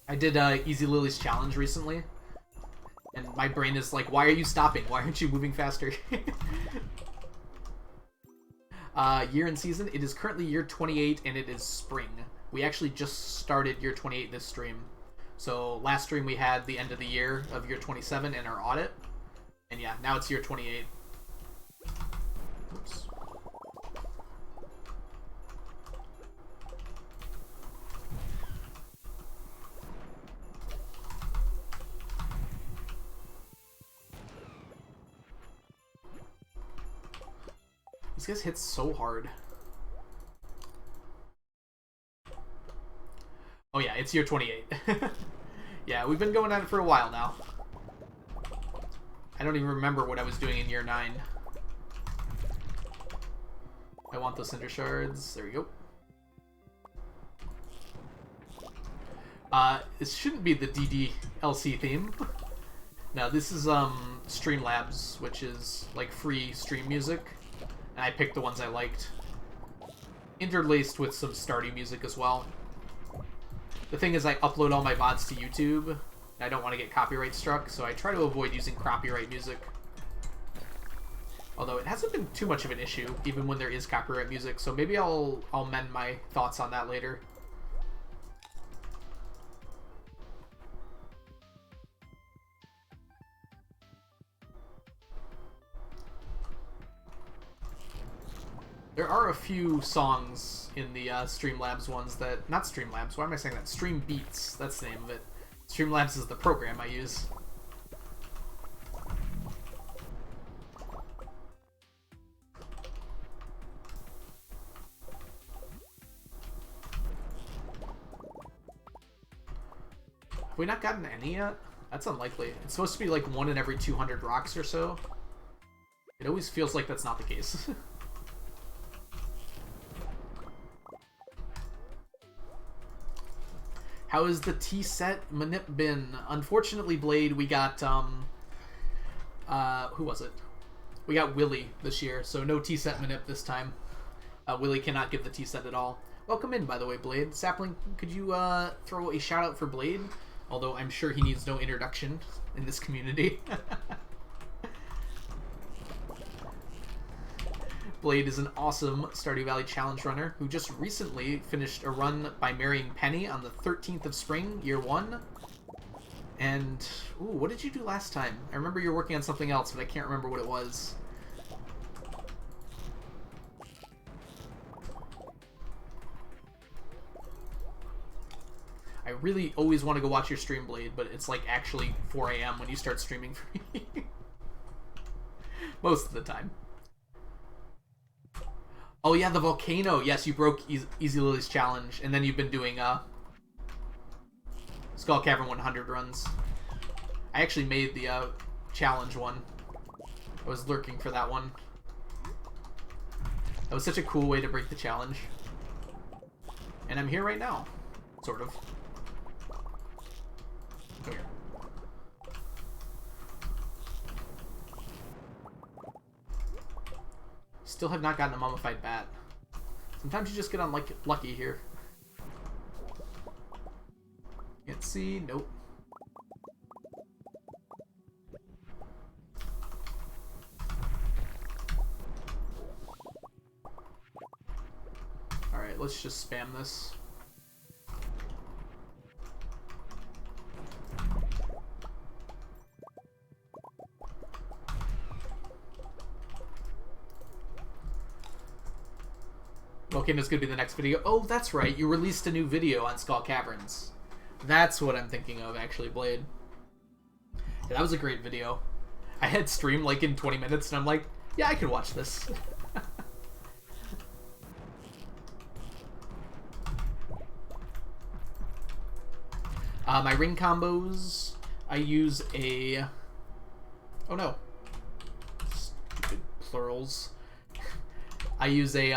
I did Easy Lily's challenge recently, and my brain is like, why are you stopping? Why aren't you moving faster? Year and season, it is currently year 28, and it is spring. We actually just started year 28 this stream. So last stream we had the end of the year of year 27 and our audit, and yeah, now it's year 28. Oops. These guys hit so hard. Oh yeah, it's year 28. Yeah, we've been going at it for a while now. I don't even remember what I was doing in year 9. I want those cinder shards. There we go. This shouldn't be the DDLC theme. No, this is Streamlabs, which is like free stream music, and I picked the ones I liked, interlaced with some Stardew music as well. The thing is, I upload all my VODs to YouTube, and I don't want to get copyright struck, so I try to avoid using copyright music. Although it hasn't been too much of an issue, even when there is copyright music, so maybe I'll mend my thoughts on that later. There are a few songs in the Streamlabs ones that... Not Streamlabs, why am I saying that? Stream Beats, that's the name of it. Streamlabs is the program I use. Have we not gotten any yet? That's unlikely. It's supposed to be like 1 in every 200 rocks or so. It always feels like that's not the case. How is the tea set manip been? Unfortunately, Blade, we got, who was it? We got Willy this year, so no tea set manip this time. Willy cannot give the tea set at all. Welcome in, by the way, Blade. Sapling, could you throw a shout out for Blade? Although I'm sure he needs no introduction in this community. Blade is an awesome Stardew Valley challenge runner who just recently finished a run by marrying Penny on the 13th of spring, year 1. And, ooh, what did you do last time? I remember you were working on something else, but I can't remember what it was. I really always want to go watch your stream, Blade, but it's like actually 4 a.m. when you start streaming for me. Most of the time. Oh yeah, the volcano. Yes, you broke Easy Lily's challenge, and then you've been doing Skull Cavern 100 runs. I actually made the challenge one. I was lurking for that one. That was such a cool way to break the challenge. And I'm here right now. Sort of. Come here. Still have not gotten a mummified bat. Sometimes you just get lucky here. Can't see. Nope. Alright, let's just spam this. Volcano's gonna be the next video. Oh, that's right. You released a new video on Skull Caverns. That's what I'm thinking of, actually, Blade. Yeah, that was a great video. I had stream like in 20 minutes, and I'm like, yeah, I could watch this. My ring combos, I use a... Oh no. Stupid plurals. I use a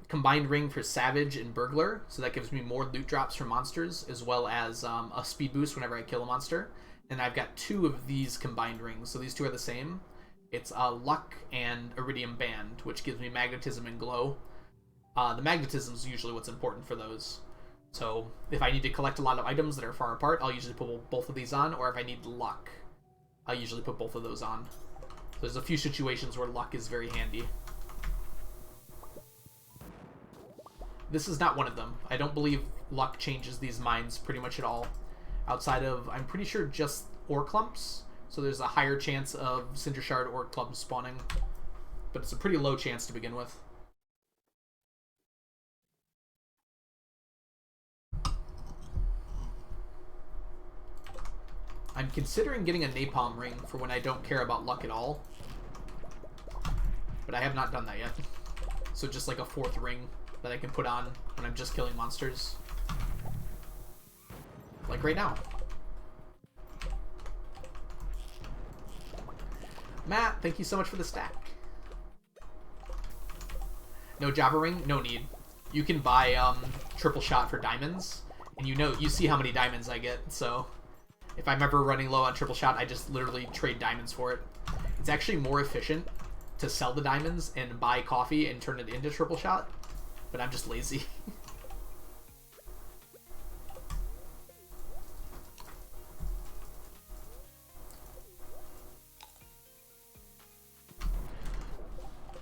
combined ring for Savage and Burglar, so that gives me more loot drops from monsters, as well as a speed boost whenever I kill a monster. And I've got 2 of these combined rings, so these 2 are the same. It's Luck and Iridium Band, which gives me Magnetism and Glow. The Magnetism is usually what's important for those. So if I need to collect a lot of items that are far apart, I'll usually put both of these on, or if I need Luck, I'll usually put both of those on. So there's a few situations where Luck is very handy. This is not one of them. I don't believe Luck changes these mines pretty much at all. Outside of, I'm pretty sure, just ore clumps. So there's a higher chance of Cinder Shard ore clumps spawning. But it's a pretty low chance to begin with. I'm considering getting a napalm ring for when I don't care about luck at all. But I have not done that yet. So just like a 4th ring that I can put on when I'm just killing monsters. Like right now. Matt, thank you so much for the stack. No Java ring? No need. You can buy triple shot for diamonds, and you see how many diamonds I get, so if I'm ever running low on triple shot, I just literally trade diamonds for it. It's actually more efficient to sell the diamonds and buy coffee and turn it into triple shot, but I'm just lazy.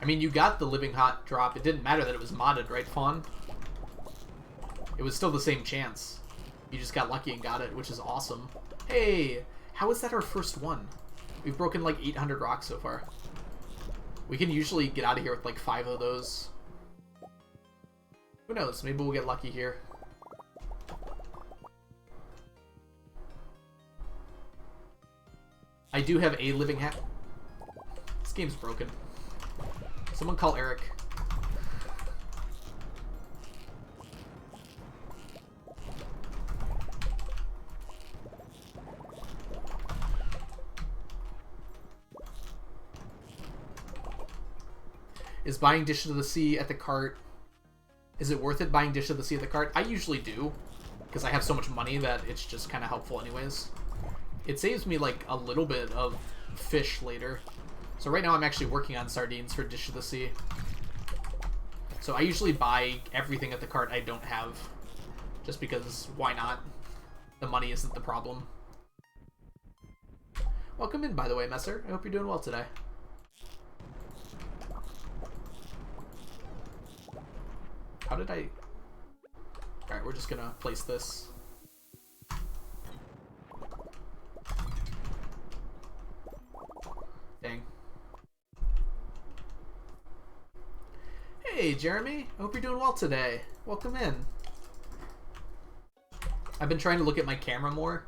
I mean, you got the Living Hot drop. It didn't matter that it was modded, right, Fawn? It was still the same chance. You just got lucky and got it, which is awesome. Hey, how is that our first one? We've broken like 800 rocks so far. We can usually get out of here with like 5 of those. Who knows? Maybe we'll get lucky here. I do have a living hat. This game's broken. Someone call Eric. Is buying Dish of the Sea at the cart... Is it worth it buying Dish of the Sea at the cart? I usually do, because I have so much money that it's just kind of helpful anyways. It saves me like a little bit of fish later. So right now I'm actually working on sardines for Dish of the Sea. So I usually buy everything at the cart I don't have, just because why not? The money isn't the problem. Welcome in, by the way, Messer. I hope you're doing well today. How did I... Alright, we're just gonna place this. Dang. Hey, Jeremy. I hope you're doing well today. Welcome in. I've been trying to look at my camera more,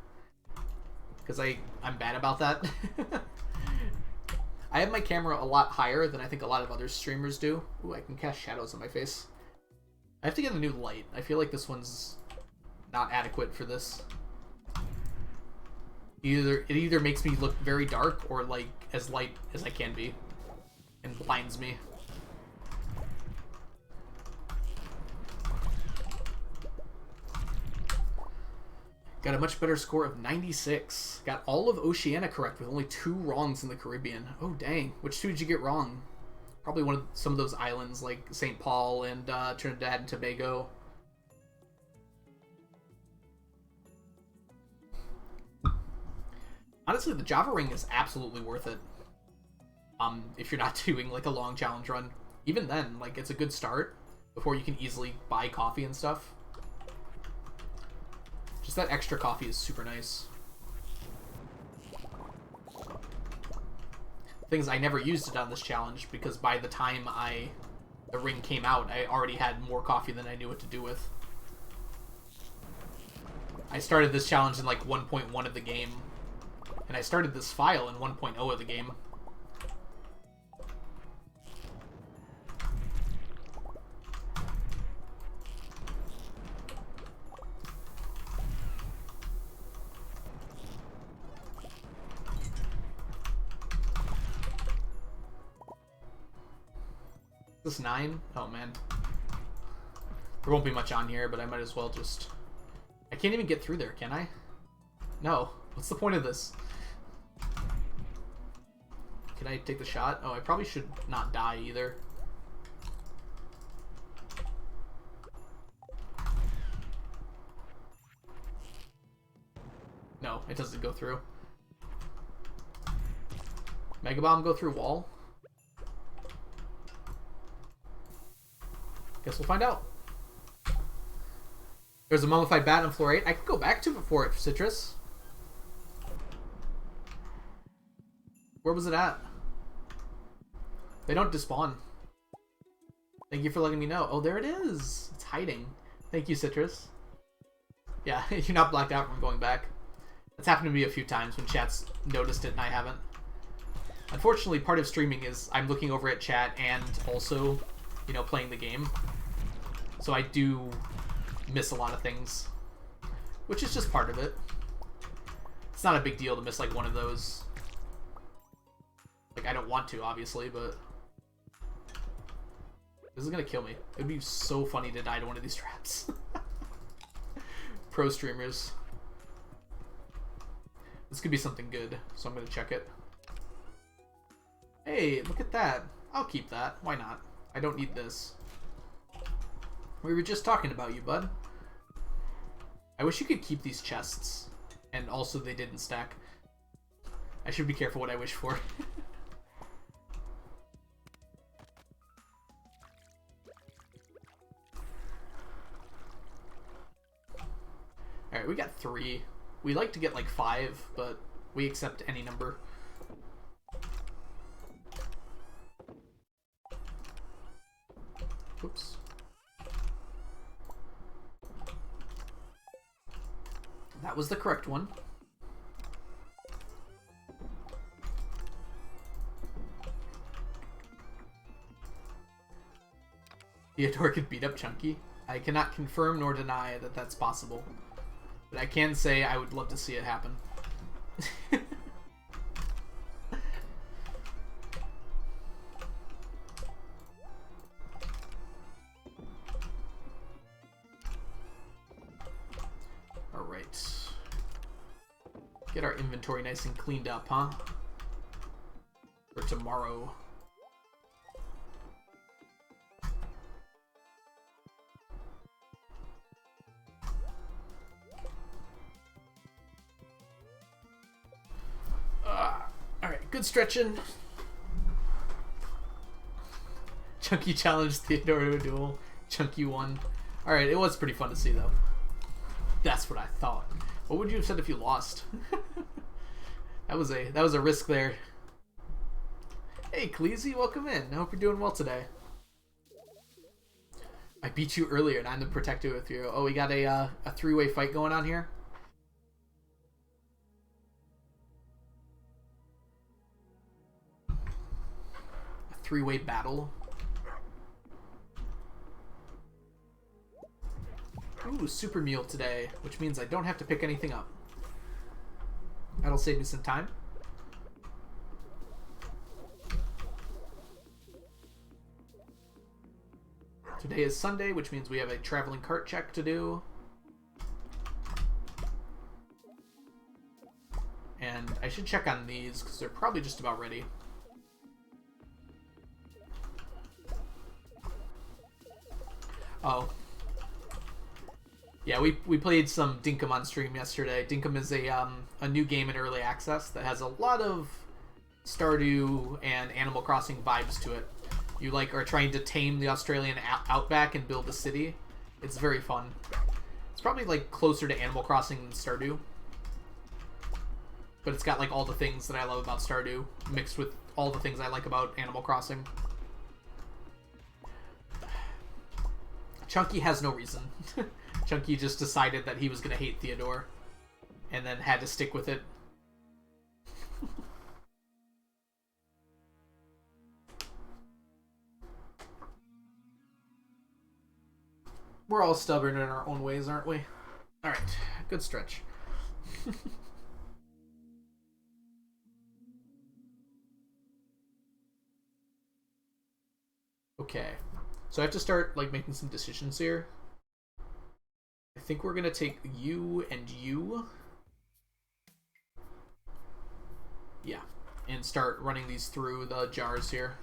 because I'm bad about that. I have my camera a lot higher than I think a lot of other streamers do. Ooh, I can cast shadows on my face. I have to get a new light. I feel like this one's not adequate for this. It either makes me look very dark or like as light as I can be, and blinds me. Got a much better score of 96. Got all of Oceania correct with only 2 wrongs in the Caribbean. Oh dang! Which 2 did you get wrong? Probably some of those islands like St. Paul and Trinidad and Tobago. Honestly, the Java ring is absolutely worth it. If you're not doing like a long challenge run. Even then, like, it's a good start before you can easily buy coffee and stuff. Just that extra coffee is super nice. Things I never used it on this challenge because by the time the ring came out, I already had more coffee than I knew what to do with. I started this challenge in like 1.1 of the game, and I started this file in 1.0 of the game. This 9? Oh man. There won't be much on here, but I might as well just... I can't even get through there, can I? No. What's the point of this? Can I take the shot? Oh, I probably should not die either. No, it doesn't go through. Mega Bomb go through wall? Guess we'll find out. There's a mummified bat on floor 8. I could go back to it for it, Citrus. Where was it at? They don't despawn. Thank you for letting me know. Oh, there it is. It's hiding. Thank you, Citrus. Yeah, you're not blacked out from going back. That's happened to me a few times when chat's noticed it and I haven't. Unfortunately, part of streaming is I'm looking over at chat and also, you know, playing the game. So I do miss a lot of things, which is just part of it. It's not a big deal to miss like one of those. Like Like, I don't want to, obviously, but... This is gonna kill me. It'd be so funny to die to one of these traps. Pro streamers. This could be something good, so I'm gonna check it. Hey, look at that. I'll keep that. Why not? I don't need this. We were just talking about you, bud. I wish you could keep these chests. And also they didn't stack. I should be careful what I wish for. Alright, we got 3. We like to get like 5, but we accept any number. Oops. That was the correct one. Theodore could beat up Chunky. I cannot confirm nor deny that that's possible. But I can say I would love to see it happen. Alright. Get our inventory nice and cleaned up, huh? For tomorrow. Alright, good stretching. Chunky challenged Theodore to a duel. Chunky won. Alright, it was pretty fun to see though. That's what I thought. What would you have said if you lost? that was a risk there. Hey Cleasy, welcome in. I hope you're doing well today. I beat you earlier and I'm the protector with you. Oh, we got a 3-way fight going on here. A 3-way battle. Ooh, super meal today, which means I don't have to pick anything up. That'll save me some time. Today is Sunday, which means we have a traveling cart check to do. And I should check on these, because they're probably just about ready. Oh. Yeah, we played some Dinkum on stream yesterday. Dinkum is a new game in early access that has a lot of Stardew and Animal Crossing vibes to it. You like are trying to tame the Australian outback and build a city. It's very fun. It's probably like closer to Animal Crossing than Stardew. But it's got like all the things that I love about Stardew mixed with all the things I like about Animal Crossing. Chunky has no reason. Chunky just decided that he was going to hate Theodore and then had to stick with it. We're all stubborn in our own ways, aren't we? Alright, good stretch. Okay, so I have to start like making some decisions here. I think we're gonna take you and you. Yeah, and start running these through the jars here.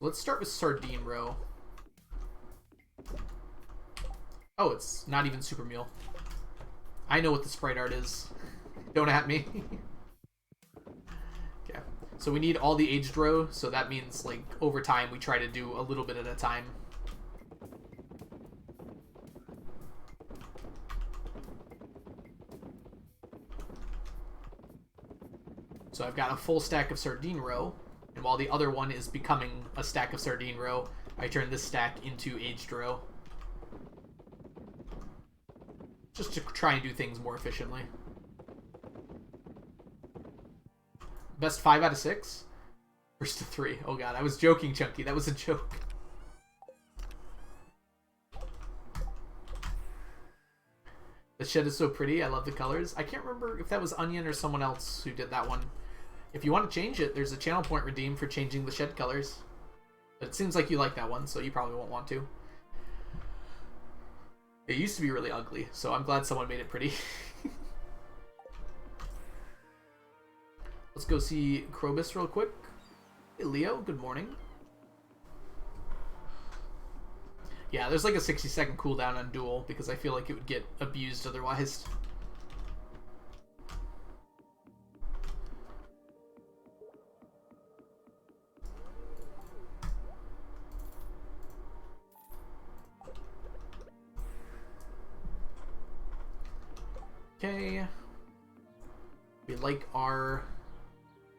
Let's start with Sardine Row. Oh, it's not even Super Meal. I know what the sprite art is. Don't at me. Okay, so we need all the aged row, so that means like over time we try to do a little bit at a time. So I've got a full stack of Sardine Row, and while the other one is becoming a stack of Sardine Row, I turn this stack into Aged Row. Just to try and do things more efficiently. Best 5 out of 6? First to 3. Oh god, I was joking, Chunky. That was a joke. The The shed is so pretty. I love the colors. I can't remember if that was Onion or someone else who did that one. If you want to change it, there's a channel point redeem for changing the shed colors. But it seems like you like that one, so you probably won't want to. It used to be really ugly, so I'm glad someone made it pretty. Let's go see Krobus real quick. Hey, Leo, good morning. Yeah, there's like a 60-second cooldown on Duel, because I feel like it would get abused otherwise. Okay. We like our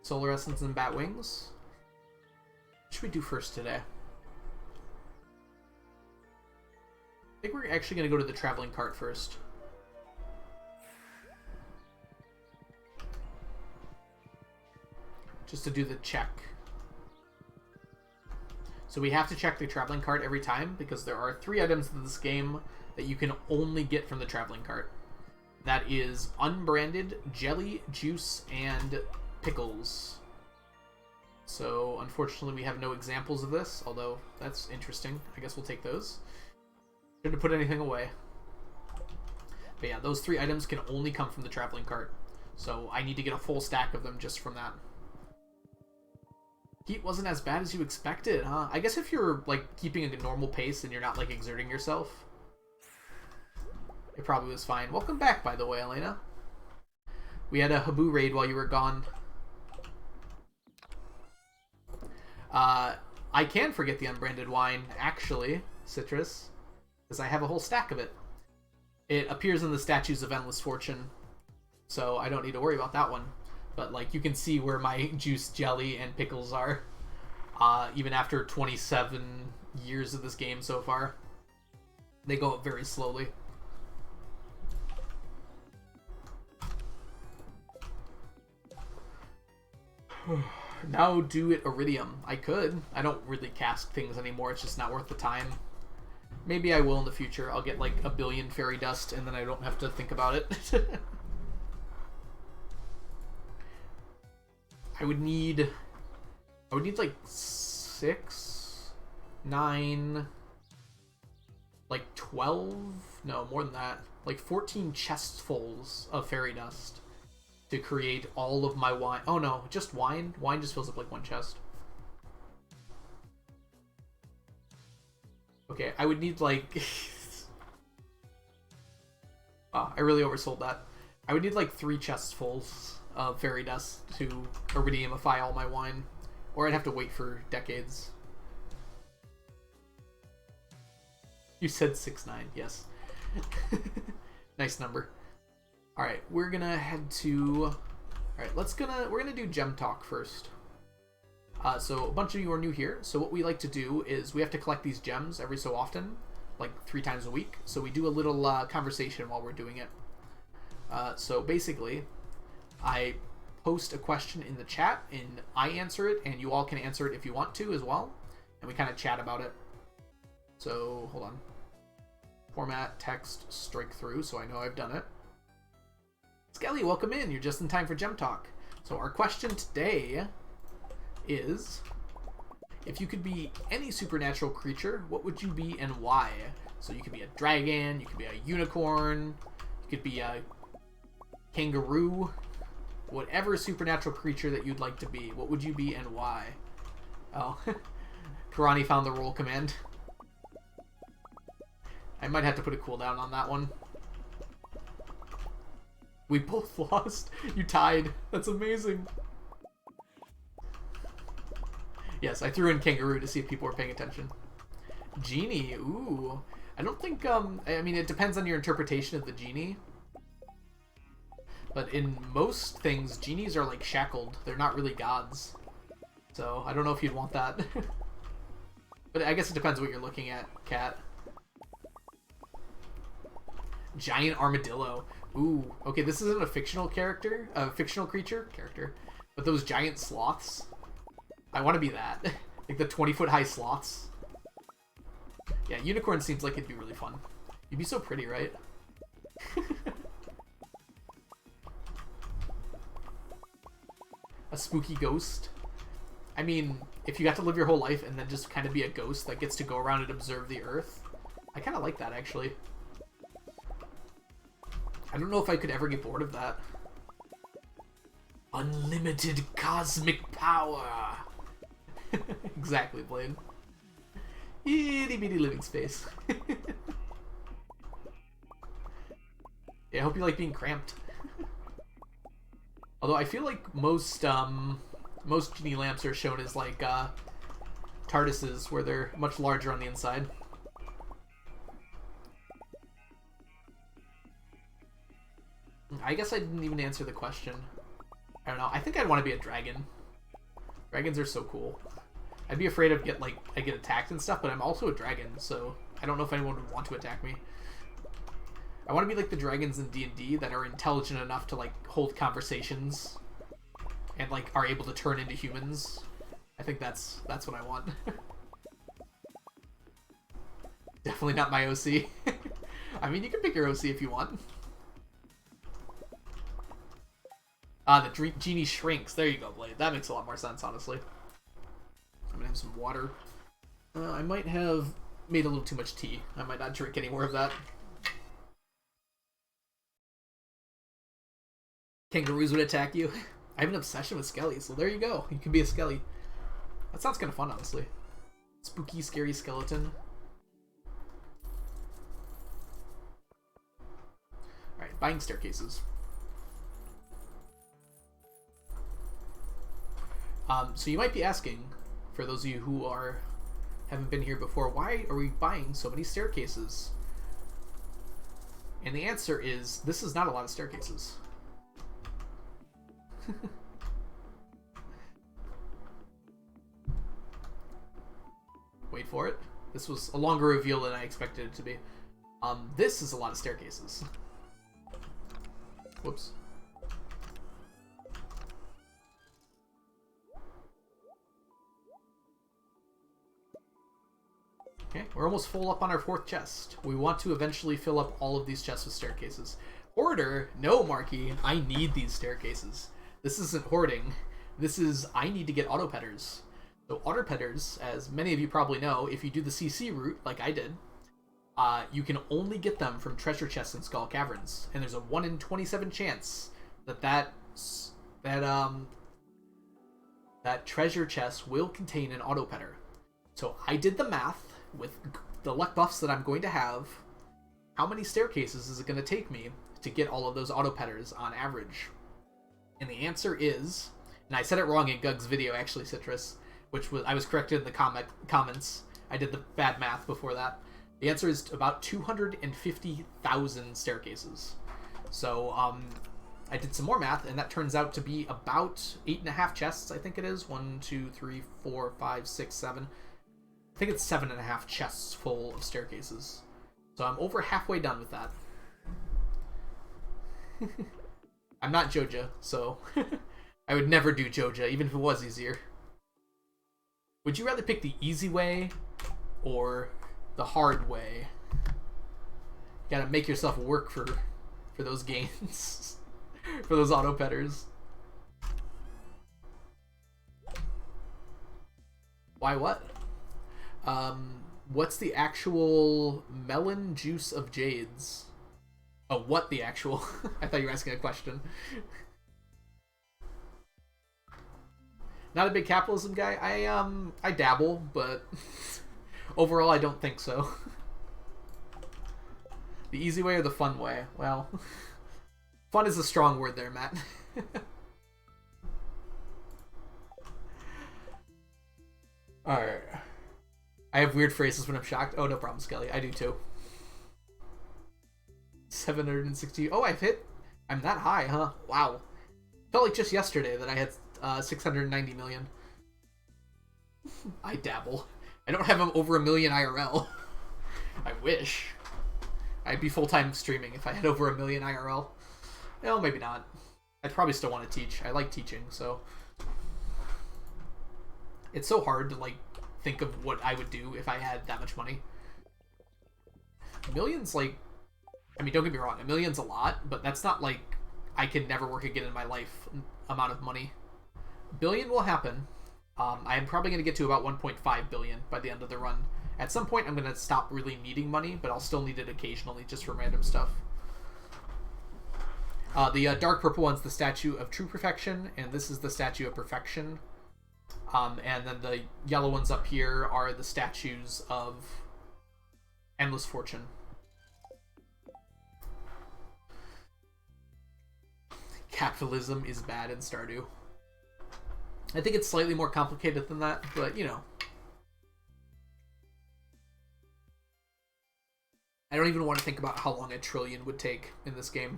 Solar Essence and Bat Wings. What should we do first today? I think we're actually going to go to the Traveling Cart first. Just to do the check. So we have to check the Traveling Cart every time, because there are 3 items in this game that you can only get from the Traveling Cart. That is unbranded, jelly, juice, and pickles. So, unfortunately, we have no examples of this, although that's interesting. I guess we'll take those. Shouldn't have put anything away. But yeah, those 3 items can only come from the Traveling Cart. So, I need to get a full stack of them just from that. Heat wasn't as bad as you expected, huh? I guess if you're, like, keeping a normal pace and you're not, like, exerting yourself, it probably was fine. Welcome back, by the way, Elena. We had a Habu raid while you were gone. I can forget the unbranded wine, actually, Citrus, because I have a whole stack of it. It appears in the Statues of Endless Fortune, so I don't need to worry about that one. But, like, you can see where my juice, jelly, and pickles are, even after 27 years of this game so far. They go up very slowly. Now do it Iridium. I could. I don't really cast things anymore. It's just not worth the time. Maybe I will in the future. I'll get like a billion fairy dust and then I don't have to think about it. I would need like 6, 9, like 12, no, more than that. Like 14 chestfuls of fairy dust to create all of my wine. Oh no, just wine? Wine just fills up like 1 chest. Okay, I would need like... oh, I really oversold that. I would need like 3 chests fulls of fairy dust to iridiumify all my wine. Or I'd have to wait for decades. You said 6'9", yes. Nice number. Alright, we're gonna head to... Alright, we're gonna do Gem Talk first. So a bunch of you are new here, so what we like to do is we have to collect these gems every so often, like 3 times a week, so we do a little conversation while we're doing it. So basically, I post a question in the chat, and I answer it, and you all can answer it if you want to as well, and we kind of chat about it. So, hold on. Format, text, strike through, so I know I've done it. Skelly, welcome in. You're just in time for Gem Talk. So our question today is, if you could be any supernatural creature, what would you be and why? So you could be a dragon, you could be a unicorn, you could be a kangaroo, whatever supernatural creature that you'd like to be. What would you be and why? Oh, Karani found the roll command. I might have to put a cooldown on that one. We both lost. You tied. That's amazing. Yes, I threw in kangaroo to see if people were paying attention. Genie. Ooh. I don't think, I mean, it depends on your interpretation of the genie. But in most things, genies are like shackled. They're not really gods. So, I don't know if you'd want that. But I guess it depends what you're looking at, Cat. Giant armadillo. Ooh, okay, this isn't a fictional character, but those giant sloths. I want to be that. Like the 20-foot high sloths. Yeah, unicorn seems like it'd be really fun. You'd be so pretty, right? A spooky ghost. I mean, if you got to live your whole life and then just kind of be a ghost that gets to go around and observe the Earth, I kind of like that, actually. I don't know if I could ever get bored of that. Unlimited cosmic power! Exactly, Blade. Itty bitty living space. Yeah, I hope you like being cramped. Although I feel like most genie lamps are shown as like TARDISes, where they're much larger on the inside. I guess I didn't even answer the question. I don't know. I think I'd want to be a dragon. Dragons are so cool. I'd be afraid of I get attacked and stuff, but I'm also a dragon, so I don't know if anyone would want to attack me. I want to be like the dragons in D&D that are intelligent enough to like hold conversations and like are able to turn into humans. I think that's what I want. Definitely not my OC. I mean, you can pick your OC if you want. The genie shrinks. There you go, Blade. That makes a lot more sense, honestly. I'm gonna have some water. I might have made a little too much tea. I might not drink any more of that. Kangaroos would attack you. I have an obsession with skellies, so there you go. You can be a skelly. That sounds kind of fun, honestly. Spooky, scary skeleton. Alright, buying staircases. So you might be asking, for those of you who haven't been here before, why are we buying so many staircases? And the answer is, this is not a lot of staircases. Wait for it. This was a longer reveal than I expected it to be. This is a lot of staircases. Whoops. Okay, we're almost full up on our 4th chest. We want to eventually fill up all of these chests with staircases. Hoarder? No, Marky. I need these staircases. This isn't hoarding. This is, I need to get auto-petters. So auto-petters, as many of you probably know, if you do the CC route, like I did, you can only get them from treasure chests in Skull Caverns. And there's a 1 in 27 chance that treasure chest will contain an auto-petter. So I did the math with the luck buffs that I'm going to have. How many staircases is it going to take me to get all of those auto-petters on average? And the answer is, and I said it wrong in Gug's video actually, Citrus, which was, I was corrected in the comments. I did the bad math before that. The answer is about 250,000 staircases. So I did some more math, and that turns out to be about 8.5 chests, I think it is. 1, 2, 3, 4, 5, 6, 7. I think it's 7.5 chests full of staircases. So I'm over halfway done with that. I'm not Joja, so I would never do Joja, even if it was easier. Would you rather pick the easy way or the hard way? You gotta make yourself work for those gains. For those auto-petters. Why what? What's the actual melon juice of jades? Oh, what the actual? I thought you were asking a question. Not a big capitalism guy. I dabble, but overall I don't think so. The easy way or the fun way? Well, fun is a strong word there, Matt. Alright. I have weird phrases when I'm shocked. Oh, no problem, Skelly. I do too. 760. Oh, I've hit. I'm that high, huh? Wow. Felt like just yesterday that I had 690 million. I dabble. I don't have over 1 million IRL. I wish. I'd be full-time streaming if I had over 1 million IRL. Well, maybe not. I'd probably still want to teach. I like teaching, so... It's so hard to, like, think of what I would do if I had that much money. Millions, like... I mean, don't get me wrong, $1 million's a lot, but that's not like I can never work again in my life amount of money. $1 billion will happen. I am probably going to get to about 1.5 billion by the end of the run. At some point, I'm going to stop really needing money, but I'll still need it occasionally just for random stuff. The dark purple one's the Statue of True Perfection, and this is the Statue of Perfection. And then the yellow ones up here are the statues of Endless Fortune. Capitalism is bad in Stardew. I think it's slightly more complicated than that, but, you know. I don't even want to think about how long 1 trillion would take in this game.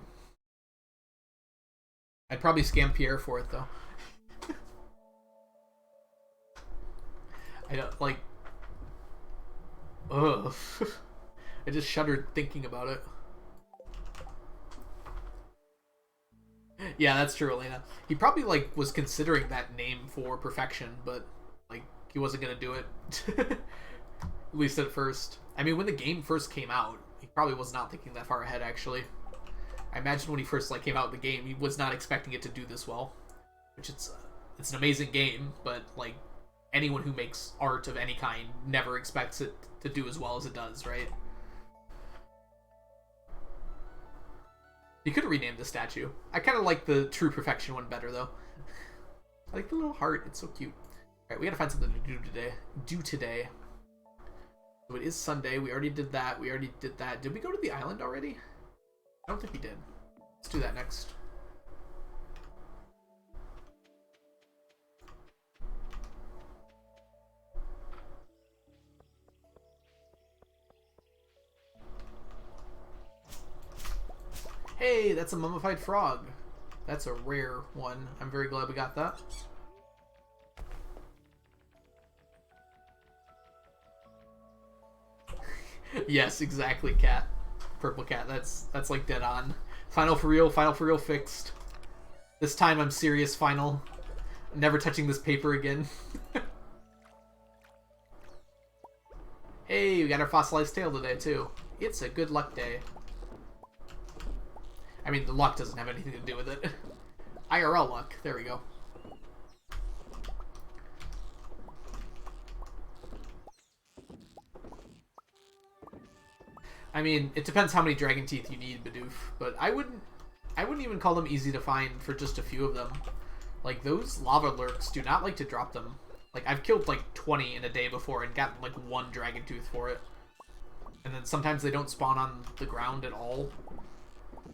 I'd probably scam Pierre for it, though. I don't, like... Ugh. I just shuddered thinking about it. Yeah, that's true, Elena. He probably, like, was considering that name for perfection, but, like, he wasn't gonna do it. At least at first. I mean, when the game first came out, he probably was not thinking that far ahead, actually. I imagine when he first, like, came out with the game, he was not expecting it to do this well. Which it's an amazing game, but, like, anyone who makes art of any kind never expects it to do as well as it does, right? You could have renamed the statue. I kind of like the True Perfection one better, though. I like the little heart. It's so cute. Alright, we gotta find something to do today. So it is Sunday. We already did that. Did we go to the island already? I don't think we did. Let's do that next. Hey, that's a mummified frog. That's a rare one. I'm very glad we got that. Yes, exactly, cat. Purple cat. That's like dead on. Final for real fixed. This time I'm serious, final. Never touching this paper again. Hey, we got our fossilized tail today, too. It's a good luck day. I mean, the luck doesn't have anything to do with it. IRL luck. There we go. I mean, it depends how many dragon teeth you need, Bidoof. But I wouldn't even call them easy to find for just a few of them. Like, those lava lurks do not like to drop them. Like, I've killed like 20 in a day before and gotten like 1 dragon tooth for it. And then sometimes they don't spawn on the ground at all.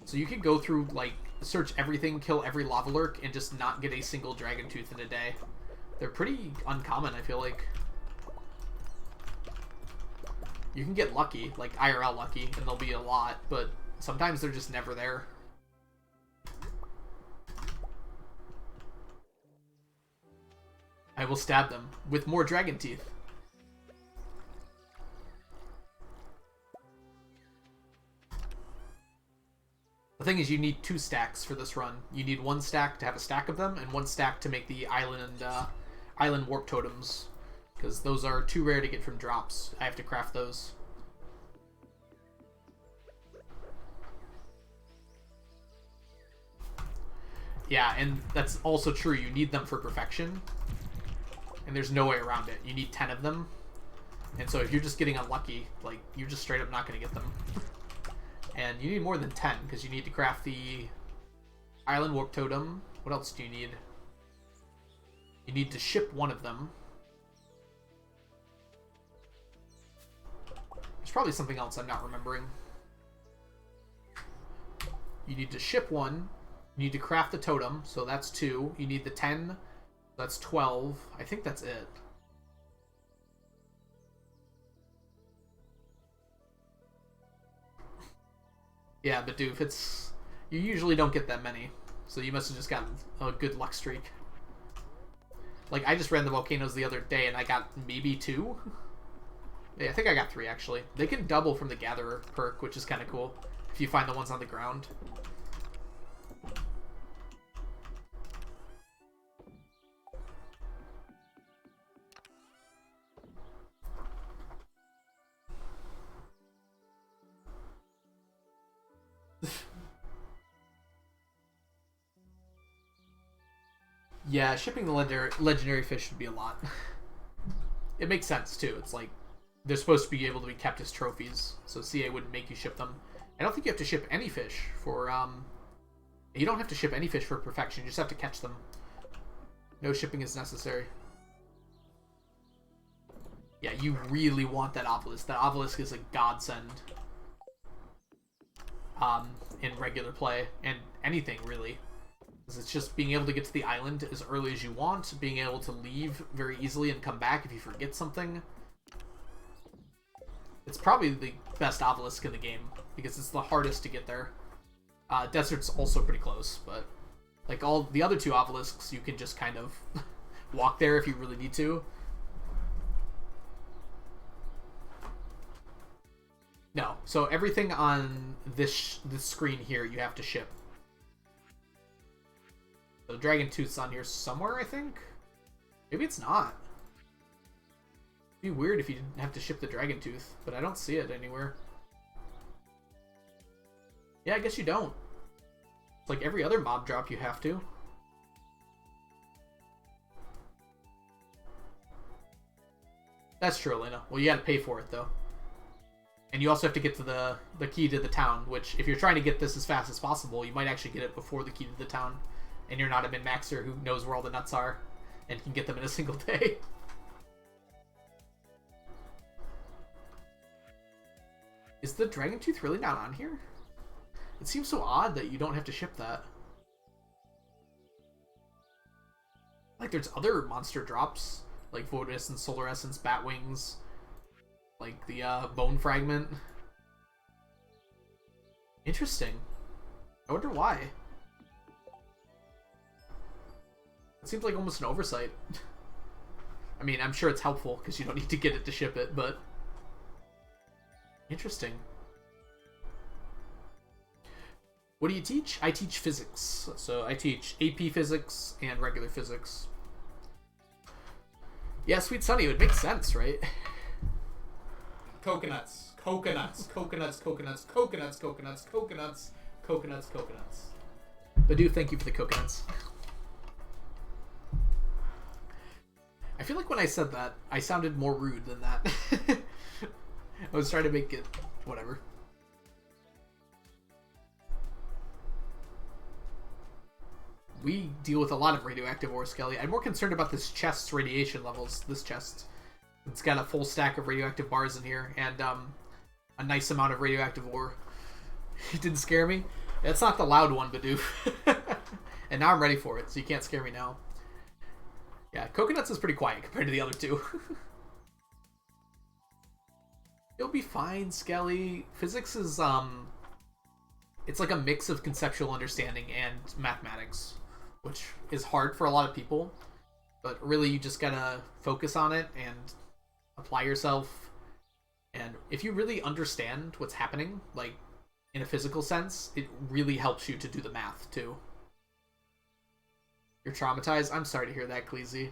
So you could go through, like, search everything, kill every lava lurk, and just not get a single dragon tooth in a day. They're pretty uncommon, I feel like. You can get lucky, like IRL lucky, and there'll be a lot, but sometimes they're just never there. I will stab them with more dragon teeth. The thing is, you need 2 stacks for this run. You need 1 stack to have a stack of them, and 1 stack to make the island warp totems, because those are too rare to get from drops. I have to craft those. Yeah, and that's also true. You need them for perfection, and there's no way around it. You need 10 of them, and so if you're just getting unlucky, like, you're just straight up not going to get them. And you need more than 10, because you need to craft the island warp totem. What else do you need? You need to ship 1 of them. There's probably something else I'm not remembering. You need to ship 1. You need to craft the totem, so that's 2. You need the 10, that's 12. I think that's it. Yeah, but dude, you usually don't get that many, so you must have just gotten a good luck streak. Like, I just ran the volcanoes the other day, and I got maybe 2? Yeah, I think I got 3, actually. They can double from the Gatherer perk, which is kind of cool, if you find the ones on the ground. Yeah, shipping the legendary fish would be a lot. It makes sense too. It's like they're supposed to be able to be kept as trophies, so CA wouldn't make you ship them. I don't think you have to ship any fish for you don't have to ship any fish for perfection. You just have to catch them. No shipping is necessary. Yeah, you really want that obelisk. That obelisk is a godsend in regular play and anything really. Because it's just being able to get to the island as early as you want, being able to leave very easily and come back if you forget something. It's probably the best obelisk in the game because it's the hardest to get there. Desert's also pretty close, but like all the other two obelisks, you can just kind of walk there if you really need to. No, so everything on this screen here you have to ship. The Dragon Tooth's on here somewhere, I think? Maybe it's not. It'd be weird if you didn't have to ship the Dragon Tooth, but I don't see it anywhere. Yeah, I guess you don't. It's like every other mob drop you have to. That's true, Elena. Well, you gotta pay for it, though. And you also have to get to the key to the town, which, if you're trying to get this as fast as possible, you might actually get it before the key to the town. And you're not a min-maxer who knows where all the nuts are and can get them in a single day. Is the Dragon Tooth really not on here? It seems so odd that you don't have to ship that. Like, there's other monster drops, like Vodus and Solar Essence, Bat Wings, like the Bone Fragment. Interesting. I wonder why. It seems like almost an oversight. I mean, I'm sure it's helpful because you don't need to get it to ship it, but interesting. What do you teach? I teach physics. So I teach AP physics and regular physics. Yeah, Sweet Sunny, it would make sense, right? Coconuts. Coconuts. Coconuts. Coconuts. Coconuts. Coconuts. Coconuts. Coconuts. Coconuts. Badu, thank you for the coconuts. I feel like when I said that, I sounded more rude than that. I was trying to make it whatever. We deal with a lot of radioactive ore, Skelly. I'm more concerned about this chest's radiation levels. This chest. It's got a full stack of radioactive bars in here, and a nice amount of radioactive ore. It didn't scare me. That's not the loud one, Badu. And now I'm ready for it, so you can't scare me now. Yeah, Coconuts is pretty quiet compared to the other two. You'll be fine, Skelly. Physics is, it's like a mix of conceptual understanding and mathematics, which is hard for a lot of people, but really you just gotta focus on it and apply yourself. And if you really understand what's happening, like, in a physical sense, it really helps you to do the math, too. You're traumatized? I'm sorry to hear that, Cleezy.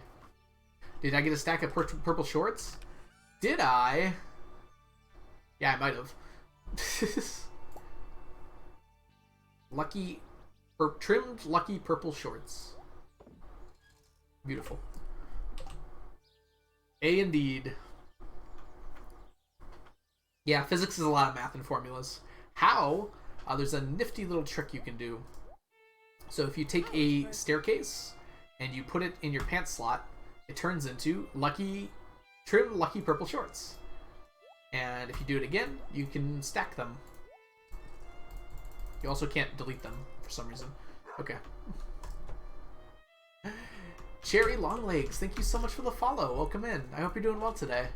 Did I get a stack of purple shorts? Did I? Yeah, I might have. Trimmed lucky purple shorts. Beautiful. A indeed. Yeah, physics is a lot of math and formulas. How? There's a nifty little trick you can do. So if you take a staircase and you put it in your pants slot, it turns into trim lucky purple shorts. And if you do it again, you can stack them. You also can't delete them for some reason. Okay. Cherry Longlegs, thank you so much for the follow. Welcome in. I hope you're doing well today.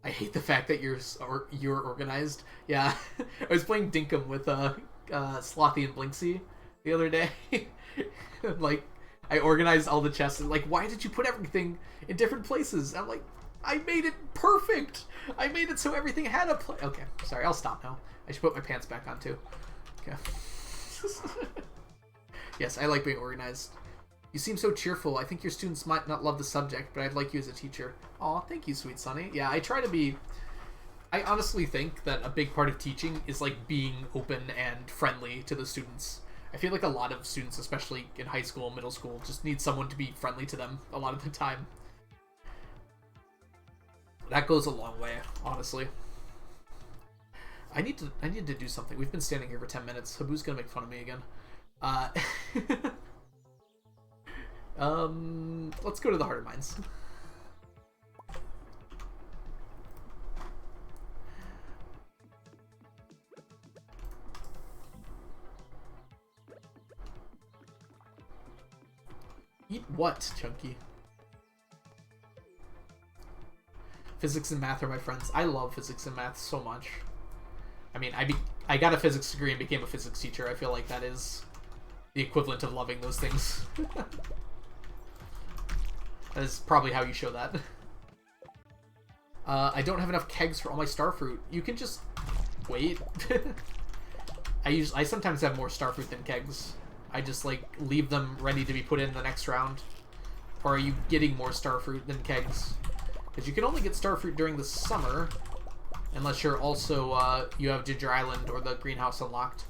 I hate the fact that you're organized. Yeah, I was playing Dinkum with Slothy and Blinksy the other day. Like, I organized all the chests and like, why did you put everything in different places? I'm like, I made it perfect. I made it so everything had a place. Okay, sorry, I'll stop now. I should put my pants back on too. Okay. Yes, I like being organized. You seem so cheerful. I think your students might not love the subject, but I'd like you as a teacher. Aw, thank you, Sweet Sunny. Yeah, I try to be... I honestly think that a big part of teaching is, like, being open and friendly to the students. I feel like a lot of students, especially in high school, middle school, just need someone to be friendly to them a lot of the time. That goes a long way, honestly. I need to do something. We've been standing here for 10 minutes. Habu's gonna make fun of me again. Let's go to the Heart of Mines. Eat what, Chunky? Physics and math are my friends. I love physics and math so much. I mean, I got a physics degree and became a physics teacher. I feel like that is the equivalent of loving those things. That is probably how you show that. I don't have enough kegs for all my starfruit. You can just wait. I sometimes have more starfruit than kegs. I just like leave them ready to be put in the next round. Or are you getting more starfruit than kegs? Because you can only get starfruit during the summer, unless you're also you have Ginger Island or the greenhouse unlocked.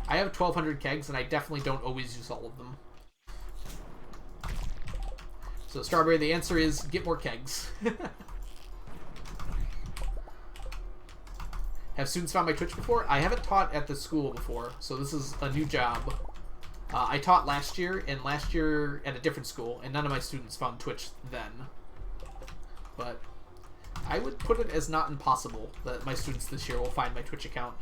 I have 1,200 kegs, and I definitely don't always use all of them. So Strawberry, the answer is get more kegs. Have students found my Twitch before? I haven't taught at the school before, so this is a new job. I taught last year, and last year at a different school, and none of my students found Twitch then. But I would put it as not impossible that my students this year will find my Twitch account.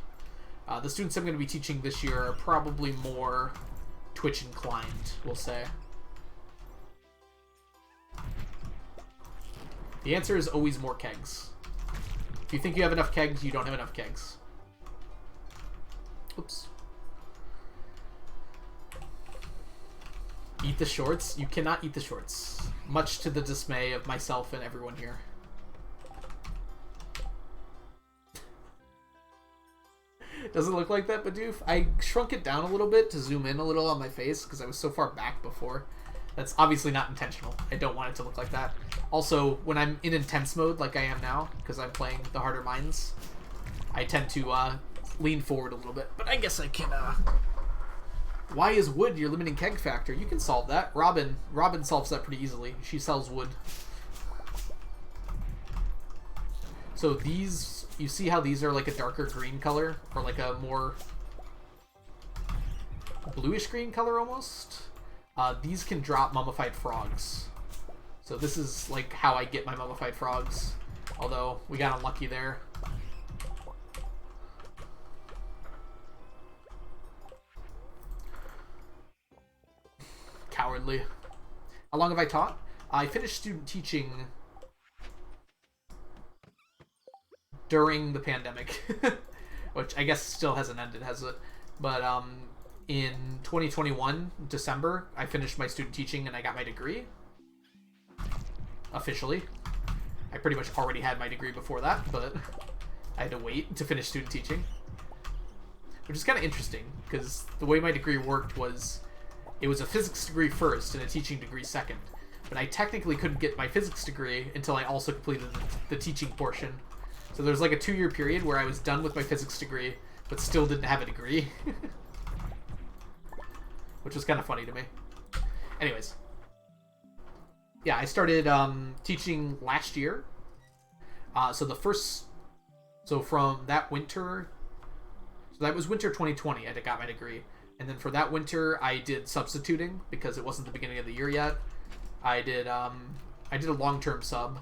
The students I'm going to be teaching this year are probably more Twitch inclined, we'll say. The answer is always more kegs. If you think you have enough kegs, you don't have enough kegs. Oops. Eat the shorts? You cannot eat the shorts. Much to the dismay of myself and everyone here. Does it look like that, Bidoof? I shrunk it down a little bit to zoom in a little on my face because I was so far back before. That's obviously not intentional. I don't want it to look like that. Also, when I'm in intense mode like I am now, because I'm playing the harder mines, I tend to lean forward a little bit. But I guess I can... Why is wood your limiting keg factor? You can solve that. Robin solves that pretty easily. She sells wood. So these... You see how these are like a darker green color? Or like a more bluish green color almost? These can drop mummified frogs. So this is like how I get my mummified frogs. Although we got unlucky there. Cowardly. How long have I taught? I finished student teaching during the pandemic. Which I guess still hasn't ended, has it? But in 2021, December, I finished my student teaching and I got my degree. Officially. I pretty much already had my degree before that, but I had to wait to finish student teaching. Which is kind of interesting, because the way my degree worked was it was a physics degree first and a teaching degree second. But I technically couldn't get my physics degree until I also completed the teaching portion. So there's like a 2-year period where I was done with my physics degree, but still didn't have a degree. Which was kind of funny to me. Anyways. Yeah, I started teaching last year. So from that winter... So that was winter 2020 I got my degree. And then for that winter, I did substituting because it wasn't the beginning of the year yet. I did a long-term sub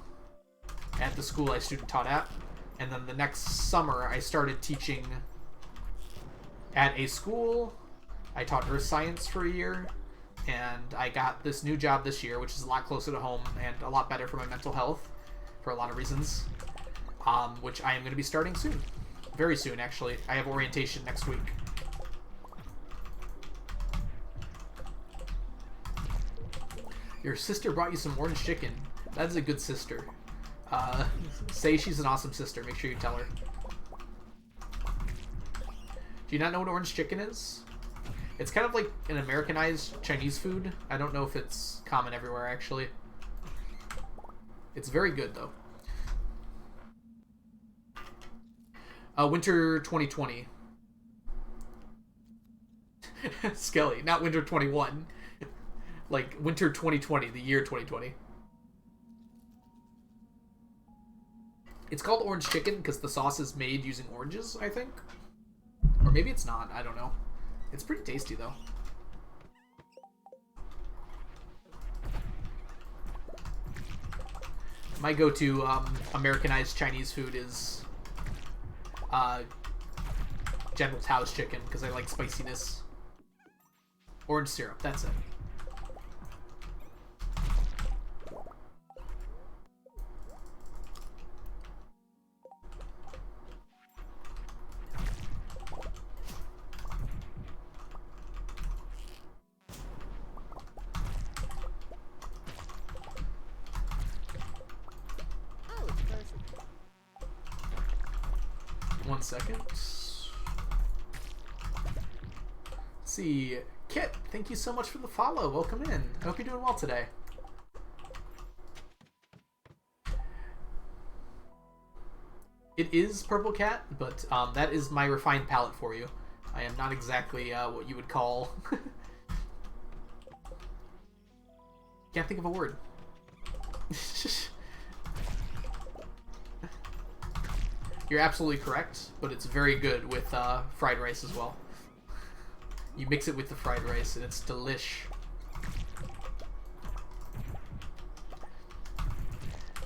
at the school I student taught at. And then the next summer, I started teaching at a school. I taught earth science for a year. And I got this new job this year, which is a lot closer to home and a lot better for my mental health for a lot of reasons, which I am going to be starting soon. Very soon, actually. I have orientation next week. Your sister brought you some orange chicken. That is a good sister. Say she's an awesome sister. Make sure you tell her. Do you not know what orange chicken is? It's kind of like an Americanized Chinese food. I don't know if it's common everywhere, actually. It's very good, though. Winter 2020. Skelly, not winter 21. Like winter 2020, the year 2020. It's called orange chicken because the sauce is made using oranges, I think. Or maybe it's not, I don't know. It's pretty tasty though. My go-to Americanized Chinese food is General Tao's chicken because I like spiciness. Orange syrup, that's it. Oh, it's person. 1 second. Let's see. Kit, thank you so much for the follow. Welcome in. I hope you're doing well today. It is Purple Cat, but that is my refined palate for you. I am not exactly what you would call... Can't think of a word. You're absolutely correct, but it's very good with fried rice as well. You mix it with the fried rice and it's delish.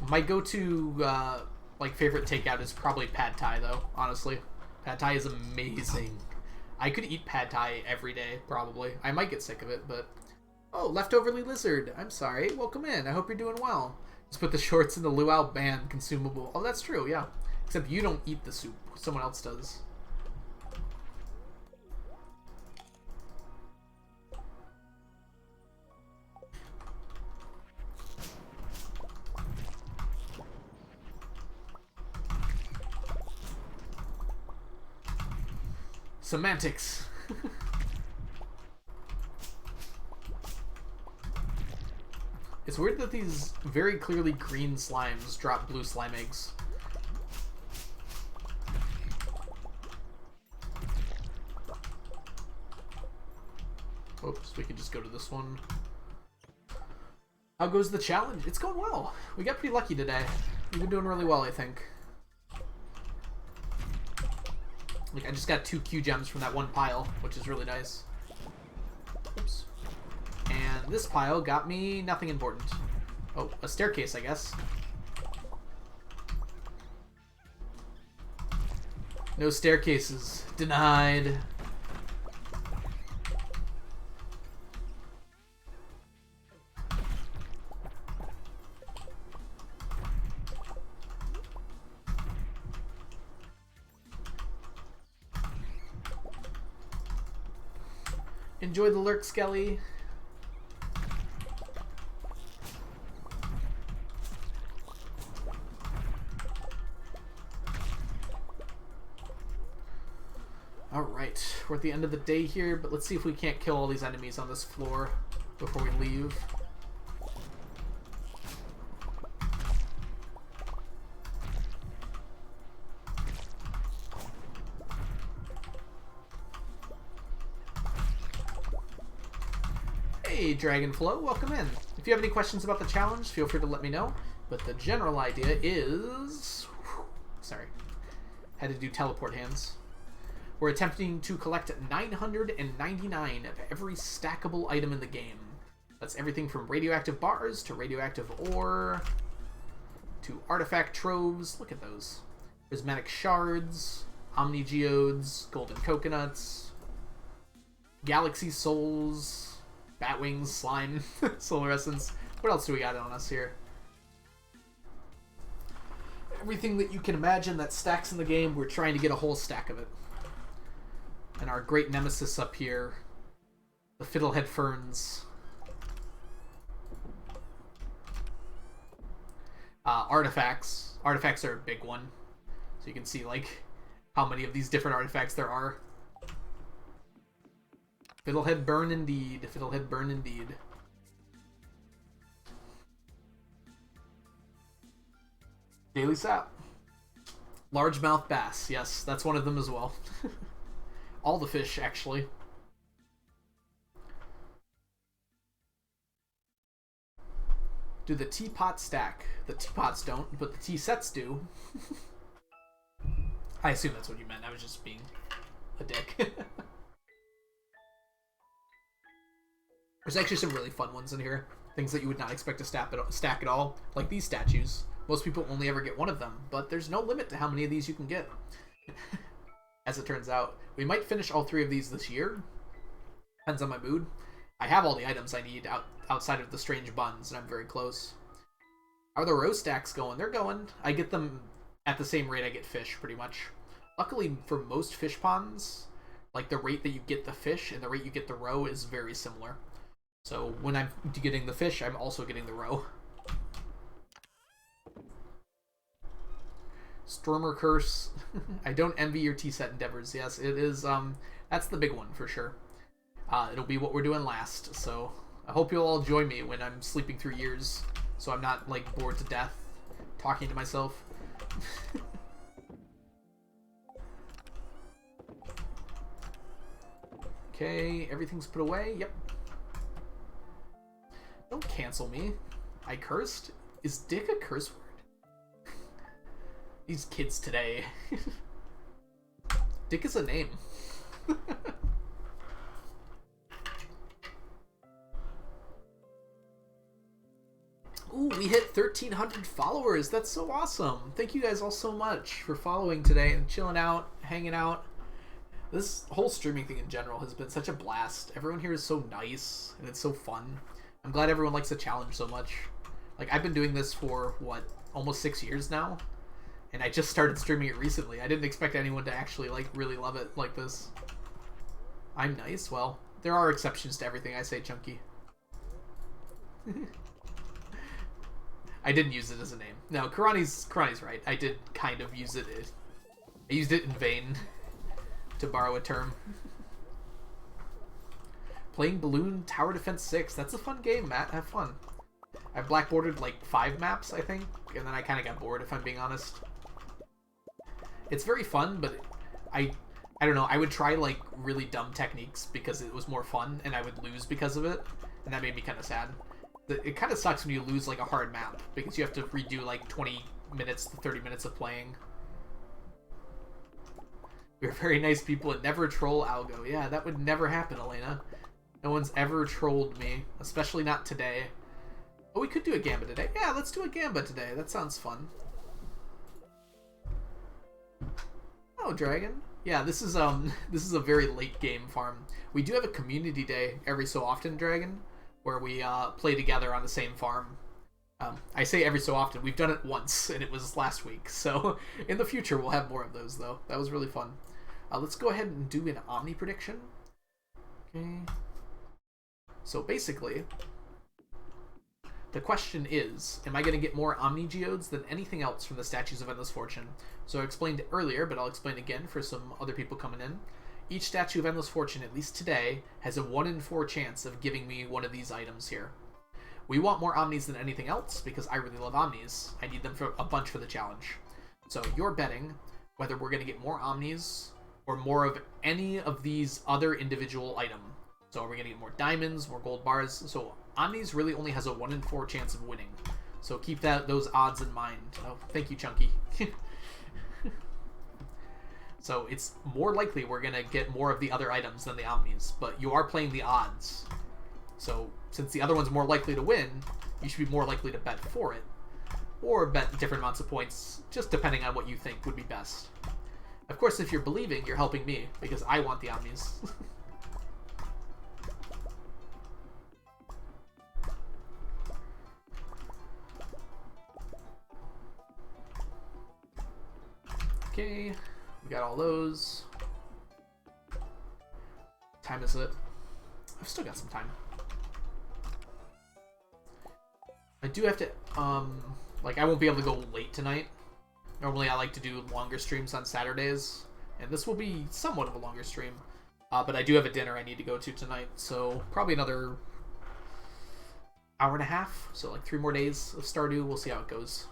My go-to like favorite takeout is probably pad thai though, honestly. Pad thai is amazing. I could eat pad thai every day, probably. I might get sick of it, but... Oh, Leftoverly Lizard. I'm sorry. Welcome in. I hope you're doing well. Just put the shorts in the luau band consumable. Oh, that's true, yeah. Except you don't eat the soup. Someone else does. Semantics. It's weird that these very clearly green slimes drop blue slime eggs. Oops, we can just go to this one. How goes the challenge? It's going well. We got pretty lucky today. We've been doing really well, I think. Like, I just got 2 Q gems from that one pile, which is really nice. Oops. And this pile got me nothing important. Oh, a staircase, I guess. No staircases. Denied. Enjoy the lurk, Skelly. Alright, we're at the end of the day here, but let's see if we can't kill all these enemies on this floor before we leave. Hey, Dragonflow, welcome in. If you have any questions about the challenge, feel free to let me know. But the general idea is... Sorry. Had to do teleport hands. We're attempting to collect 999 of every stackable item in the game. That's everything from radioactive bars to radioactive ore to artifact troves. Look at those. Prismatic shards, omni geodes, golden coconuts, galaxy souls, bat wings, slime, solar essence. What else do we got on us here? Everything that you can imagine that stacks in the game, we're trying to get a whole stack of it. And our great nemesis up here, the fiddlehead ferns. Artifacts. Artifacts are a big one. So you can see, like, how many of these different artifacts there are. Fiddlehead burn indeed. Fiddlehead burn indeed. Daily sap. Largemouth bass. Yes, that's one of them as well. All the fish, actually. Do the teapot stack? The teapots don't, but the tea sets do. I assume that's what you meant. I was just being a dick. There's actually some really fun ones in here. Things that you would not expect to stack at all. Like these statues. Most people only ever get one of them, but there's no limit to how many of these you can get. As it turns out. We might finish all 3 of these this year. Depends on my mood. I have all the items I need outside of the strange buns, and I'm very close. How are the row stacks going? They're going. I get them at the same rate I get fish, pretty much. Luckily, for most fish ponds, like the rate that you get the fish and the rate you get the row is very similar. So when I'm getting the fish, I'm also getting the row. Stormer Curse. I don't envy your T-set endeavors. Yes, it is. That's the big one for sure. It'll be what we're doing last. So I hope you'll all join me when I'm sleeping through years, so I'm not like bored to death talking to myself. Okay, everything's put away. Yep. Don't cancel me. I cursed? Is dick a curse word? These kids today. Dick is a name. Ooh, we hit 1,300 followers. That's so awesome. Thank you guys all so much for following today and chilling out, hanging out. This whole streaming thing in general has been such a blast. Everyone here is so nice, and it's so fun. I'm glad everyone likes the challenge so much. Like, I've been doing this for, what, almost 6 years now? And I just started streaming it recently. I didn't expect anyone to actually, like, really love it like this. I'm nice? Well, there are exceptions to everything I say, Chunky. I didn't use it as a name. No, Karani's right. I did kind of use it. I used it in vain, to borrow a term. Playing Balloon Tower Defense 6. That's a fun game, Matt. Have fun. I blackboarded like 5 maps, I think, and then I kind of got bored, if I'm being honest. It's very fun, but I don't know. I would try like really dumb techniques because it was more fun, and I would lose because of it, and that made me kind of sad. It kind of sucks when you lose like a hard map because you have to redo like 20 minutes to 30 minutes of playing. We're very nice people and never troll Algo. Yeah, that would never happen, Elena. No one's ever trolled me, especially not today. Oh, we could do a Gamba today. Yeah, let's do a Gamba today. That sounds fun. Oh, Dragon. Yeah, this is a very late game farm. We do have a community day every so often, Dragon, where we play together on the same farm. I say every so often. We've done it once, and it was last week. So in the future, we'll have more of those, though. That was really fun. Let's go ahead and do an Omni prediction. Okay. So basically, the question is, am I going to get more Omni Geodes than anything else from the Statues of Endless Fortune? So I explained it earlier, but I'll explain again for some other people coming in. Each Statue of Endless Fortune, at least today, has a 1 in 4 chance of giving me one of these items here. We want more Omnis than anything else, because I really love Omnis. I need them for a bunch for the challenge. So you're betting whether we're going to get more Omnis or more of any of these other individual items. So are we going to get more diamonds, more gold bars? So Omnis really only has a 1 in 4 chance of winning. So keep those odds in mind. Oh, thank you, Chunky. So it's more likely we're going to get more of the other items than the Omnis, but you are playing the odds. So since the other one's more likely to win, you should be more likely to bet for it. Or bet different amounts of points, just depending on what you think would be best. Of course, if you're believing, you're helping me, because I want the Omnis. Okay, we got all those. What time is it? I've still got some time. I do have to, like, I won't be able to go late tonight. Normally I like to do longer streams on Saturdays, and this will be somewhat of a longer stream. But I do have a dinner I need to go to tonight, so probably another hour and a half. So like 3 more days of Stardew. We'll see how it goes.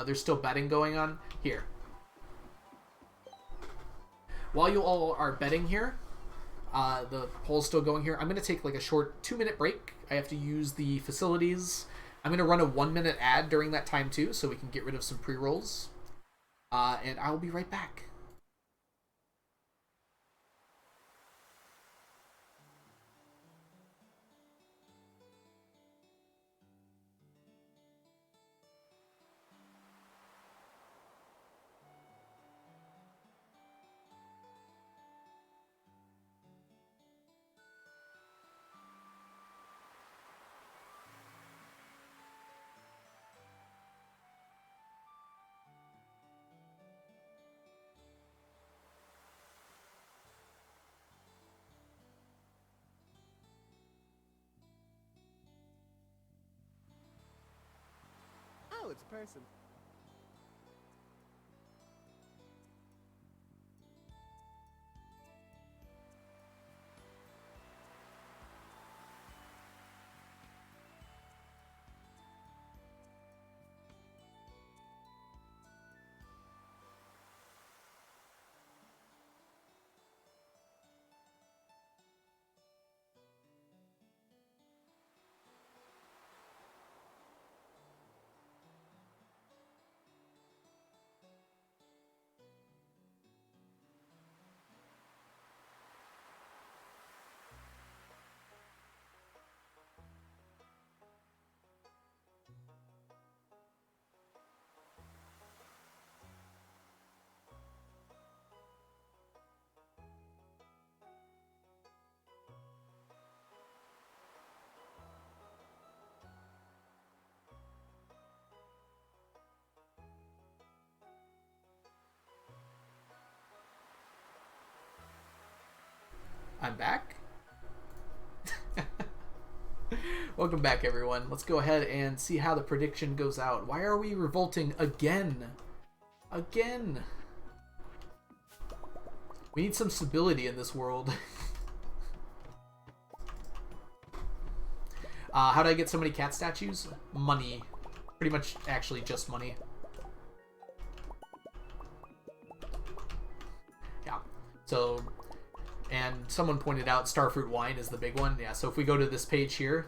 There's still betting going on here. While you all are betting here, The poll's still going here. I'm going to take like a short 2-minute break. I have to use the facilities. I'm going to run a 1-minute ad during that time too, so we can get rid of some pre-rolls. And I'll be right back. Oh, it's a person. I'm back. Welcome back, everyone. Let's go ahead and see how the prediction goes out. Why are we revolting again? Again. We need some stability in this world. How do I get so many cat statues? Money. Pretty much actually just money. Yeah. So, and someone pointed out Starfruit wine is the big one. Yeah, so if we go to this page here,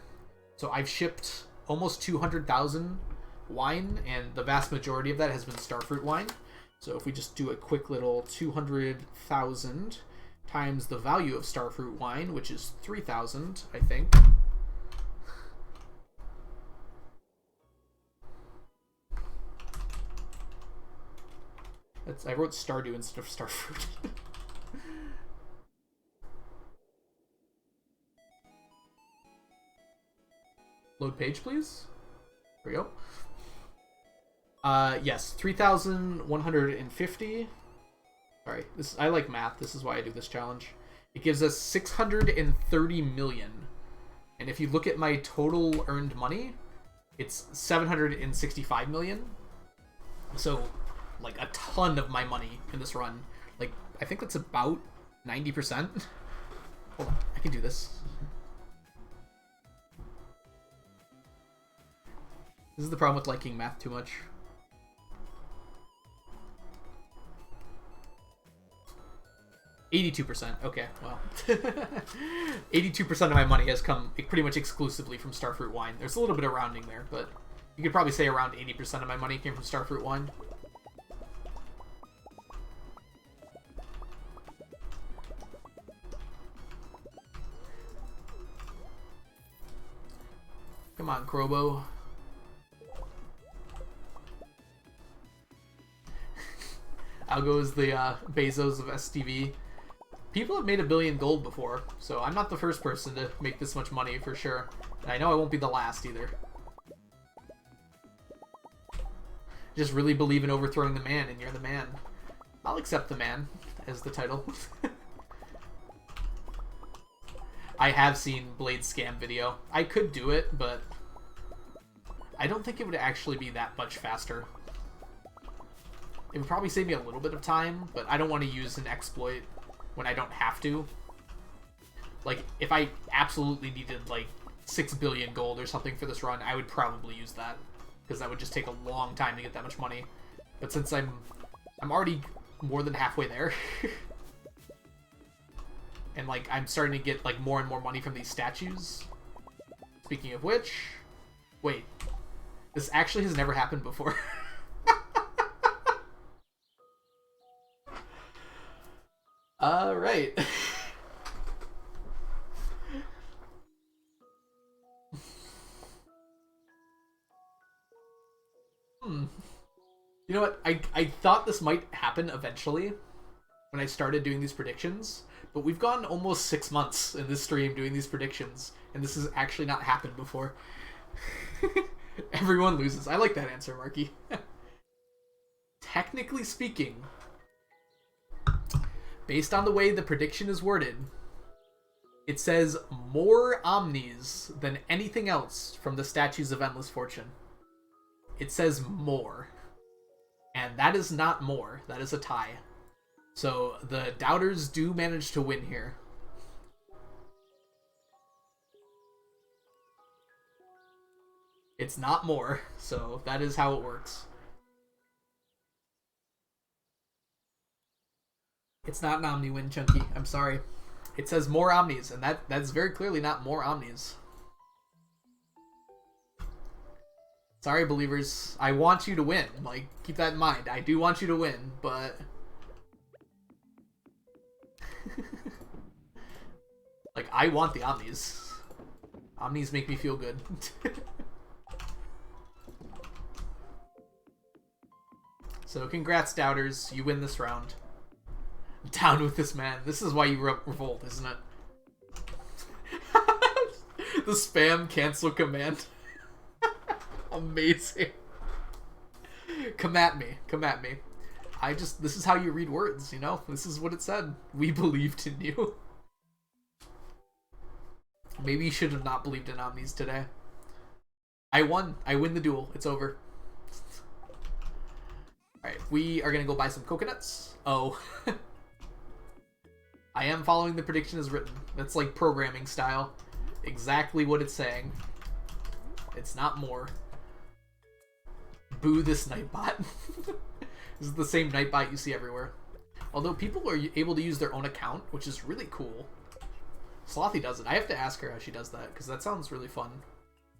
so I've shipped almost 200,000 wine, and the vast majority of that has been Starfruit wine. So if we just do a quick little 200,000 times the value of Starfruit wine, which is 3,000, I think. I wrote Stardew instead of Starfruit. Load page, please. There we go. Yes, 3,150. Sorry, I like math. This is why I do this challenge. It gives us 630 million. And if you look at my total earned money, it's 765 million. So, like, a ton of my money in this run. Like, I think that's about 90%. Hold on, I can do this. This is the problem with liking math too much. %. Okay, well. 82% of my money has come pretty much exclusively from Starfruit wine. There's a little bit of rounding there, but you could probably say around 80% of my money came from Starfruit wine. Come on, Crobo. Algo is the Bezos of STV. People have made $1 billion gold before, so I'm not the first person to make this much money for sure. And I know I won't be the last either. Just really believe in overthrowing the man, and you're the man. I'll accept the man as the title. I have seen Blade's scam video. I could do it, but I don't think it would actually be that much faster. It would probably save me a little bit of time, but I don't want to use an exploit when I don't have to. Like, if I absolutely needed, like, 6 billion gold or something for this run, I would probably use that. Because that would just take a long time to get that much money. But since I'm already more than halfway there, And, like, I'm starting to get, like, more and more money from these statues. Speaking of which... Wait. This actually has never happened before. Alright. You know what? I thought this might happen eventually when I started doing these predictions, but we've gone almost 6 months in this stream doing these predictions, and this has actually not happened before. Everyone loses. I like that answer, Marky. Technically speaking, based on the way the prediction is worded, it says more omnis than anything else from the Statues of Endless Fortune. It says more. And that is not more. That is a tie. So the doubters do manage to win here. It's not more, so that is how it works. It's not an Omni win, Chunky. I'm sorry. It says more Omnis, and that's very clearly not more Omnis. Sorry, believers. I want you to win. Like, keep that in mind. I do want you to win, but... like, I want the Omnis. Omnis make me feel good. So, congrats, doubters. You win this round. I'm down with this man. This is why you revolt, isn't it? The spam cancel command. Amazing. Come at me. Come at me. This is how you read words, you know? This is what it said. We believed in you. Maybe you should have not believed in Omnis today. I won. I win the duel. It's over. Alright, we are gonna go buy some coconuts. Oh. I am following the prediction as written. That's like programming style. Exactly what it's saying. It's not more. Boo this Nightbot. This is the same Nightbot you see everywhere. Although people are able to use their own account, which is really cool. Slothy does it. I have to ask her how she does that, because that sounds really fun.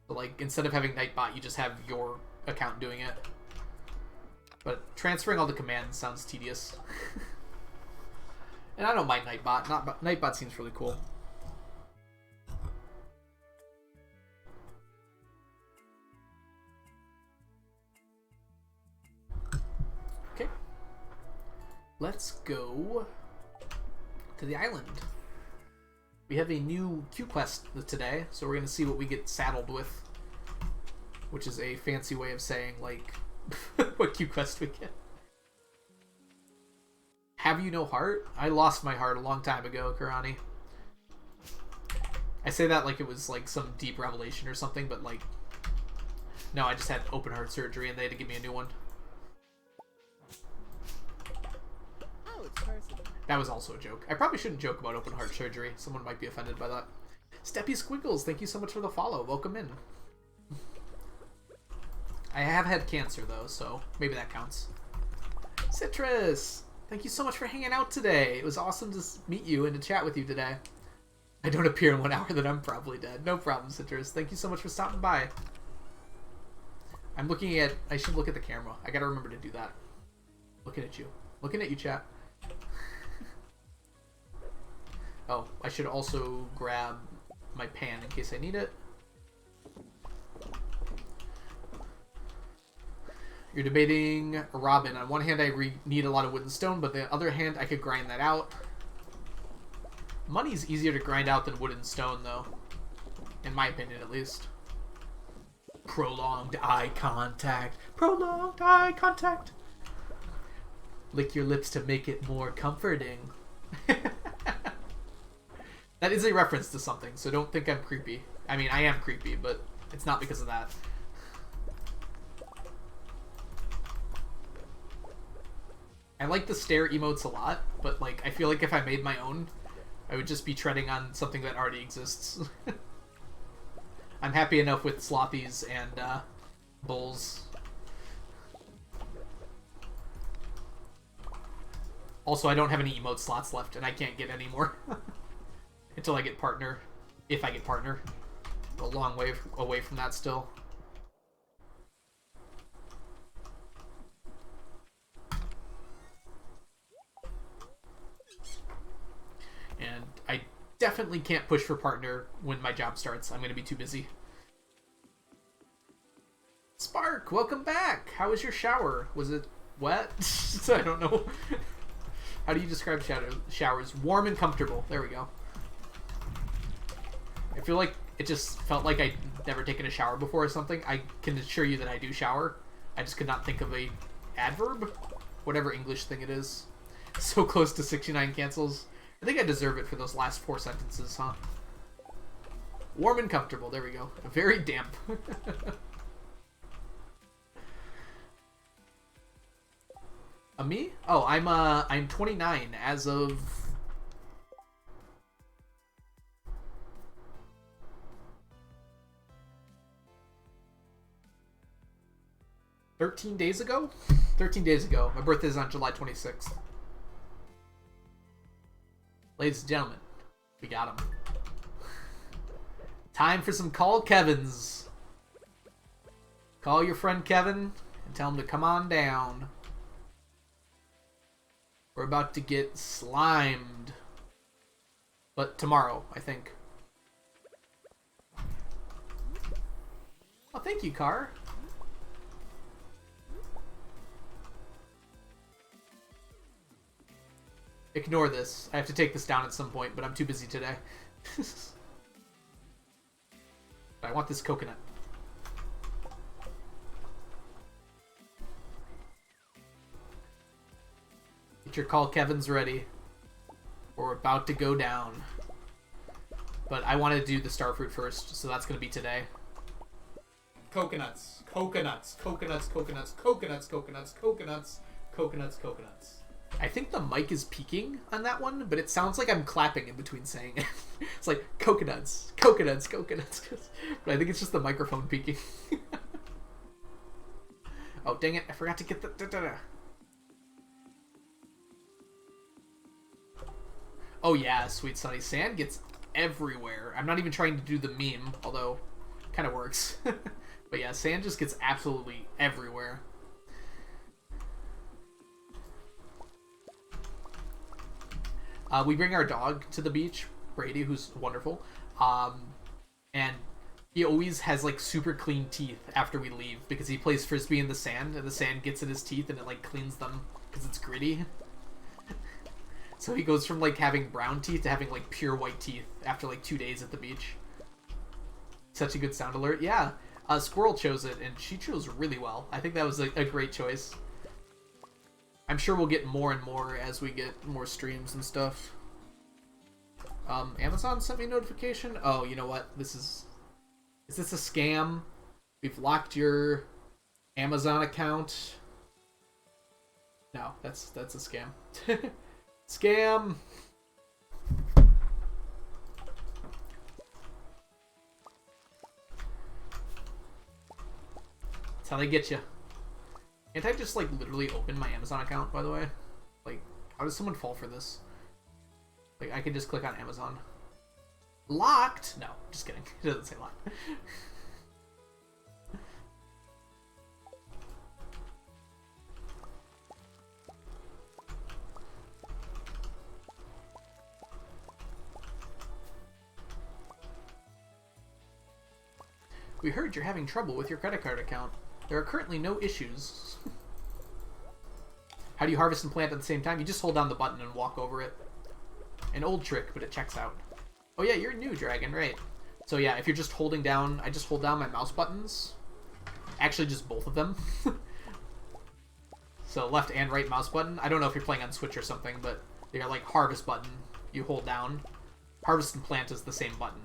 So, like, instead of having Nightbot, you just have your account doing it. But transferring all the commands sounds tedious. And I don't mind Nightbot. Nightbot seems really cool. Okay. Let's go to the island. We have a new Q quest today, so we're going to see what we get saddled with. Which is a fancy way of saying, like, what Q quest we get. Have you no heart? I lost my heart a long time ago, Karani. I say that like it was like some deep revelation or something, but like... No, I just had open heart surgery and they had to give me a new one. Oh, it's person. That was also a joke. I probably shouldn't joke about open heart surgery. Someone might be offended by that. Steppy Squiggles, thank you so much for the follow. Welcome in. I have had cancer though, so maybe that counts. Citrus, thank you so much for hanging out today. It was awesome to meet you and to chat with you today. I don't appear in 1 hour, then I'm probably dead. No problem, Citrus. Thank you so much for stopping by. I'm looking at... I should look at the camera. I gotta remember to do that. Looking at you. Looking at you, chat. Oh, I should also grab my pan in case I need it. You're debating Robin. On one hand, I need a lot of wood and stone, but on the other hand, I could grind that out. Money's easier to grind out than wood and stone, though. In my opinion, at least. Prolonged eye contact. Prolonged eye contact. Lick your lips to make it more comforting. That is a reference to something, so don't think I'm creepy. I mean, I am creepy, but it's not because of that. I like the stare emotes a lot, but like I feel like if I made my own, I would just be treading on something that already exists. I'm happy enough with Slothies and Bulls. Also, I don't have any emote slots left, and I can't get any more. until I get partner. If I get partner. A long way away from that still. And I definitely can't push for partner when my job starts. I'm going to be too busy. Spark, welcome back. How was your shower? Was it wet? I don't know. How do you describe showers? Warm and comfortable. There we go. I feel like it just felt like I'd never taken a shower before or something. I can assure you that I do shower. I just could not think of a adverb. Whatever English thing it is. So close to 69 cancels. I think I deserve it for those last 4 sentences, huh? Warm and comfortable. There we go. Very damp. Me? Oh, I'm 29 as of 13 days ago? 13 days ago. My birthday is on July 26th. Ladies and gentlemen, we got him. Time for some Call Kevins. Call your friend Kevin and tell him to come on down. We're about to get slimed. But tomorrow, I think. Oh, thank you, Car. Ignore this. I have to take this down at some point, but I'm too busy today. I want this coconut. Get your Call Kevins ready. We're about to go down. But I want to do the starfruit first, so that's going to be today. Coconuts. Coconuts. Coconuts. Coconuts. Coconuts. Coconuts. Coconuts. Coconuts. Coconuts. I think the mic is peaking on that one, but it sounds like I'm clapping in between saying it. It's like, coconuts, coconuts, coconuts. But I think it's just the microphone peaking. Oh, dang it. I forgot to get the... Oh yeah, Sweet Sunny. Sand gets everywhere. I'm not even trying to do the meme, although it kind of works. But yeah, sand just gets absolutely everywhere. We bring our dog to the beach, Brady, who's wonderful. And he always has like super clean teeth after we leave because he plays frisbee in the sand and the sand gets in his teeth and it like cleans them because it's gritty. So he goes from like having brown teeth to having like pure white teeth after like 2 days at the beach. Such a good sound alert. Yeah, Squirrel chose it and she chose really well. I think that was a great choice. I'm sure we'll get more and more as we get more streams and stuff. Amazon sent me a notification. Oh, you know what? Is this a scam? We've locked your Amazon account. No, that's a scam. Scam! That's how they get you. Can't I just, like, literally open my Amazon account, by the way? Like, how does someone fall for this? Like, I can just click on Amazon. Locked? No, just kidding. It doesn't say locked. We heard you're having trouble with your credit card account. There are currently no issues. How do you harvest and plant at the same time? You just hold down the button and walk over it. An old trick, but it checks out. Oh yeah, you're new, Dragon, right. So yeah, if you're just holding down... I just hold down my mouse buttons. Actually, just both of them. So left and right mouse button. I don't know if you're playing on Switch or something, but they're like harvest button. You hold down. Harvest and plant is the same button.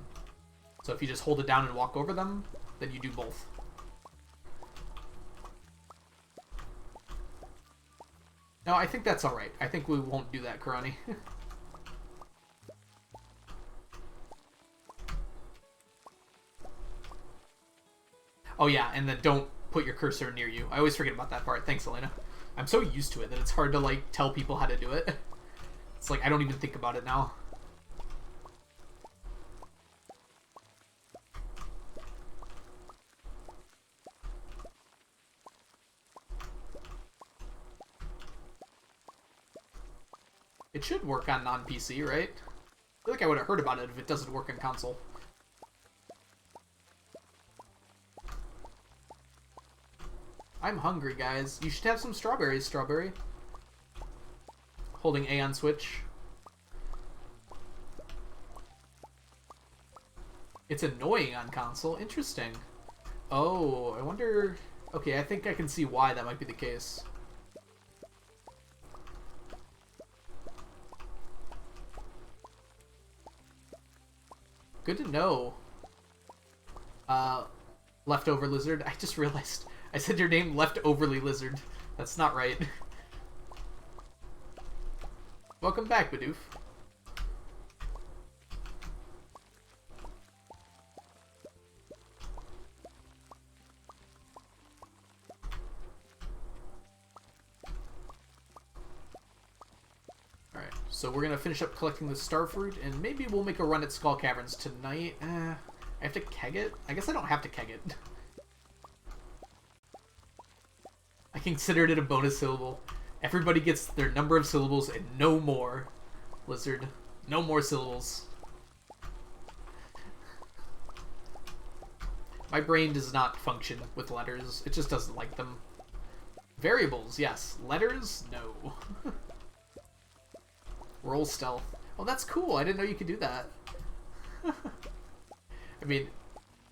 So if you just hold it down and walk over them, then you do both. No, I think that's alright. I think we won't do that, Karani. Oh yeah, and then don't put your cursor near you. I always forget about that part. Thanks, Elena. I'm so used to it that it's hard to, like, tell people how to do it. It's like, I don't even think about it now. It should work on non-PC, right? I feel like I would have heard about it if it doesn't work on console. I'm hungry, guys. You should have some strawberries, Strawberry. Holding A on Switch. It's annoying on console. Interesting. Oh, I wonder... Okay, I think I can see why that might be the case. Good to know. Leftover Lizard. I just realized I said your name Leftoverly Lizard. That's not right. Welcome back, Bidoof. Alright, so we're gonna finish up collecting the starfruit, and maybe we'll make a run at Skull Caverns tonight. I have to keg it? I guess I don't have to keg it. I considered it a bonus syllable. Everybody gets their number of syllables and no more. Lizard. No more syllables. My brain does not function with letters. It just doesn't like them. Variables, yes. Letters, no. Roll stealth. Oh, that's cool. I didn't know you could do that. I mean,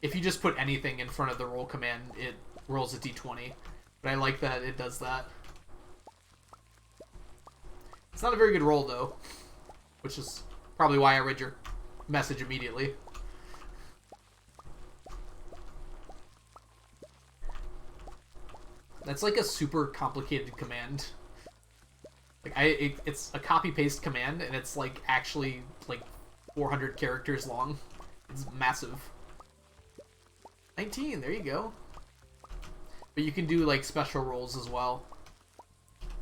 if you just put anything in front of the roll command, it rolls a d20. But I like that it does that. It's not a very good roll, though. Which is probably why I read your message immediately. That's like a super complicated command. Like it's a copy-paste command, and it's like actually like 400 characters long. It's massive. 19, there you go. But you can do like special rolls as well.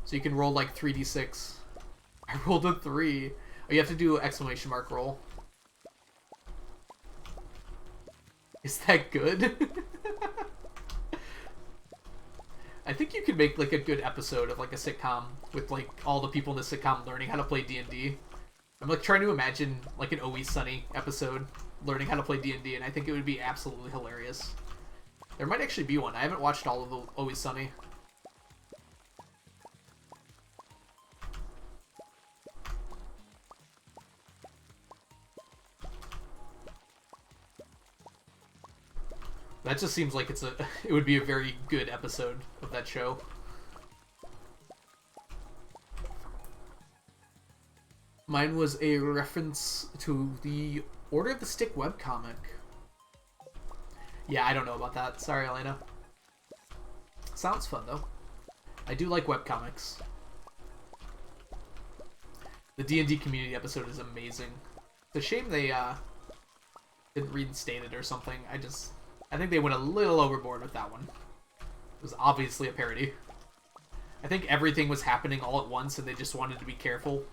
So you can roll like 3d6. I rolled a 3. Oh, you have to do an exclamation mark roll. Is that good? I think you could make like a good episode of like a sitcom with like all the people in the sitcom learning how to play D&D. I'm like trying to imagine like an Always Sunny episode learning how to play D&D, and I think it would be absolutely hilarious. There might actually be one. I haven't watched all of the Always Sunny. That just seems like it would be a very good episode of that show. Mine was a reference to the Order of the Stick webcomic. Yeah, I don't know about that. Sorry, Elena. Sounds fun, though. I do like webcomics. The D&D community episode is amazing. It's a shame they didn't reinstate it or something. I think they went a little overboard with that one. It was obviously a parody. I think everything was happening all at once and they just wanted to be careful.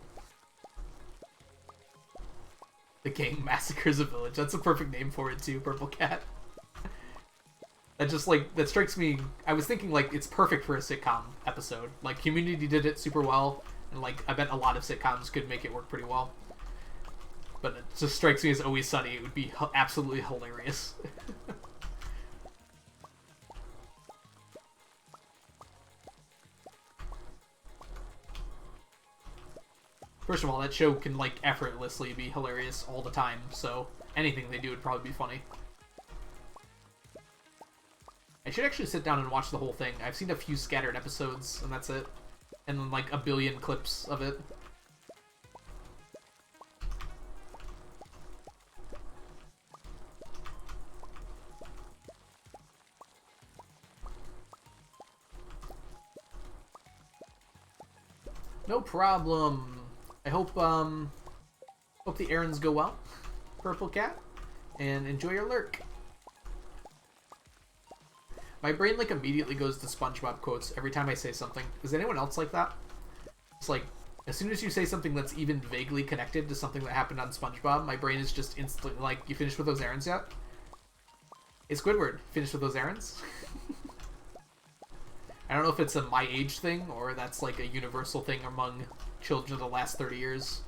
The gang massacres a village. That's a perfect name for it too, Purple Cat. That strikes me. I was thinking like it's perfect for a sitcom episode. Like Community did it super well, and like I bet a lot of sitcoms could make it work pretty well. But it just strikes me as Always Sunny. It would be absolutely hilarious. First of all, that show can like effortlessly be hilarious all the time, so anything they do would probably be funny. I should actually sit down and watch the whole thing. I've seen a few scattered episodes, and that's it. And then like a billion clips of it. No problem. I hope the errands go well, Purple Cat, and enjoy your lurk. My brain like immediately goes to SpongeBob quotes every time I say something. Is anyone else like that? It's like as soon as you say something that's even vaguely connected to something that happened on SpongeBob, my brain is just instantly like, "You finished with those errands yet?" Hey Squidward, finished with those errands? I don't know if it's a my age thing or that's like a universal thing among children of the last 30 years.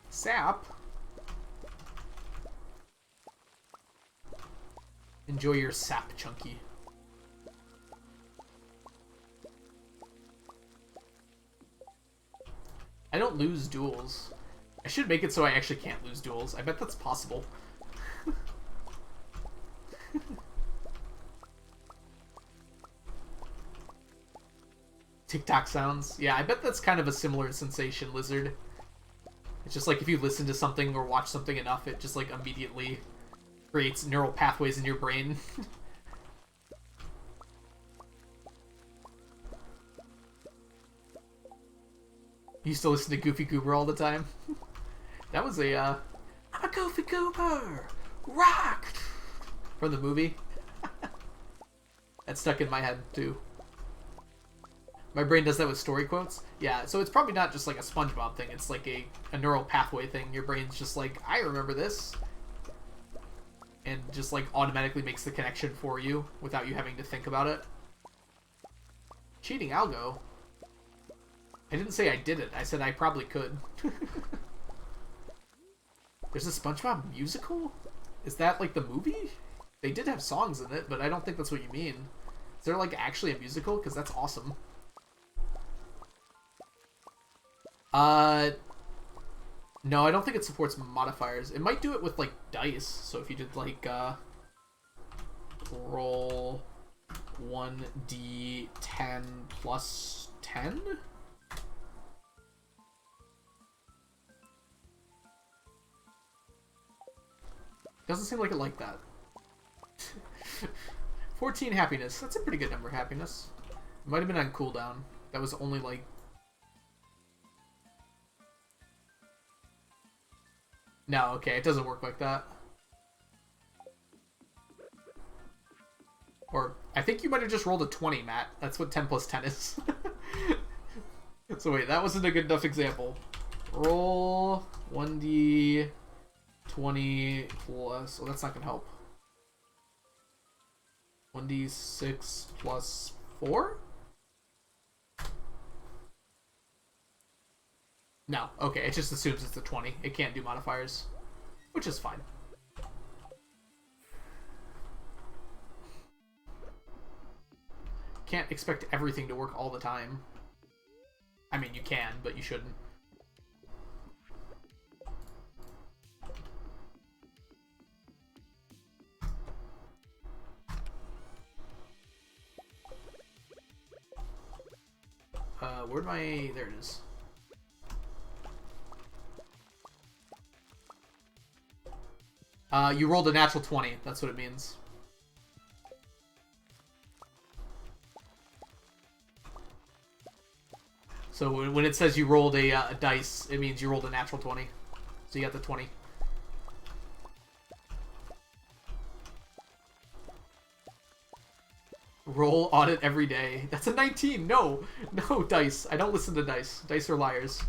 Sap. Enjoy your sap, Chunky. I don't lose duels. I should make it so I actually can't lose duels. I bet that's possible. TikTok sounds. Yeah, I bet that's kind of a similar sensation, Lizard. It's just like if you listen to something or watch something enough, it just like immediately creates neural pathways in your brain. Used to listen to Goofy Goober all the time. That was a, I'm a Goofy Goober! Rock! From the movie. That stuck in my head, too. My brain does that with story quotes. Yeah, so it's probably not just like a SpongeBob thing. It's like a neural pathway thing. Your brain's just like, I remember this. And just like automatically makes the connection for you without you having to think about it. Cheating algo? I didn't say I did it. I said I probably could. There's a SpongeBob musical? Is that like the movie? They did have songs in it, but I don't think that's what you mean. Is there like actually a musical? Because that's awesome. No, I don't think it supports modifiers. It might do it with like dice. So if you did like roll 1d10 plus 10. Doesn't seem like it like that. 14 happiness. That's a pretty good number, happiness. It might have been on cooldown. That was only like... No, okay, it doesn't work like that. Or, I think you might have just rolled a 20, Matt. That's what 10 plus 10 is. So wait, that wasn't a good enough example. Roll 1d... 20 plus... Oh, that's not going to help. 1d6 plus 4? No. Okay, it just assumes it's a 20. It can't do modifiers. Which is fine. Can't expect everything to work all the time. I mean, you can, but you shouldn't. Where'd my... There it is. You rolled a natural 20. That's what it means. So when it says you rolled a dice, it means you rolled a natural 20. So you got the 20. Roll audit every day. That's a 19. No. No, dice. I don't listen to dice. Dice are liars.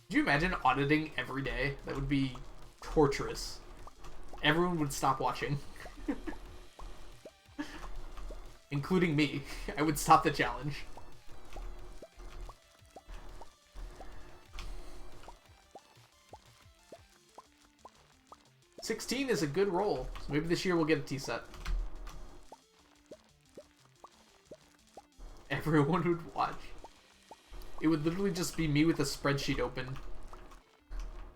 Could you imagine auditing every day? That would be torturous. Everyone would stop watching. Including me. I would stop the challenge. $16 is a good roll. So maybe this year we'll get a T-set. Everyone would watch. It would literally just be me with a spreadsheet open.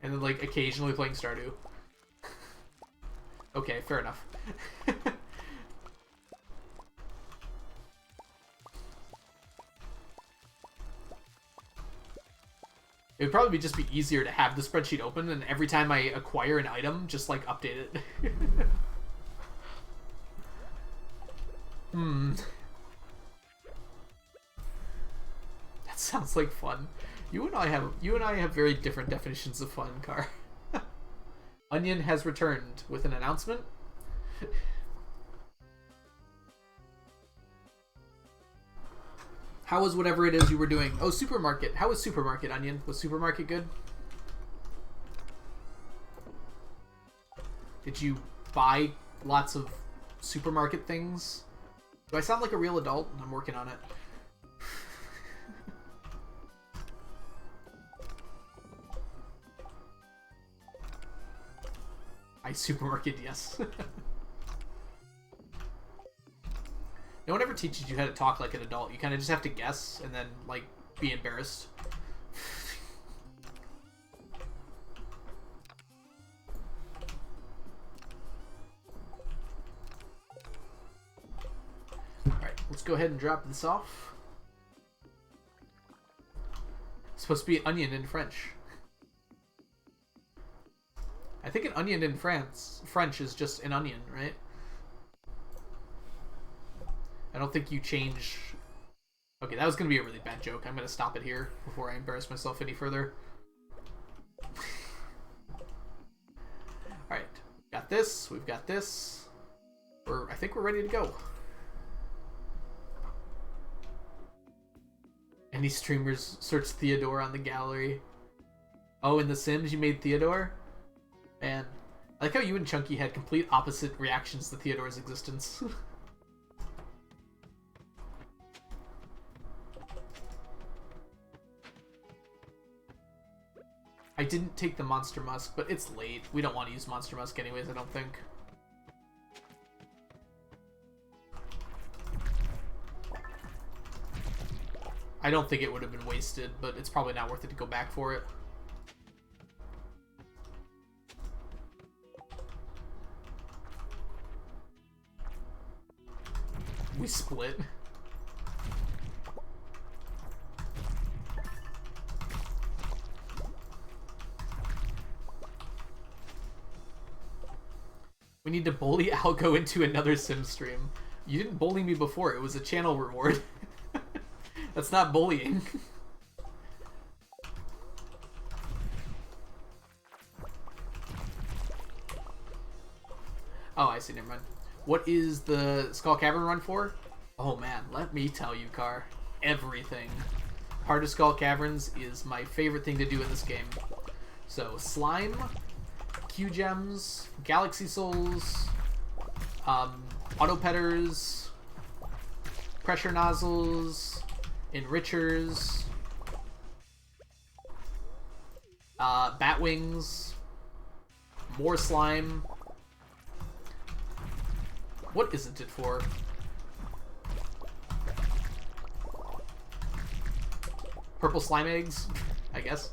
And then, like, occasionally playing Stardew. Okay, fair enough. It would probably just be easier to have the spreadsheet open, and every time I acquire an item, just, like, update it. That sounds like fun. You and I have very different definitions of fun, Car. Onion has returned with an announcement. How was whatever it is you were doing? Oh, Supermarket. How was Supermarket, Onion? Was Supermarket good? Did you buy lots of supermarket things? Do I sound like a real adult? I'm working on it. Supermarket, yes. No one ever teaches you how to talk like an adult. You kind of just have to guess and then, like, be embarrassed. Alright, let's go ahead and drop this off. It's supposed to be onion in French. I think an onion in French is just an onion, right? I don't think you change... Okay, that was going to be a really bad joke. I'm going to stop it here before I embarrass myself any further. Alright, got this. We've got this. I think we're ready to go. Any streamers search Theodore on the gallery? Oh, in The Sims you made Theodore? Man, I like how you and Chunky had complete opposite reactions to Theodore's existence. I didn't take the Monster Musk, but it's late. We don't want to use Monster Musk anyways, I don't think. I don't think it would have been wasted, but it's probably not worth it to go back for it. We split. We need to bully Algo into another Sim stream. You didn't bully me before. It was a channel reward. That's not bullying. Oh, I see. Never mind. What is the Skull Cavern run for? Oh man, let me tell you, Car. Everything. Heart of Skull Caverns is my favorite thing to do in this game. So, slime, Q-gems, galaxy souls, auto petters, pressure nozzles, enrichers, bat wings, more slime. What isn't it for? Purple slime eggs, I guess.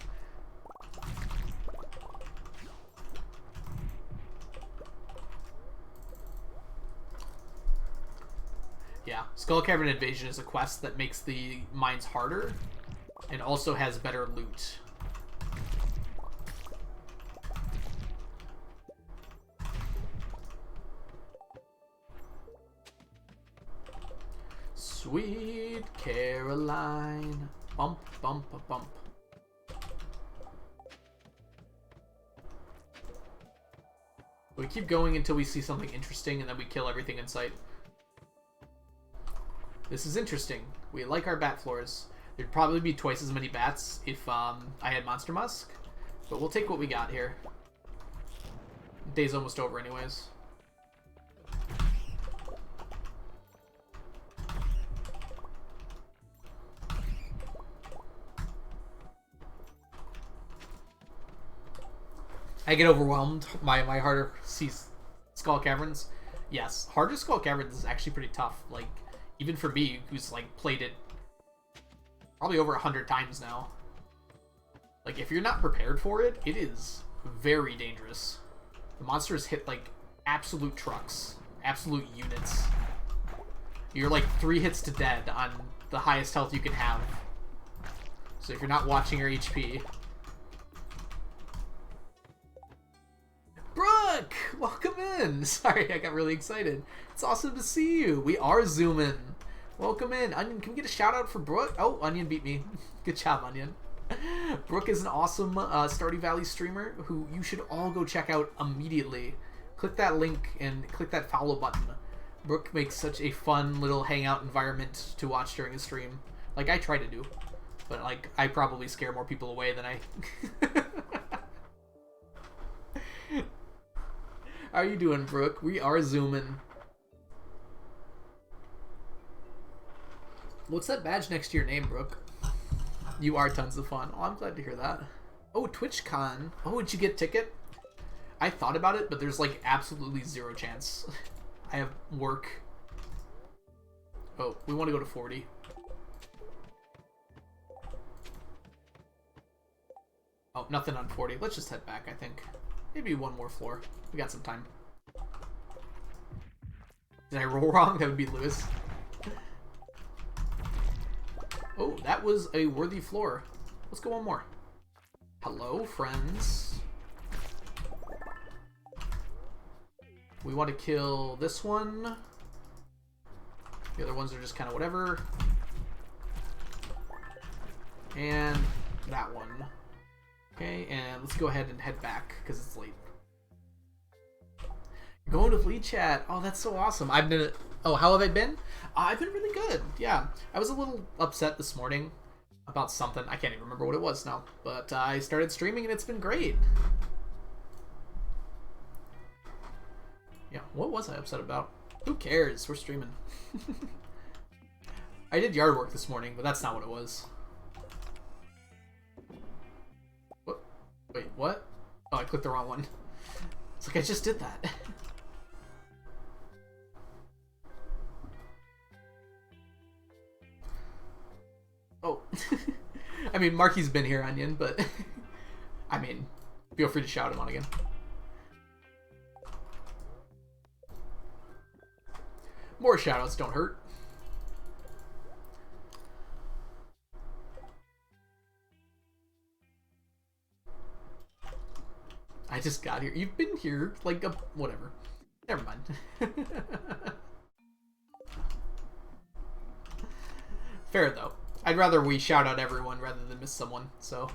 Yeah, Skull Cavern Invasion is a quest that makes the mines harder and also has better loot. Sweet Caroline. Bump, bump, bump. We keep going until we see something interesting and then we kill everything in sight. This is interesting. We like our bat floors. There'd probably be twice as many bats if I had Monster Musk, but we'll take what we got here. Day's almost over anyways. I get overwhelmed by my harder Skull Caverns. Yes, harder Skull Caverns is actually pretty tough. Like, even for me, who's like played it probably over 100 times now. Like, if you're not prepared for it, it is very dangerous. The monsters hit like absolute trucks, absolute units. You're like 3 hits to dead on the highest health you can have. So if you're not watching your HP... Brooke! Welcome in! Sorry, I got really excited. It's awesome to see you. We are zooming. Welcome in. Onion, can we get a shout out for Brooke? Oh, Onion beat me. Good job, Onion. Brooke is an awesome Stardew Valley streamer who you should all go check out immediately. Click that link and click that follow button. Brooke makes such a fun little hangout environment to watch during a stream. Like I try to do. But like I probably scare more people away than I... How are you doing, Brooke? We are zooming. What's that badge next to your name, Brooke? You are tons of fun. Oh, I'm glad to hear that. Oh, TwitchCon. Oh, did you get a ticket? I thought about it, but there's like absolutely zero chance. I have work. Oh, we want to go to 40. Oh, nothing on 40. Let's just head back, I think. Maybe one more floor. We got some time. Did I roll wrong? That would be Lewis. Oh, that was a worthy floor. Let's go one more. Hello, friends. We want to kill this one. The other ones are just kind of whatever. And that one. Okay, and let's go ahead and head back because it's late. Going to Lead Chat. Oh, that's so awesome. I've been... Oh, how have I been? I've been really good. Yeah. I was a little upset this morning about something. I can't even remember what it was now. But I started streaming and it's been great. Yeah, what was I upset about? Who cares? We're streaming. I did yard work this morning, but that's not what it was. What? Wait, what? Oh, I clicked the wrong one. It's like I just did that. Oh. I mean, Marky's been here, Onion, but... I mean, feel free to shout him on again. More shoutouts don't hurt. I just got here. You've been here, like, whatever. Never mind. Fair, though. I'd rather we shout out everyone rather than miss someone, so...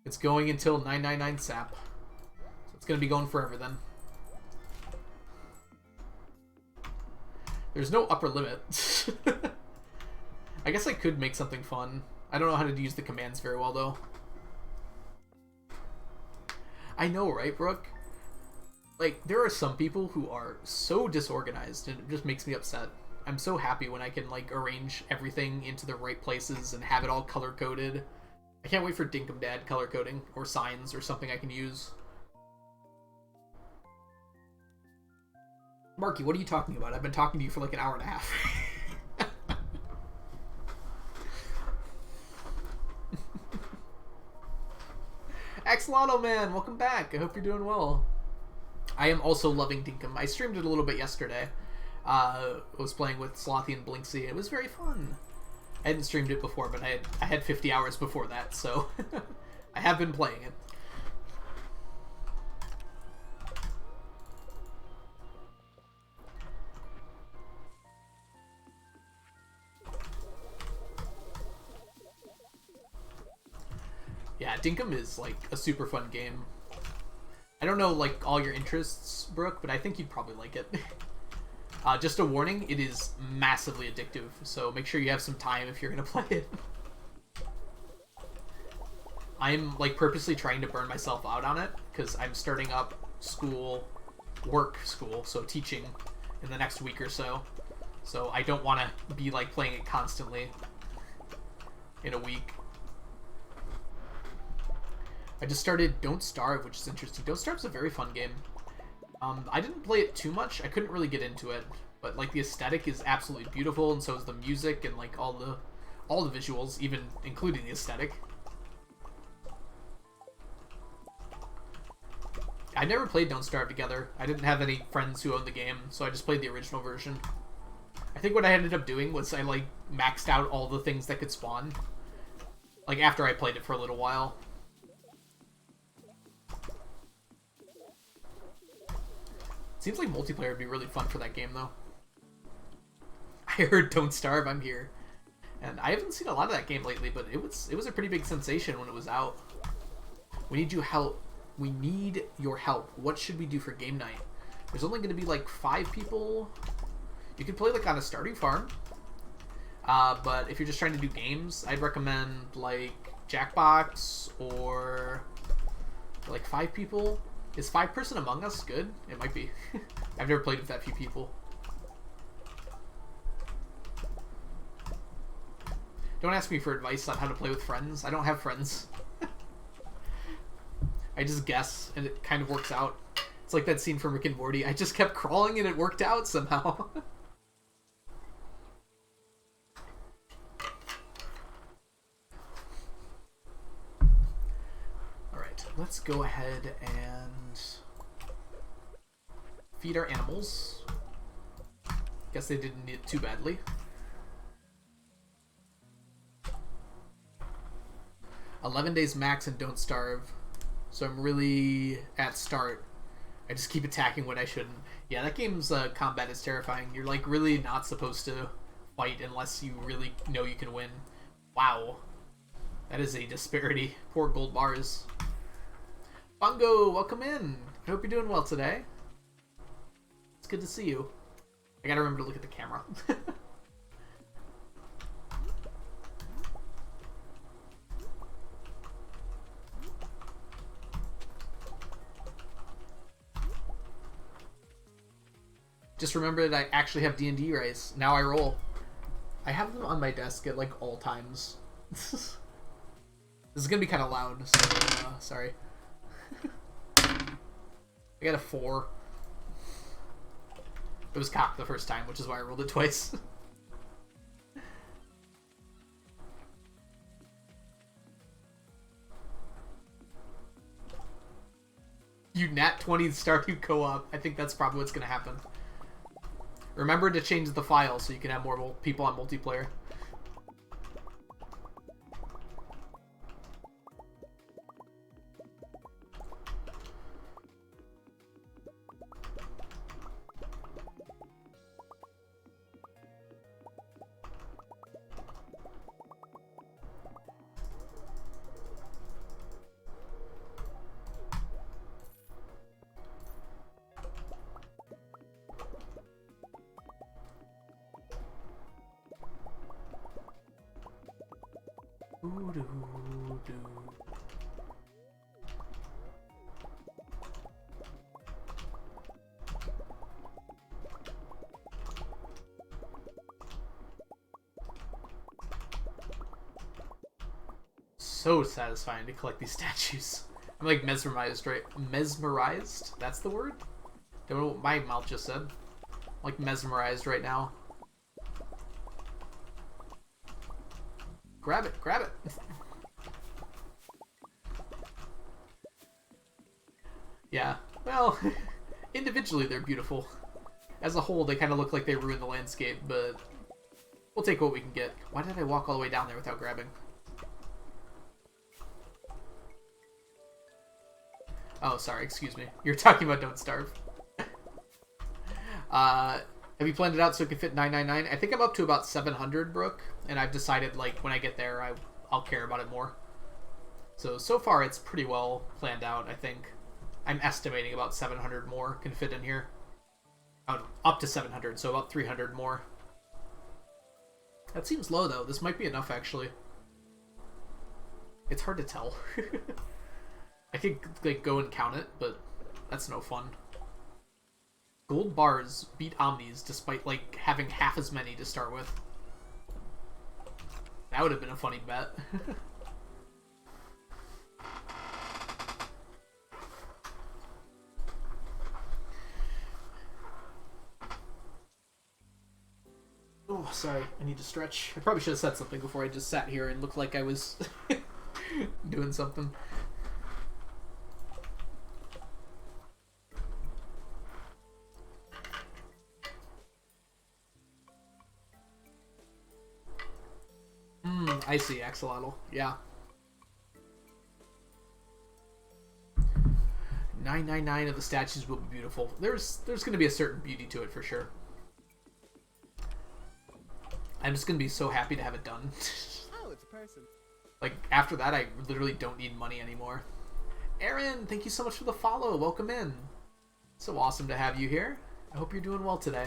It's going until 999 sap. So it's going to be going forever, then. There's no upper limit. I guess I could make something fun. I don't know how to use the commands very well, though. I know, right, Brooke? Like, there are some people who are so disorganized, and it just makes me upset. I'm so happy when I can, like, arrange everything into the right places and have it all color-coded. I can't wait for Dinkum Dad color coding, or signs, or something I can use. Marky, what are you talking about? I've been talking to you for like an hour and a half. Axolotl Man, welcome back. I hope you're doing well. I am also loving Dinkum. I streamed it a little bit yesterday. I was playing with Slothy and Blinksy. It was very fun. I hadn't streamed it before, but I had 50 hours before that, so I have been playing it. Yeah, Dinkum is, like, a super fun game. I don't know, like, all your interests, Brooke, but I think you'd probably like it. Just a warning, it is massively addictive, so make sure you have some time if you're gonna play it. I'm, like, purposely trying to burn myself out on it, because I'm starting up school, so teaching, in the next week or so. So I don't want to be, like, playing it constantly in a week. I just started Don't Starve, which is interesting. Don't Starve's a very fun game. I didn't play it too much. I couldn't really get into it, but like the aesthetic is absolutely beautiful, and so is the music and like all the visuals, even including the aesthetic. I never played Don't Starve together. I didn't have any friends who owned the game, so I just played the original version. I think what I ended up doing was I like maxed out all the things that could spawn. Like after I played it for a little while. Seems like multiplayer would be really fun for that game, though. I heard Don't Starve, I'm here. And I haven't seen a lot of that game lately, but it was a pretty big sensation when it was out. We need your help. We need your help. What should we do for game night? There's only going to be like 5 people. You could play like on a Stardew farm. But if you're just trying to do games, I'd recommend like Jackbox or Like 5 people. Is 5-person Among Us good? It might be. I've never played with that few people. Don't ask me for advice on how to play with friends. I don't have friends. I just guess, and it kind of works out. It's like that scene from Rick and Morty. I just kept crawling and it worked out somehow. Alright, let's go ahead and feed our animals. Guess they didn't need it too badly. 11 days max and don't starve. So I'm really at start. I just keep attacking when I shouldn't. Yeah, that game's combat is terrifying. You're like really not supposed to fight unless you really know you can win. Wow. That is a disparity. Poor gold bars. Bungo, welcome in. I hope you're doing well today. It's good to see you. I gotta remember to look at the camera. Just remember that I actually have D&D rice. Now I roll. I have them on my desk at like all times. This is gonna be kind of loud, so sorry. I got a 4. It was cocked the first time, which is why I rolled it twice. You nat 20 Stardew co-op. I think that's probably what's gonna happen. Remember to change the file so you can have more people on multiplayer. So satisfying to collect these statues. I'm like mesmerized, right? Mesmerized? That's the word? Don't know what my mouth just said. I'm like mesmerized right now. Grab it, grab it. Yeah, well, individually they're beautiful. As a whole, they kind of look like they ruin the landscape, but we'll take what we can get. Why did I walk all the way down there without grabbing? Oh, sorry, excuse me. You're talking about Don't Starve. Have you planned it out so it can fit 999? I think I'm up to about 700, Brooke, and I've decided, like, when I get there, I'll care about it more. So far, it's pretty well planned out, I think. I'm estimating about 700 more can fit in here. Oh, up to 700, so about 300 more. That seems low, though. This might be enough, actually. It's hard to tell. I could like go and count it, but that's no fun. Gold bars beat Omnis despite like having half as many to start with. That would have been a funny bet. Oh, sorry. I need to stretch. I probably should have said something before I just sat here and looked like I was doing something. I see, Axolotl. Yeah. 999 of the statues will be beautiful. There's going to be a certain beauty to it for sure. I'm just going to be so happy to have it done. Oh, it's a person. Like, after that, I literally don't need money anymore. Aaron, thank you so much for the follow. Welcome in. So awesome to have you here. I hope you're doing well today.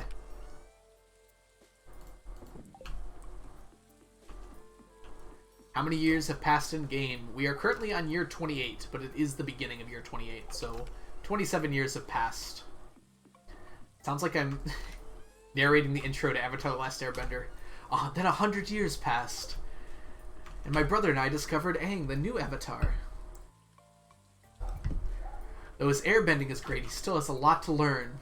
How many years have passed in game? We are currently on year 28, but it is the beginning of year 28, so 27 years have passed. Sounds like I'm narrating the intro to Avatar: The Last Airbender. Then 100 years passed, and my brother and I discovered Aang, the new Avatar. Though his airbending is great, he still has a lot to learn.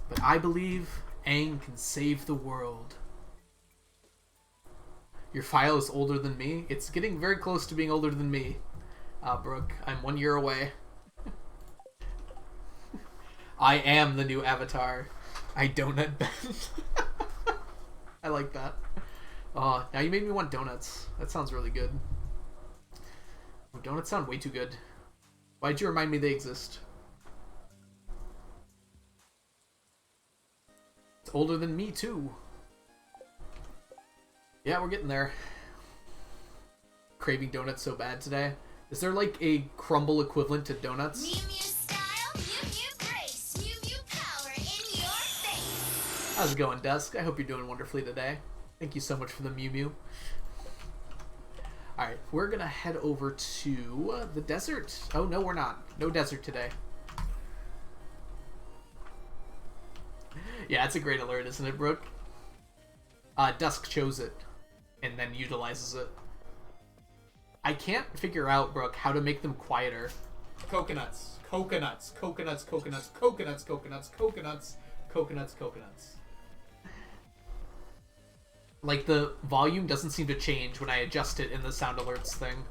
But I believe Aang can save the world. Your file is older than me? It's getting very close to being older than me. Brooke, I'm 1 year away. I am the new Avatar. I donut bend. I like that. Now you made me want donuts. That sounds really good. Oh, donuts sound way too good. Why'd you remind me they exist? It's older than me, too. Yeah, we're getting there. Craving donuts so bad today. Is there like a crumble equivalent to donuts? Mew Mew style, Mew Mew grace, Mew Mew power in your face. How's it going, Dusk? I hope you're doing wonderfully today. Thank you so much for the Mew Mew. Alright, we're gonna head over to the desert. Oh, no, we're not. No desert today. Yeah, it's a great alert, isn't it, Brooke? Dusk chose it, and then utilizes it. I can't figure out, Brooke, how to make them quieter. Coconuts. Coconuts. Coconuts. Coconuts. Coconuts. Coconuts. Coconuts. Coconuts. Coconuts. Like, the volume doesn't seem to change when I adjust it in the sound alerts thing.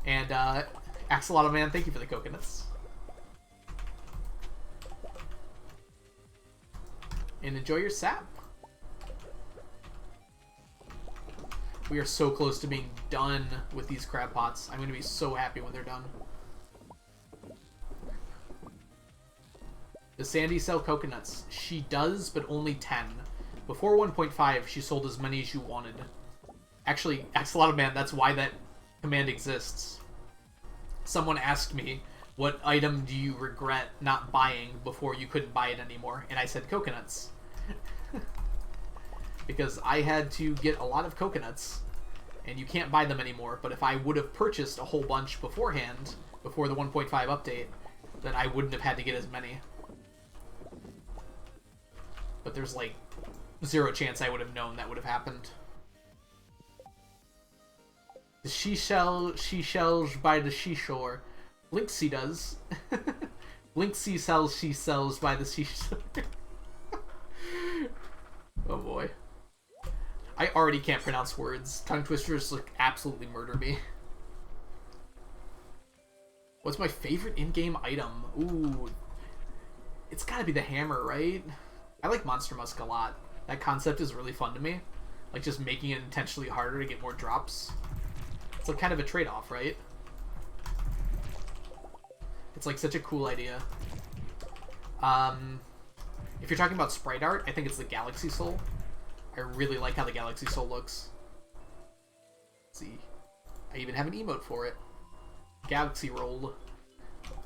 And, Axolotl Man, thank you for the coconuts. And enjoy your sap. We are so close to being done with these crab pots. I'm going to be so happy when they're done. Does Sandy sell coconuts? She does, but only 10. Before 1.5, she sold as many as you wanted. Actually, Axolotl Man, that's why that command exists. Someone asked me, what item do you regret not buying before you couldn't buy it anymore? And I said coconuts. Because I had to get a lot of coconuts, and you can't buy them anymore. But if I would have purchased a whole bunch beforehand, before the 1.5 update, then I wouldn't have had to get as many. But there's like 0 chance I would have known that would have happened. The she-shells by the seashore. Blinksy does. Blinksy sells she-sells by the seashore. Oh boy. I already can't pronounce words. Tongue twisters like absolutely murder me. What's my favorite in-game item? Ooh. It's gotta be the hammer, right? I like Monster Musk a lot. That concept is really fun to me. Like just making it intentionally harder to get more drops. It's like kind of a trade-off, right? It's like such a cool idea. If you're talking about sprite art, I think it's the Galaxy Soul. I really like how the Galaxy Soul looks. Let's see. I even have an emote for it. Galaxy Roll.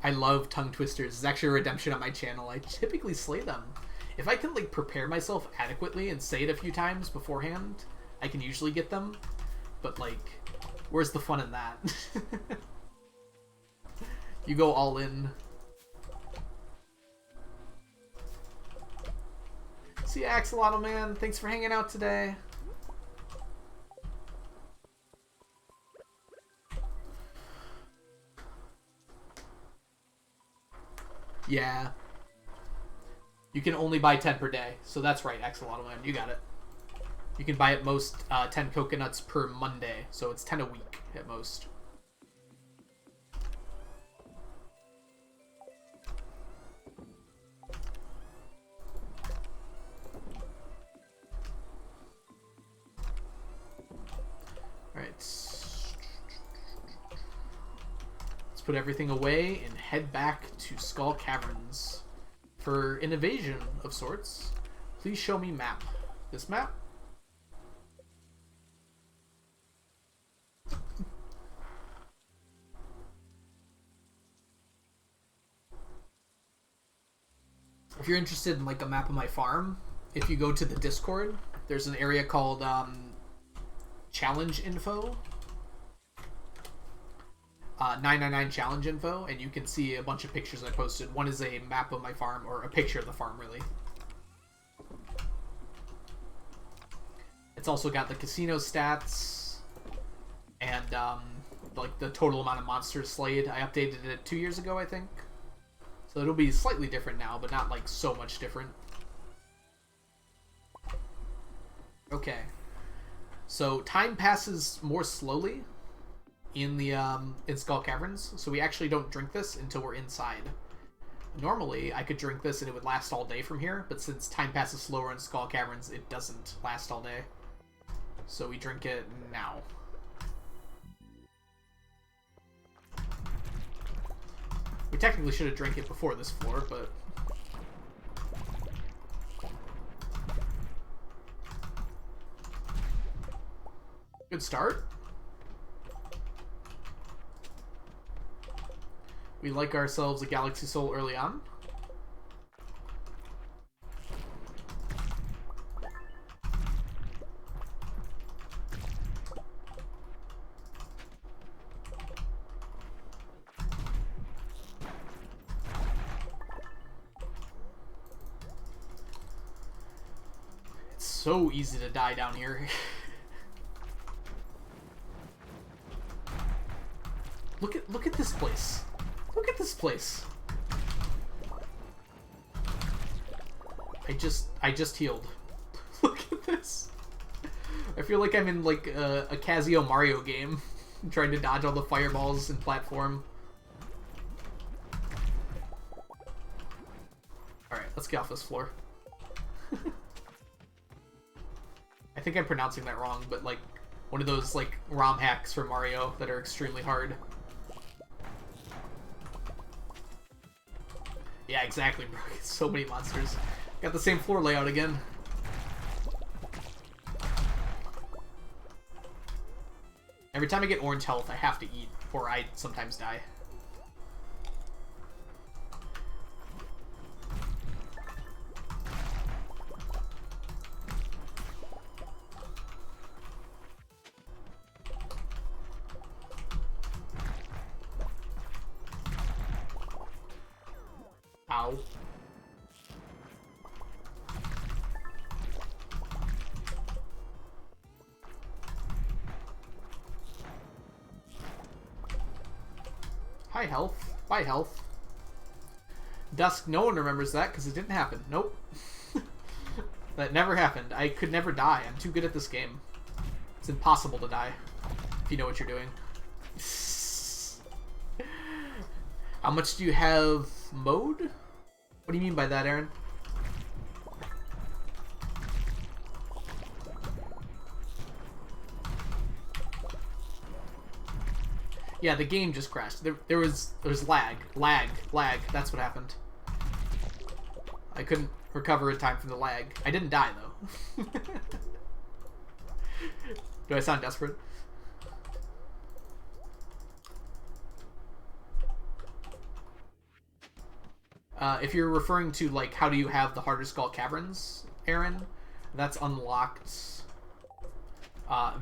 I love tongue twisters. It's actually a redemption on my channel. I typically slay them. If I can like prepare myself adequately and say it a few times beforehand, I can usually get them. But like, where's the fun in that? You go all in. See you, Axolotl Man. Thanks for hanging out today. Yeah. You can only buy 10 per day. So that's right, Axolotl Man. You got it. You can buy at most 10 coconuts per Monday. So it's 10 a week at most. Alright. Let's put everything away and head back to Skull Caverns for an invasion of sorts. Please show me map. This map? If you're interested in like a map of my farm, if you go to the Discord, there's an area called challenge info. 999 challenge info, and you can see a bunch of pictures I posted. One is a map of my farm, or a picture of the farm, really. It's also got the casino stats, and like the total amount of monsters slayed. I updated it 2 years ago, I think. So it'll be slightly different now, but not like so much different. Okay. So time passes more slowly in the in Skull Caverns, so we actually don't drink this until we're inside. Normally, I could drink this and it would last all day from here, but since time passes slower in Skull Caverns, it doesn't last all day. So we drink it now. We technically should have drank it before this floor, but... Good start. We like ourselves a Galaxy Soul early on. It's so easy to die down here. Look at this place. Look at this place. I just healed. Look at this. I feel like I'm in like a Casio Mario game, trying to dodge all the fireballs and platform. Alright, let's get off this floor. I think I'm pronouncing that wrong, but like one of those like ROM hacks for Mario that are extremely hard. Yeah, exactly, bro. So many monsters. Got the same floor layout again. Every time I get orange health, I have to eat, or I sometimes die. Ow. Hi, health. Bye, health. Dusk, no one remembers that because it didn't happen. Nope. That never happened. I could never die. I'm too good at this game. It's impossible to die if you know what you're doing. How much do you have mode? What do you mean by that, Aaron? Yeah, the game just crashed. There was lag. That's what happened. I couldn't recover in time from the lag. I didn't die, though. Do I sound desperate? If you're referring to, like, how do you have the Harder Skull Caverns, Aaron, that's unlocked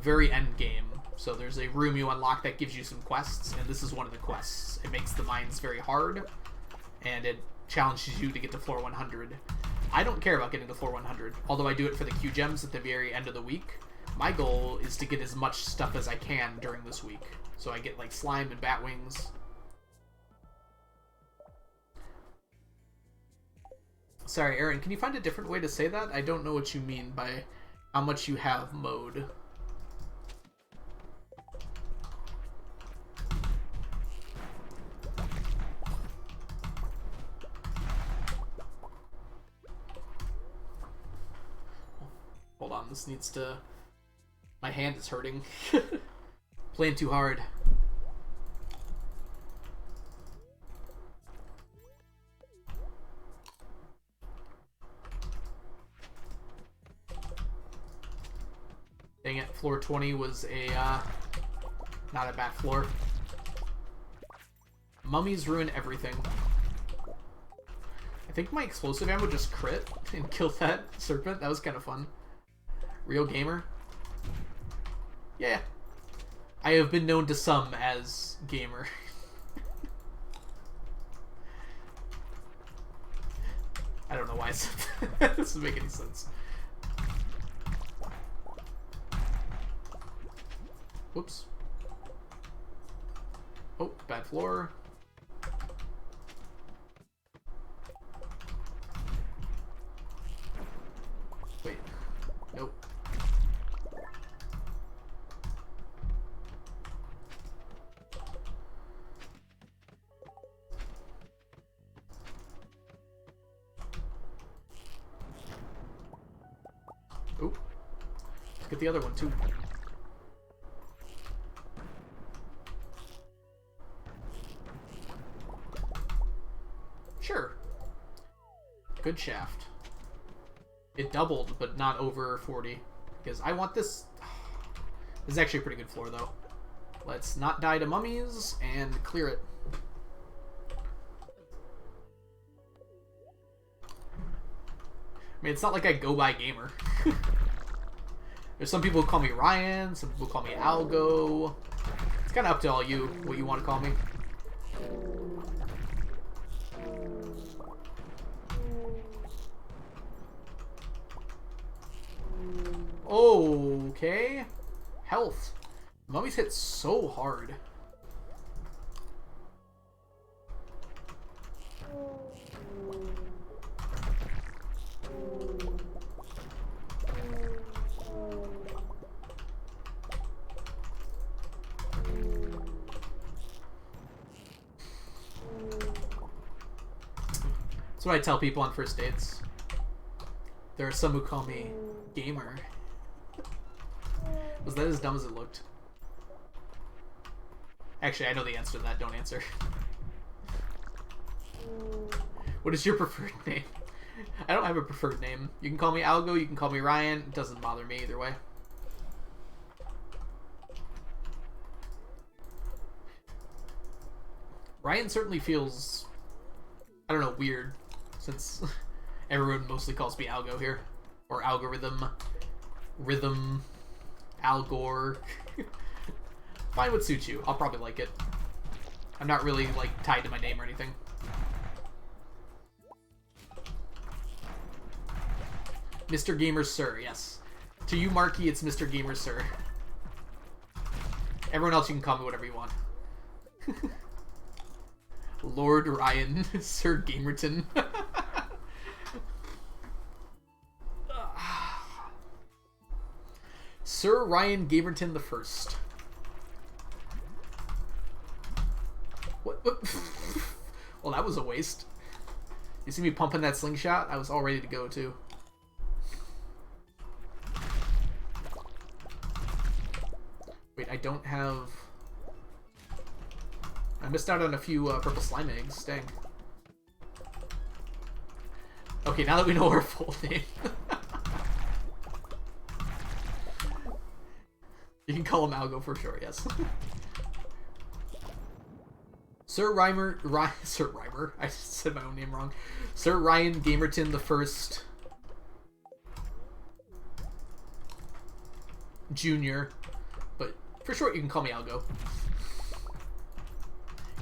very end game. So there's a room you unlock that gives you some quests, and this is one of the quests. It makes the mines very hard, and it challenges you to get to floor 100. I don't care about getting to floor 100, although I do it for the Q gems at the very end of the week. My goal is to get as much stuff as I can during this week. So I get, like, slime and bat wings. Sorry, Aaron, can you find a different way to say that? I don't know what you mean by how much you have mode. Hold on, this needs to... My hand is hurting. Playing too hard. Dang it, floor 20 was a, not a bad floor. Mummies ruin everything. I think my explosive ammo just crit and killed that serpent. That was kind of fun. Real gamer. Yeah. I have been known to some as gamer. I don't know why I said that. That doesn't make any sense. Whoops. Oh, bad floor. Wait. Nope. Oop. Let's get the other one too. Sure. Good shaft. It doubled, but not over 40. Because I want this... This is actually a pretty good floor, though. Let's not die to mummies and clear it. I mean, it's not like I go by gamer. There's some people who call me Ryan, some people call me Algo. It's kind of up to all you, what you want to call me. Okay. Health. Mummies hit so hard. That's what I tell people on first dates. There are some who call me gamer. Was that as dumb as it looked? Actually, I know the answer to that. Don't answer. What is your preferred name? I don't have a preferred name. You can call me Algo, you can call me Ryan. It doesn't bother me either way. Ryan certainly feels, I don't know, weird, since everyone mostly calls me Algo here. Or Algorithm. Rhythm. Algor. Find what suits you. I'll probably like it. I'm not really, like, tied to my name or anything. Mr. Gamer Sir, yes. To you, Marky, it's Mr. Gamer Sir. Everyone else, you can call me whatever you want. Lord Ryan, Sir Gamerton. Sir Ryan Gamerton the First. What? Well, that was a waste. You see me pumping that slingshot? I was all ready to go, too. Wait, I don't have... I missed out on a few purple slime eggs. Dang. Okay, now that we know our full name. You can call him Algo for sure, yes. Sir Rhymer... Sir Rhymer? I said my own name wrong. Sir Ryan Gamerton the First... Junior. But for short, you can call me Algo.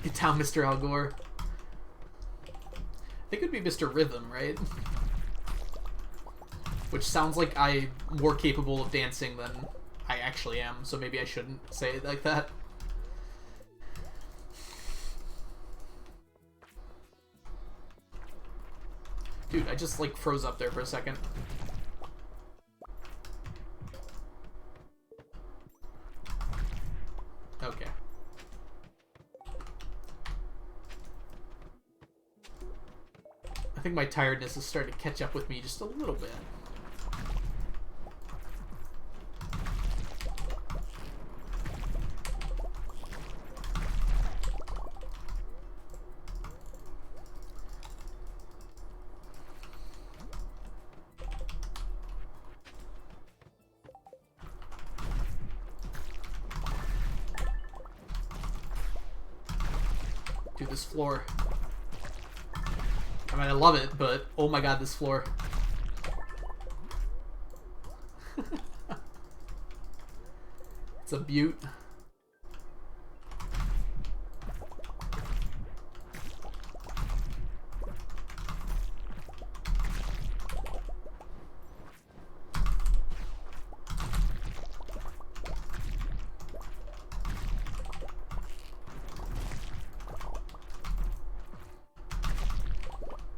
Get down, Mr. Algor. I think it would be Mr. Rhythm, right? Which sounds like I'm more capable of dancing than I actually am, so maybe I shouldn't say it like that. Dude, I just, like, froze up there for a second. Okay. I think my tiredness is starting to catch up with me just a little bit. Dude, this floor. I mean, I love it, but oh my god, this floor. It's a beaut.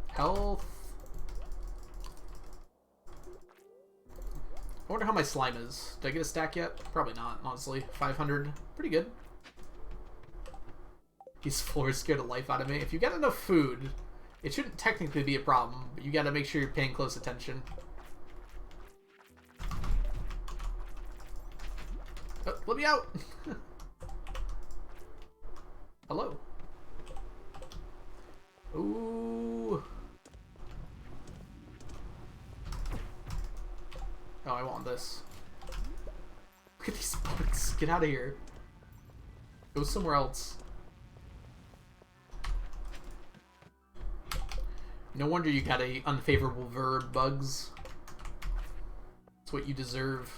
Health. I wonder how my slime is. Did I get a stack yet? Probably not, honestly. 500. Pretty good. These floors scared the life out of me. If you get enough food, it shouldn't technically be a problem, but you gotta make sure you're paying close attention. Oh, let me out! Hello. Ooh. Oh, I want this. Look at these bugs. Get out of here. Go somewhere else. No wonder you got a unfavorable verb, bugs. It's what you deserve.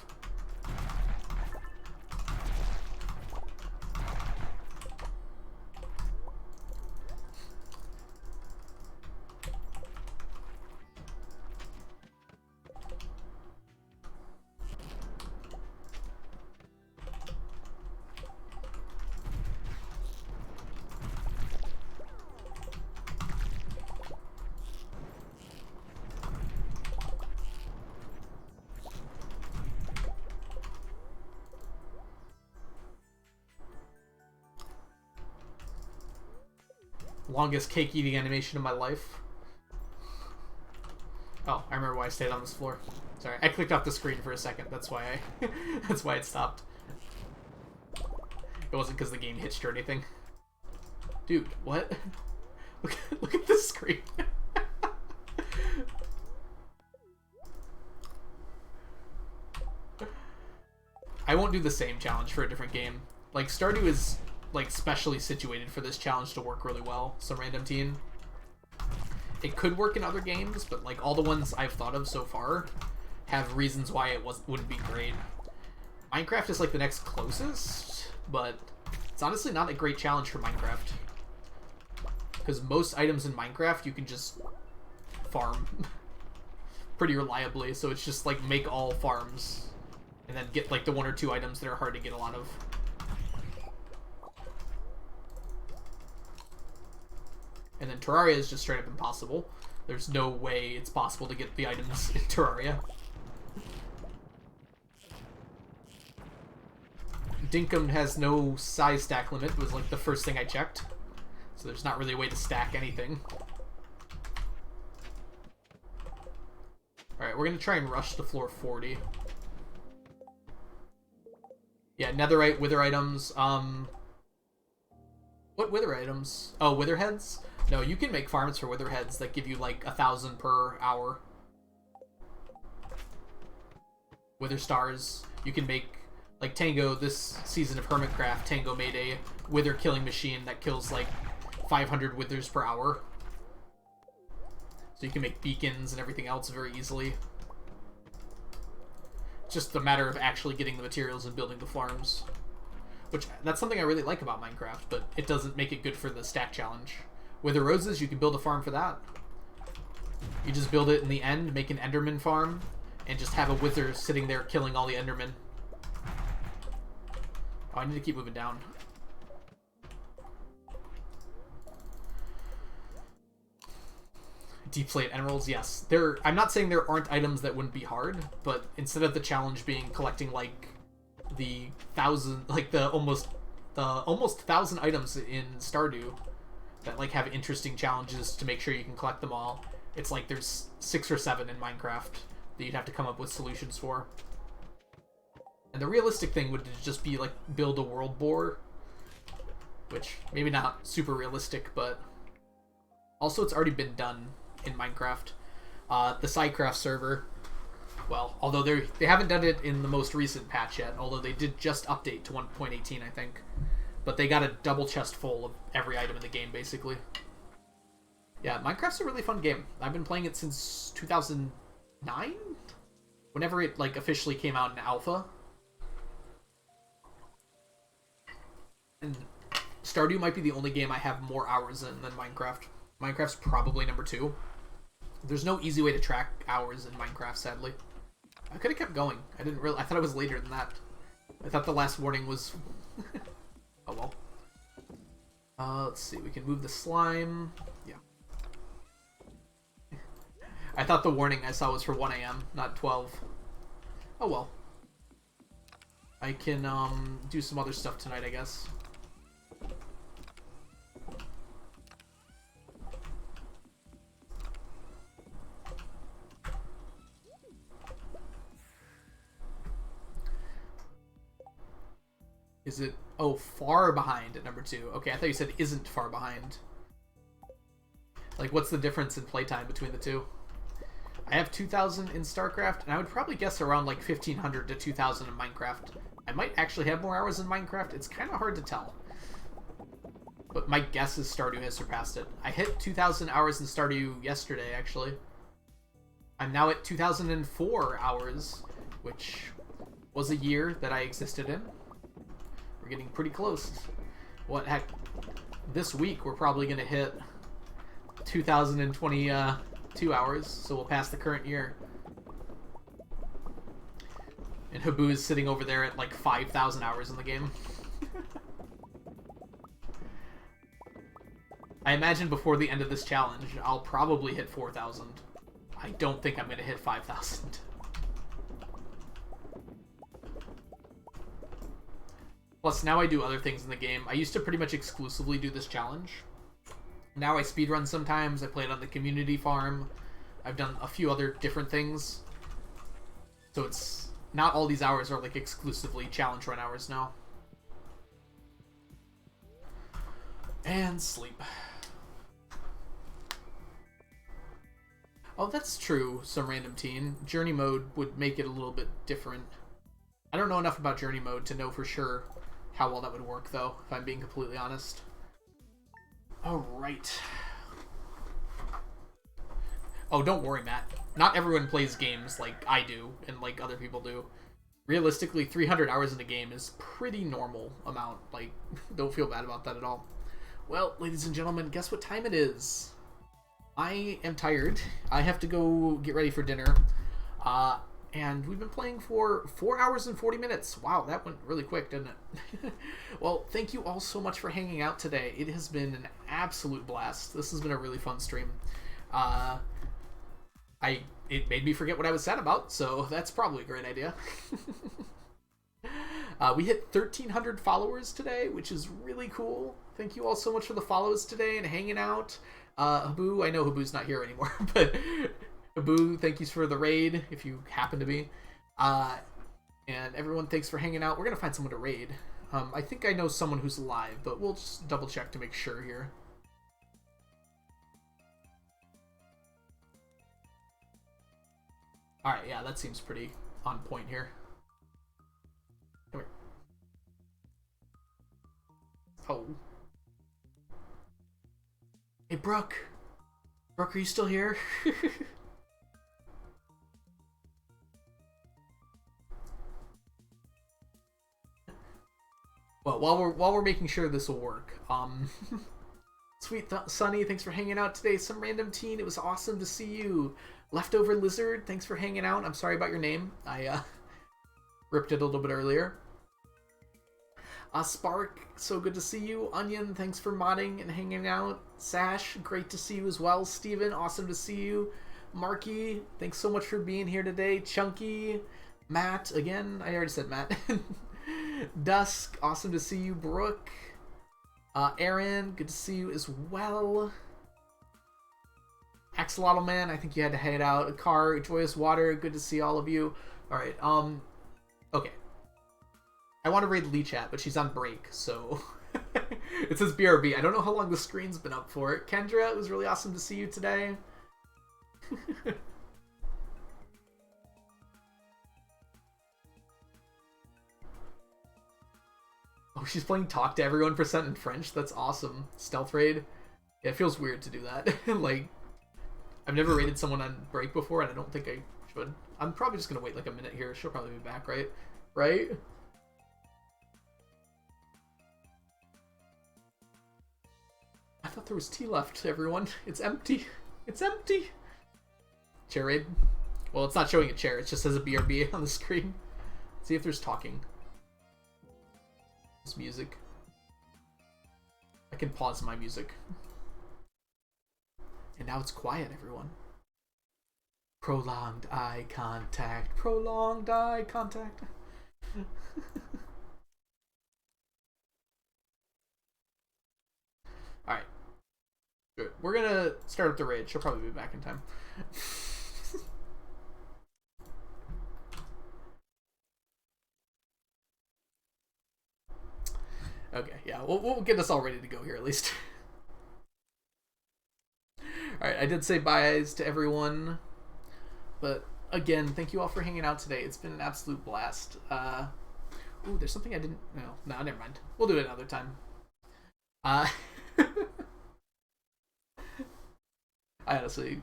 Longest cake eating animation of my life. Oh, I remember why I stayed on this floor. Sorry, I clicked off the screen for a second. That's why I that's why it stopped. It wasn't because the game hitched or anything. Dude, what? Look at this screen. I won't do the same challenge for a different game. Like, Stardew is like specially situated for this challenge to work really well. Some random teen. It could work in other games, but like all the ones I've thought of so far have reasons why it wouldn't be great. Minecraft is like the next closest, but it's honestly not a great challenge for Minecraft. Because most items in Minecraft you can just farm pretty reliably, so it's just like make all farms and then get like the 1 or 2 items that are hard to get a lot of. And then Terraria is just straight up impossible. There's no way it's possible to get the items in Terraria. Dinkum has no size stack limit, was like the first thing I checked. So there's not really a way to stack anything. Alright, we're gonna try and rush to floor 40. Yeah, netherite, wither items, what wither items? Oh, wither heads? No, you can make farms for wither heads that give you like 1,000 per hour. Wither stars. You can make, like Tango, this season of Hermitcraft, Tango made a wither killing machine that kills like 500 withers per hour. So you can make beacons and everything else very easily. It's just a matter of actually getting the materials and building the farms. Which, that's something I really like about Minecraft, but it doesn't make it good for the stack challenge. Wither roses, you can build a farm for that. You just build it in the end, make an enderman farm, and just have a wither sitting there killing all the endermen. Oh, I need to keep moving down. Deep slate emeralds, yes. I'm not saying there aren't items that wouldn't be hard, but instead of the challenge being collecting like the 1,000, like the almost 1,000 items in Stardew that like have interesting challenges to make sure you can collect them all, it's like there's 6 or 7 in Minecraft that you'd have to come up with solutions for. And the realistic thing would just be like build a world boar, which maybe not super realistic, but also it's already been done in Minecraft. The Sidecraft server, well, although they haven't done it in the most recent patch yet, although they did just update to 1.18, I think. But they got a double chest full of every item in the game, basically. Yeah, Minecraft's a really fun game. I've been playing it since 2009? Whenever it, like, officially came out in alpha. And Stardew might be the only game I have more hours in than Minecraft. Minecraft's probably number 2. There's no easy way to track hours in Minecraft, sadly. I could have kept going. I thought it was later than that. I thought the last warning was... oh well. Let's see. We can move the slime. Yeah. I thought the warning I saw was for 1 a.m., not 12. Oh well. I can do some other stuff tonight, I guess. Is it... oh, far behind at number 2. Okay, I thought you said isn't far behind. Like, what's the difference in playtime between the two? I have 2,000 in StarCraft, and I would probably guess around like 1,500 to 2,000 in Minecraft. I might actually have more hours in Minecraft. It's kind of hard to tell. But my guess is Stardew has surpassed it. I hit 2,000 hours in Stardew yesterday, actually. I'm now at 2,004 hours, which was a year that I existed in. We're getting pretty close. What heck? This week we're probably going to hit 2,022 hours, so we'll pass the current year. And Habu is sitting over there at like 5,000 hours in the game. I imagine before the end of this challenge, I'll probably hit 4,000. I don't think I'm going to hit 5,000. Plus, now I do other things in the game. I used to pretty much exclusively do this challenge. Now I speedrun sometimes. I play it on the community farm. I've done a few other different things. So it's... not all these hours are like exclusively challenge run hours now. And sleep. Oh, that's true, some random teen. Journey mode would make it a little bit different. I don't know enough about journey mode to know for sure how well that would work, though, if I'm being completely honest. Alright. Oh, don't worry, Matt. Not everyone plays games like I do, and like other people do. Realistically, 300 hours in a game is pretty normal amount. Like, don't feel bad about that at all. Well, ladies and gentlemen, guess what time it is? I am tired. I have to go get ready for dinner. And we've been playing for 4 hours and 40 minutes. Wow, that went really quick, didn't it? Well, thank you all so much for hanging out today. It has been an absolute blast. This has been a really fun stream. It made me forget what I was sad about, so that's probably a great idea. We hit 1,300 followers today, which is really cool. Thank you all so much for the follows today and hanging out. Habu, I know Habu's not here anymore, but Habu, thank you for the raid, if you happen to be. And everyone, thanks for hanging out. We're going to find someone to raid. I think I know someone who's live, but we'll just double check to make sure here. Alright, yeah, that seems pretty on point here. Come here. Oh. Hey, Brooke. Brooke, are you still here? Well, while we're making sure this will work, Sweet Sunny, thanks for hanging out today. Some random teen, it was awesome to see you. Leftover Lizard, thanks for hanging out. I'm sorry about your name. I ripped it a little bit earlier. Spark, so good to see you. Onion, thanks for modding and hanging out. Sash, great to see you as well. Steven, awesome to see you. Marky, thanks so much for being here today. Chunky, Matt, again, I already said Matt. Dusk, awesome to see you. Brooke, Aaron, good to see you as well. Axolotl Man, I think you had to head out. Car, Joyous Water, good to see all of you. Alright, okay. I want to raid Lee Chat, but she's on break, so... It says BRB. I don't know how long the screen's been up for. Kendra, it was really awesome to see you today. Oh, she's playing Talk to Everyone % in French? That's awesome. Stealth raid? Yeah, it feels weird to do that. Like... I've never raided someone on break before, and I don't think I should. I'm probably just going to wait like a minute here. She'll probably be back, right? Right? thought there was tea left, everyone. It's empty. It's empty. Chair raid. Well, it's not showing a chair. It just says a BRB on the screen. See if there's talking. There's music. I can pause my music. And now it's quiet, everyone. Prolonged eye contact. Prolonged eye contact. Alright. Good. We're gonna start up the raid. She'll probably be back in time. Okay, yeah, we'll get us all ready to go here at least. Alright, I did say byes to everyone. But again, thank you all for hanging out today. It's been an absolute blast. Ooh, there's something I didn't... No, never mind. We'll do it another time. I honestly...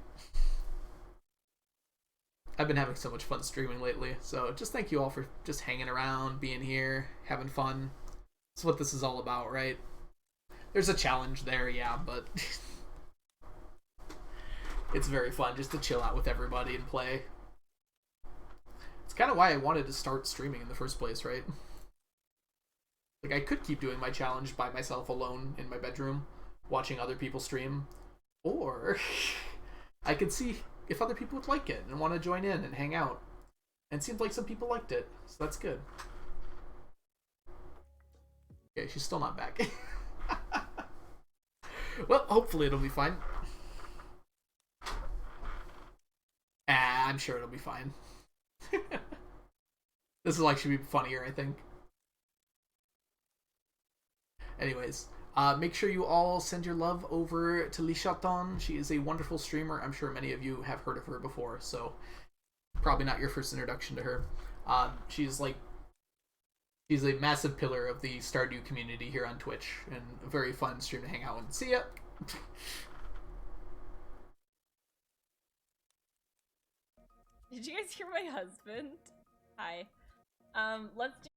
I've been having so much fun streaming lately. So just thank you all for just hanging around, being here, having fun. That's what this is all about, right? There's a challenge there, yeah, but... It's very fun just to chill out with everybody and play. It's kind of why I wanted to start streaming in the first place, right? Like, I could keep doing my challenge by myself alone in my bedroom, watching other people stream. Or, I could see if other people would like it and want to join in and hang out. And it seemed like some people liked it, so that's good. Okay, she's still not back. Well, hopefully it'll be fine. I'm sure it'll be fine. This is like should be funnier, I think. Anyways, make sure you all send your love over to Lishaton. She is a wonderful streamer. I'm sure many of you have heard of her before, so probably not your first introduction to her. She's a massive pillar of the Stardew community here on Twitch, and a very fun stream to hang out with. See ya! Did you guys hear my husband? Hi. Let's do